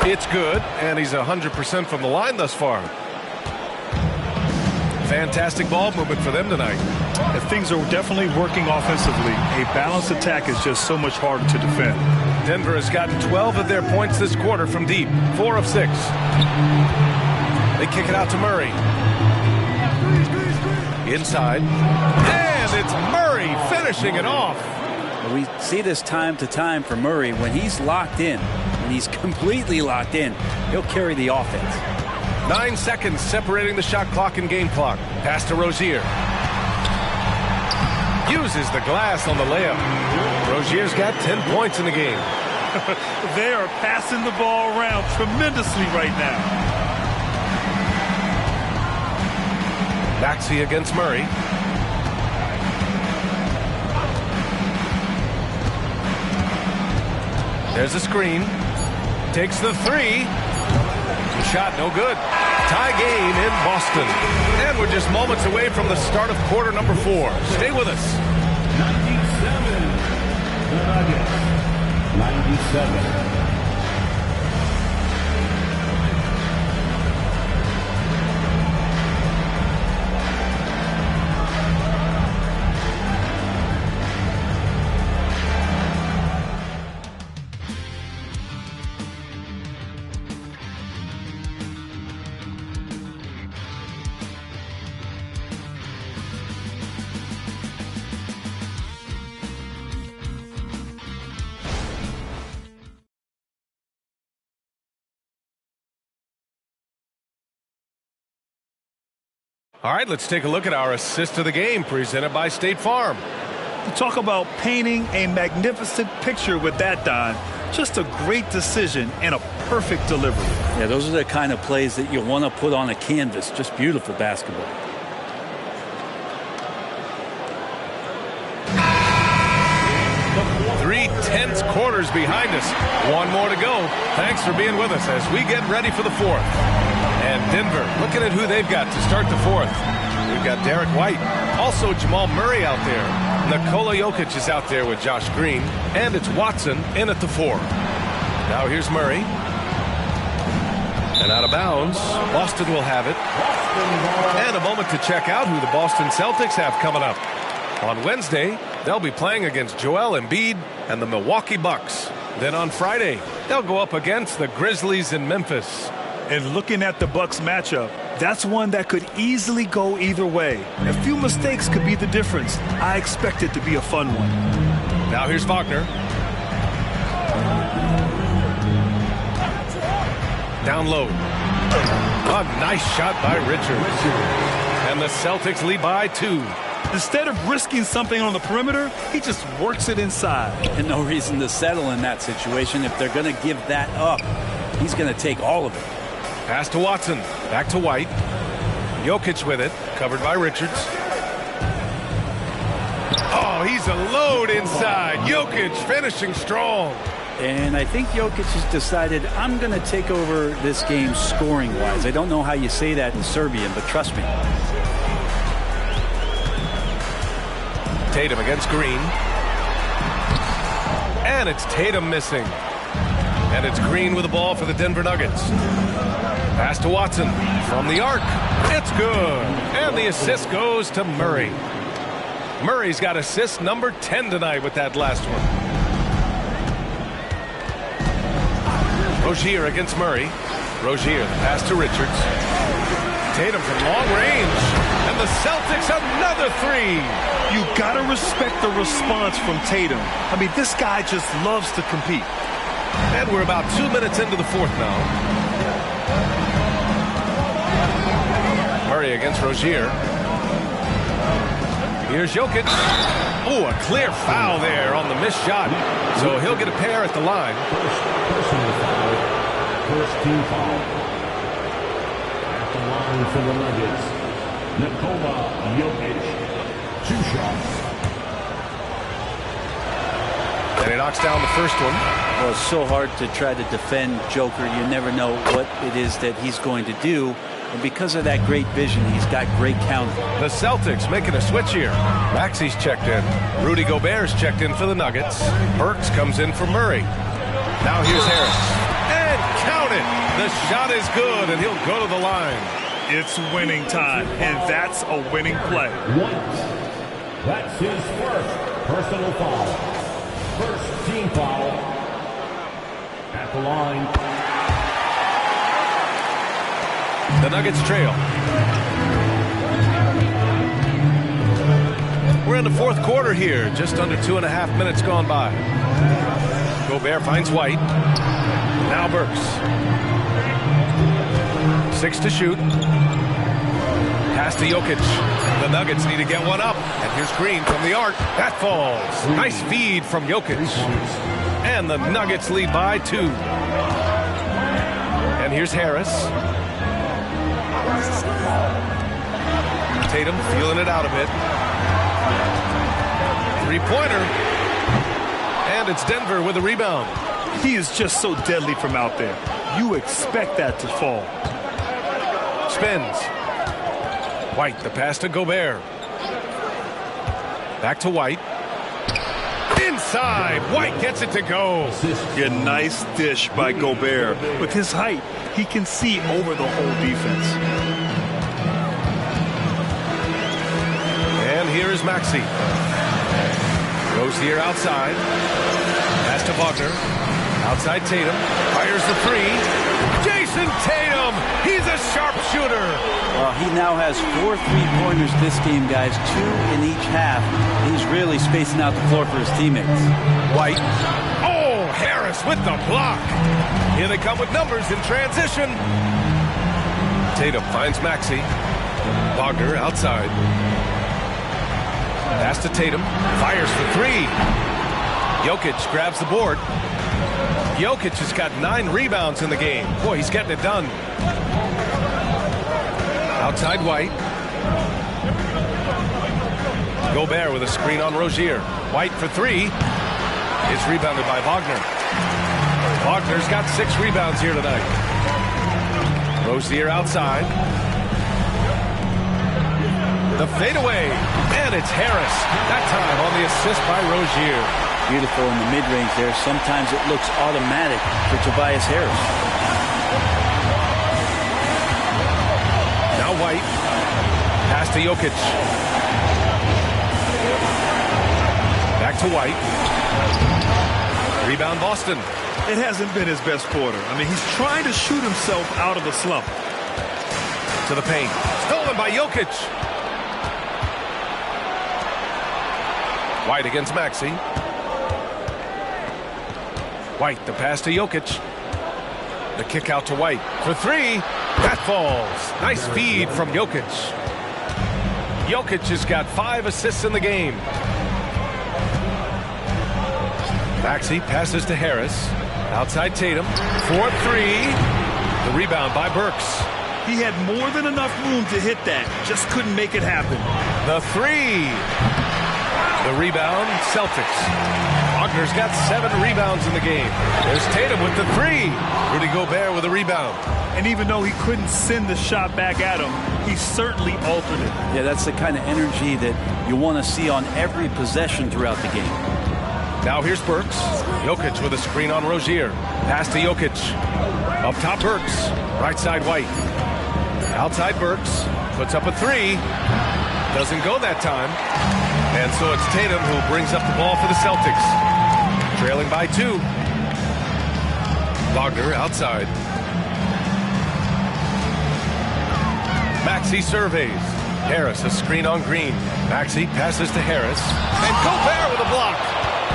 It's good, and he's 100% from the line thus far. Fantastic ball movement for them tonight. Things are definitely working offensively. A balanced attack is just so much harder to defend. Denver has gotten 12 of their points this quarter from deep, 4 of 6. They kick it out to Murray. Inside. And it's Murray finishing it off. We see this time to time for Murray. When he's locked in, when he's completely locked in, he'll carry the offense. 9 seconds separating the shot clock and game clock. Pass to Rozier. Uses the glass on the layup. Rozier's got 10 points in the game. They are passing the ball around tremendously right now. Maxey against Murray. There's a screen. Takes the 3. Shot no good. Tie game in Boston. And we're just moments away from the start of quarter number 4. Stay with us. 97. The Nuggets. 97. All right, let's take a look at our assist of the game presented by State Farm. Talk about painting a magnificent picture with that, Don. Just a great decision and a perfect delivery. Yeah, those are the kind of plays that you want to put on a canvas. Just beautiful basketball. Three tense quarters behind us. One more to go. Thanks for being with us as we get ready for the 4th. And Denver looking at who they've got to start the 4th. We've got Derek White. Also Jamal Murray out there. Nikola Jokic is out there with Josh Green. And it's Watson in at the 4. Now here's Murray. And out of bounds. Boston will have it. And a moment to check out who the Boston Celtics have coming up. On Wednesday, they'll be playing against Joel Embiid and the Milwaukee Bucks. Then on Friday, they'll go up against the Grizzlies in Memphis. And looking at the Bucks matchup, that's one that could easily go either way. A few mistakes could be the difference. I expect it to be a fun one. Now here's Wagner. Down low. A nice shot by Richards. And the Celtics lead by 2. Instead of risking something on the perimeter, he just works it inside. And no reason to settle in that situation. If they're going to give that up, he's going to take all of it. Pass to Watson. Back to White. Jokic with it. Covered by Richards. Oh, he's a load inside. Jokic finishing strong. And I think Jokic has decided, I'm going to take over this game scoring-wise. I don't know how you say that in Serbian, but trust me. Tatum against Green. And it's Tatum missing. And it's Green with the ball for the Denver Nuggets. Pass to Watson from the arc. It's good. And the assist goes to Murray. Murray's got assist number 10 tonight with that last one. Rozier against Murray. Rozier, the pass to Richards. Tatum from long range. And the Celtics another 3. You got to respect the response from Tatum. I mean, this guy just loves to compete. And we're about 2 minutes into the fourth now. Murray against Rozier. Here's Jokic. Oh, a clear foul there on the missed shot. So he'll get a pair at the line. First team foul. At the line for the Nuggets, Nikola Jokic. 2 shots. And he knocks down the first one. Well, it's so hard to try to defend Joker. You never know what it is that he's going to do. And because of that great vision, he's got great counter. The Celtics making a switch here. Maxi's checked in. Rudy Gobert's checked in for the Nuggets. Burks comes in for Murray. Now here's Harris. And count it. The shot is good, and he'll go to the line. It's winning time, and that's a winning play. That's his first personal foul. First team foul. At the line. The Nuggets trail. We're in the fourth quarter here. Just under 2.5 minutes gone by. Gobert finds White. Now Burks. 6 to shoot. Pass to Jokic. The Nuggets need to get one up. And here's Green from the arc. That falls. Nice feed from Jokic. And the Nuggets lead by 2. And here's Harris. Tatum feeling it out a bit. 3-pointer. And it's Denver with a rebound. He is just so deadly from out there. You expect that to fall. Spins. White, the pass to Gobert. Back to White. Inside. White gets it to go. A nice dish by Gobert. With his height, he can see over the whole defense. And here is Maxey. Rozier outside. Pass to Wagner. Outside Tatum. Fires the 3. Jason Tatum. He's a sharpshooter. He now has 4 3-pointers this game, guys. 2 in each half. He's really spacing out the floor for his teammates. White. Oh, Harris with the block. Here they come with numbers in transition. Tatum finds Maxey. Wagner outside. Pass to Tatum. Fires for 3. Jokic grabs the board. Jokic has got 9 rebounds in the game. Boy, he's getting it done. Outside White. Gobert with a screen on Rozier. White for 3. It's rebounded by Wagner. Wagner's got 6 rebounds here tonight. Rozier outside. The fadeaway. And it's Harris. That time on the assist by Rozier. Beautiful in the mid-range there. Sometimes it looks automatic for Tobias Harris. Now White. Pass to Jokic. Back to White. Rebound Boston. It hasn't been his best quarter. I mean, he's trying to shoot himself out of the slump. To the paint. Stolen by Jokic. White against Maxey. White, the pass to Jokic. The kick out to White for three. That falls. Nice feed from Jokic. Jokic has got 5 assists in the game. Maxey passes to Harris. Outside Tatum. 4-3. The rebound by Burks. He had more than enough room to hit that. Just couldn't make it happen. The three. The rebound, Celtics. Wagner's got 7 rebounds in the game. There's Tatum with the three. Rudy Gobert with a rebound. And even though he couldn't send the shot back at him, he certainly altered it. Yeah, that's the kind of energy that you want to see on every possession throughout the game. Now here's Burks. Jokic with a screen on Rozier. Pass to Jokic. Up top Burks. Right side White. Outside Burks. Puts up a three. Doesn't go that time. And so it's Tatum who brings up the ball for the Celtics. Trailing by 2. Wagner outside. Maxey surveys. Harris a screen on Green. Maxey passes to Harris. And Gobert with a block.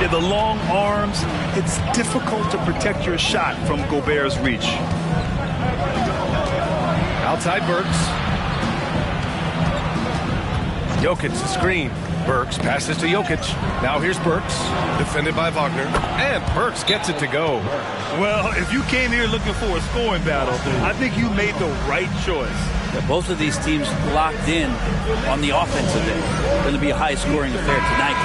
Yeah, the long arms, it's difficult to protect your shot from Gobert's reach. Outside Burks. Jokic the screen. Burks passes to Jokic. Now here's Burks. Defended by Wagner. And Burks gets it to go. Well, if you came here looking for a scoring battle, I think you made the right choice. Yeah, both of these teams locked in on the offensive end. Going to be a high-scoring affair tonight.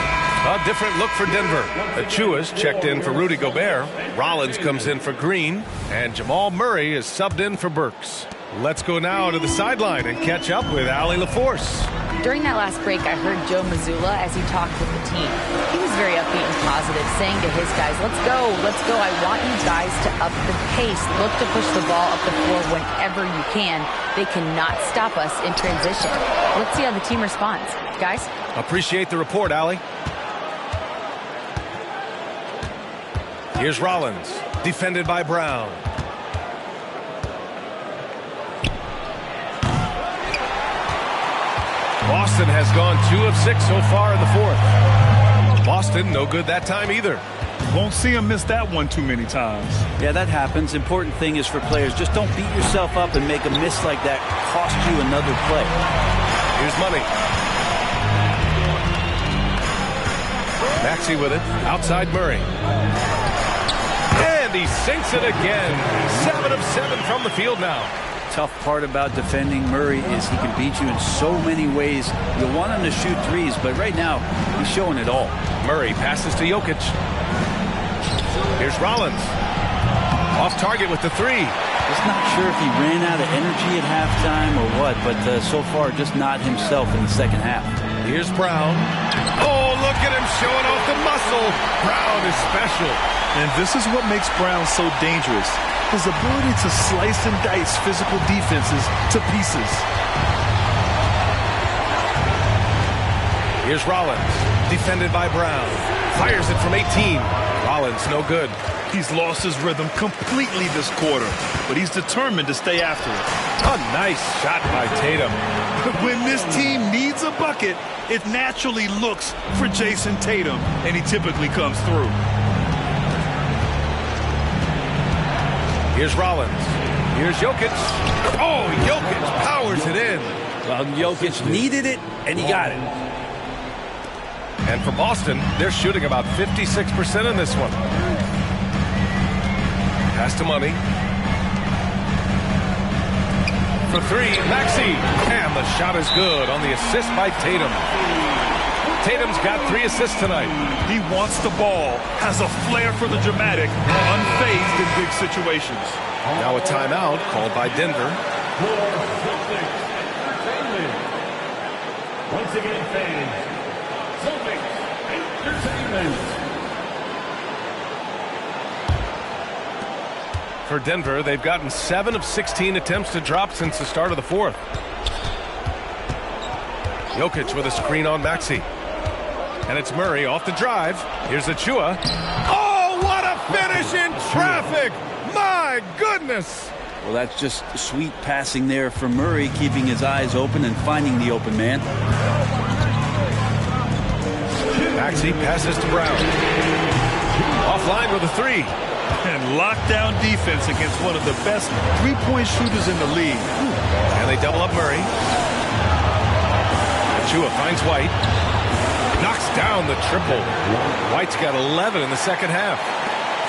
A different look for Denver. Achua's checked in for Rudy Gobert. Rollins comes in for Green. And Jamal Murray is subbed in for Burks. Let's go now to the sideline and catch up with Allie LaForce. During that last break, I heard Joe Mazzulla as he talked with the team. He was very upbeat and positive, saying to his guys, let's go. I want you guys to up the pace. Look to push the ball up the floor whenever you can. They cannot stop us in transition. Let's see how the team responds. Guys? Appreciate the report, Allie. Here's Rollins, defended by Brown. Boston has gone 2 of 6 so far in the fourth. Boston, no good that time either. Won't see him miss that one too many times. Yeah, that happens. Important thing is for players, just don't beat yourself up and make a miss like that cost you another play. Here's Money. Maxey with it. Outside Murray. And he sinks it again. 7 of 7 from the field now. Tough part about defending Murray is he can beat you in so many ways. You want him to shoot threes, but right now he's showing it all. Murray passes to Jokic. Here's Rollins. Off target with the three. Just not sure if he ran out of energy at halftime or what, but so far just not himself in the second half. Here's Brown. Oh, look at him showing off the muscle. Brown is special. And this is what makes Brown so dangerous. His ability to slice and dice physical defenses to pieces. Here's Rollins, defended by Brown. Fires it from 18. Rollins, no good. He's lost his rhythm completely this quarter, but he's determined to stay after it. A nice shot by Tatum. When this team needs a bucket, it naturally looks for Jason Tatum, and he typically comes through. Here's Rollins. Here's Jokic. Oh, Jokic powers it in. Well, Jokic needed it, and he got it. And for Boston, they're shooting about 56% in this one. Pass to Money. For three, Maxey. And the shot is good on the assist by Tatum. Tatum's got 3 assists tonight. He wants the ball, has a flair for the dramatic, unfazed in big situations. Now a timeout called by Denver. Once again, fans, Celtics Entertainment. For Denver, they've gotten 7 of 16 attempts to drop since the start of the fourth. Jokic with a screen on Maxey. And it's Murray off the drive. Here's Achua. Oh, what a finish Fish in traffic. My goodness. Well, that's just sweet passing there from Murray, keeping his eyes open and finding the open man. Maxey passes to Brown. Offline with a 3. And lockdown defense against one of the best three-point shooters in the league. And they double up Murray. Achua finds White. Knocks down the triple. White's got 11 in the second half.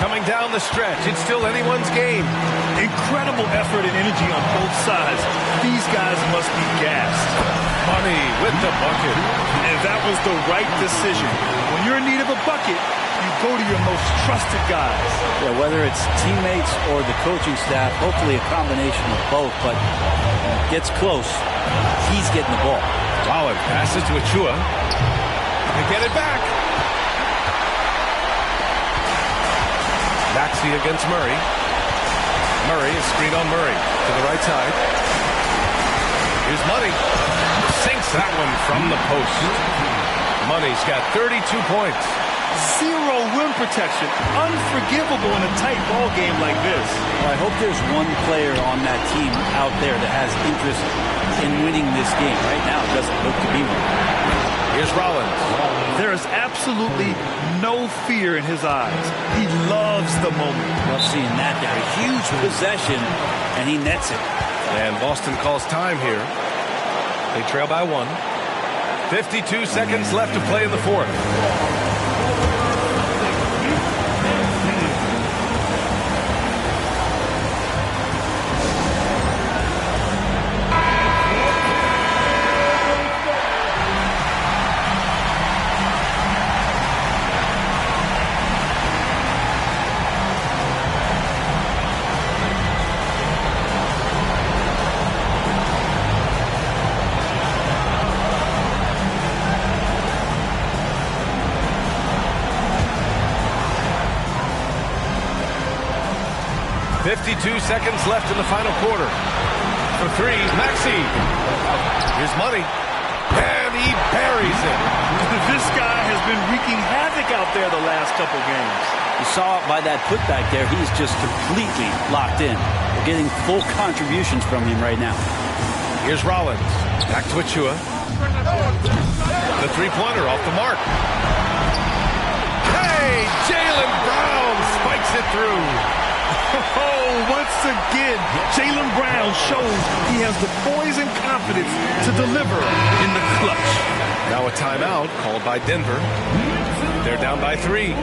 Coming down the stretch. It's still anyone's game. Incredible effort and energy on both sides. These guys must be gassed. Money with the bucket. And that was the right decision. When you're in need of a bucket, you go to your most trusted guys. Yeah, whether it's teammates or the coaching staff, hopefully a combination of both, but gets close. He's getting the ball. Rollins passes to Achua. They get it back. Maxey against Murray. Murray is screened on Murray to the right side. Here's Money. Sinks that one from the post. Money's got 32 points. Zero rim protection. Unforgivable in a tight ball game like this. Well, I hope there's one player on that team out there that has interest in winning this game. Right now, it doesn't look to be one. Here's Rollins. There is absolutely no fear in his eyes. He loves the moment. Love seeing that there. A huge possession, and he nets it. And Boston calls time here. They trail by 1. 52 seconds left to play in the fourth. Seconds left in the final quarter. For 3, Maxey. Here's Money. And he buries it. This guy has been wreaking havoc out there the last couple games. You saw it by that putback there. He's just completely locked in. We're getting full contributions from him right now. Here's Rollins. Back to Achua. The three-pointer off the mark. Hey, Jaylen Brown spikes it through. Oh, once again, Jaylen Brown shows he has the poise and confidence to deliver in the clutch. Now a timeout called by Denver. They're down by 3.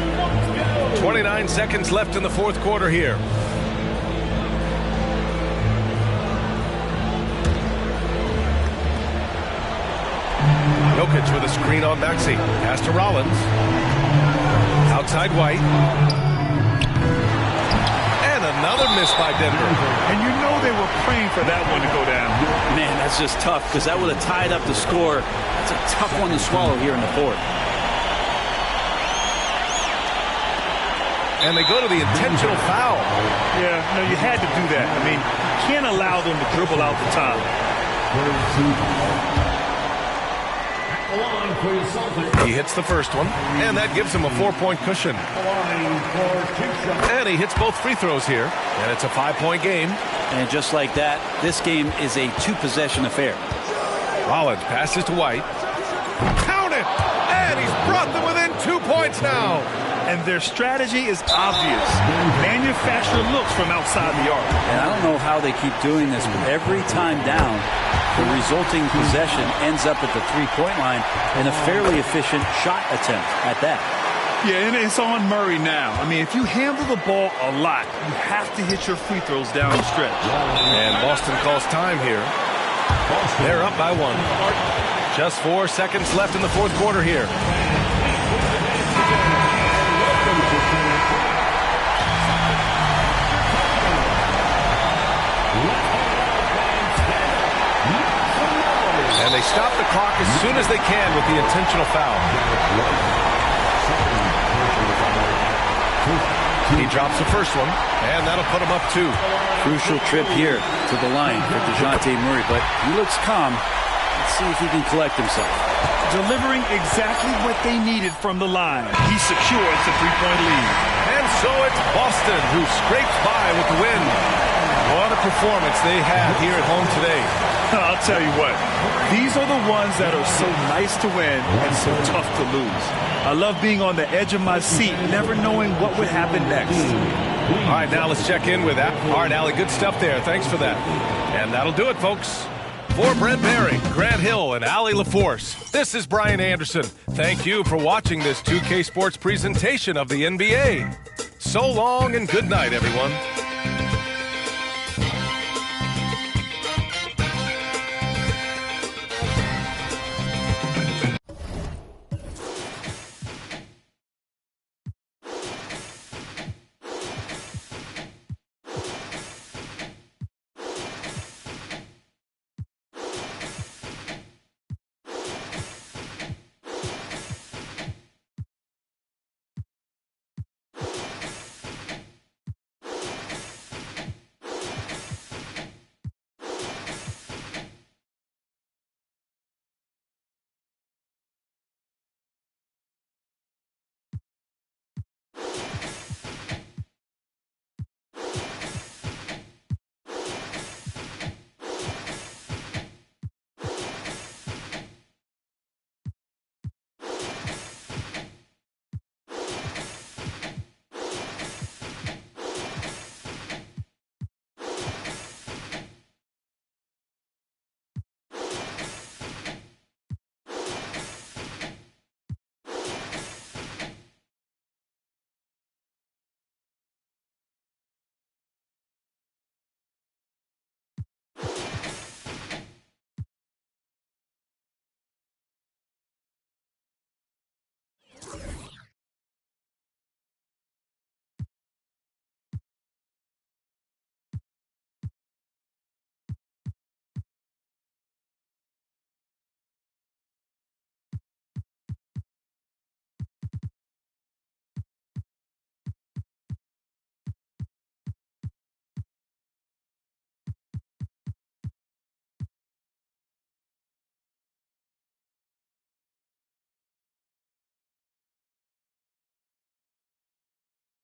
29 seconds left in the fourth quarter here. Jokic with a screen on Maxey. Pass to Rollins. Outside White. Another miss by Denver. And you know they were praying for that one to go down. Man, that's just tough because that would have tied up the score. That's a tough one to swallow here in the fourth. And they go to the intentional foul. Yeah, no, you had to do that. I mean, you can't allow them to dribble out the top. He hits the first one, and that gives him a 4-point cushion. And he hits both free throws here, and it's a 5-point game. And just like that, this game is a 2-possession affair. Rollins passes to White. Count it! And he's brought them within 2 points now. And their strategy is obvious. Manufacture looks from outside the arc. And I don't know how they keep doing this, but every time down, the resulting possession ends up at the three-point line in a fairly efficient shot attempt at that. Yeah, and it's on Murray now. I mean, if you handle the ball a lot, you have to hit your free throws down the stretch. And Boston calls time here. They're up by 1. Just 4 seconds left in the fourth quarter here. And they stop the clock as soon as they can with the intentional foul. He drops the first one, and that'll put him up 2. Crucial trip here to the line for DeJounte Murray, but he looks calm. Let's see if he can collect himself. Delivering exactly what they needed from the line. He secures the three-point lead. And so it's Boston who scrapes by with the win. What a performance they had here at home today. I'll tell you what, these are the ones that are so nice to win and so tough to lose. I love being on the edge of my seat, never knowing what would happen next. All right, now let's check in with that. All right, Allie, good stuff there. Thanks for that. And that'll do it, folks. For Brent Barry, Grant Hill, and Allie LaForce, this is Brian Anderson. Thank you for watching this 2K Sports presentation of the NBA. So long and good night, everyone.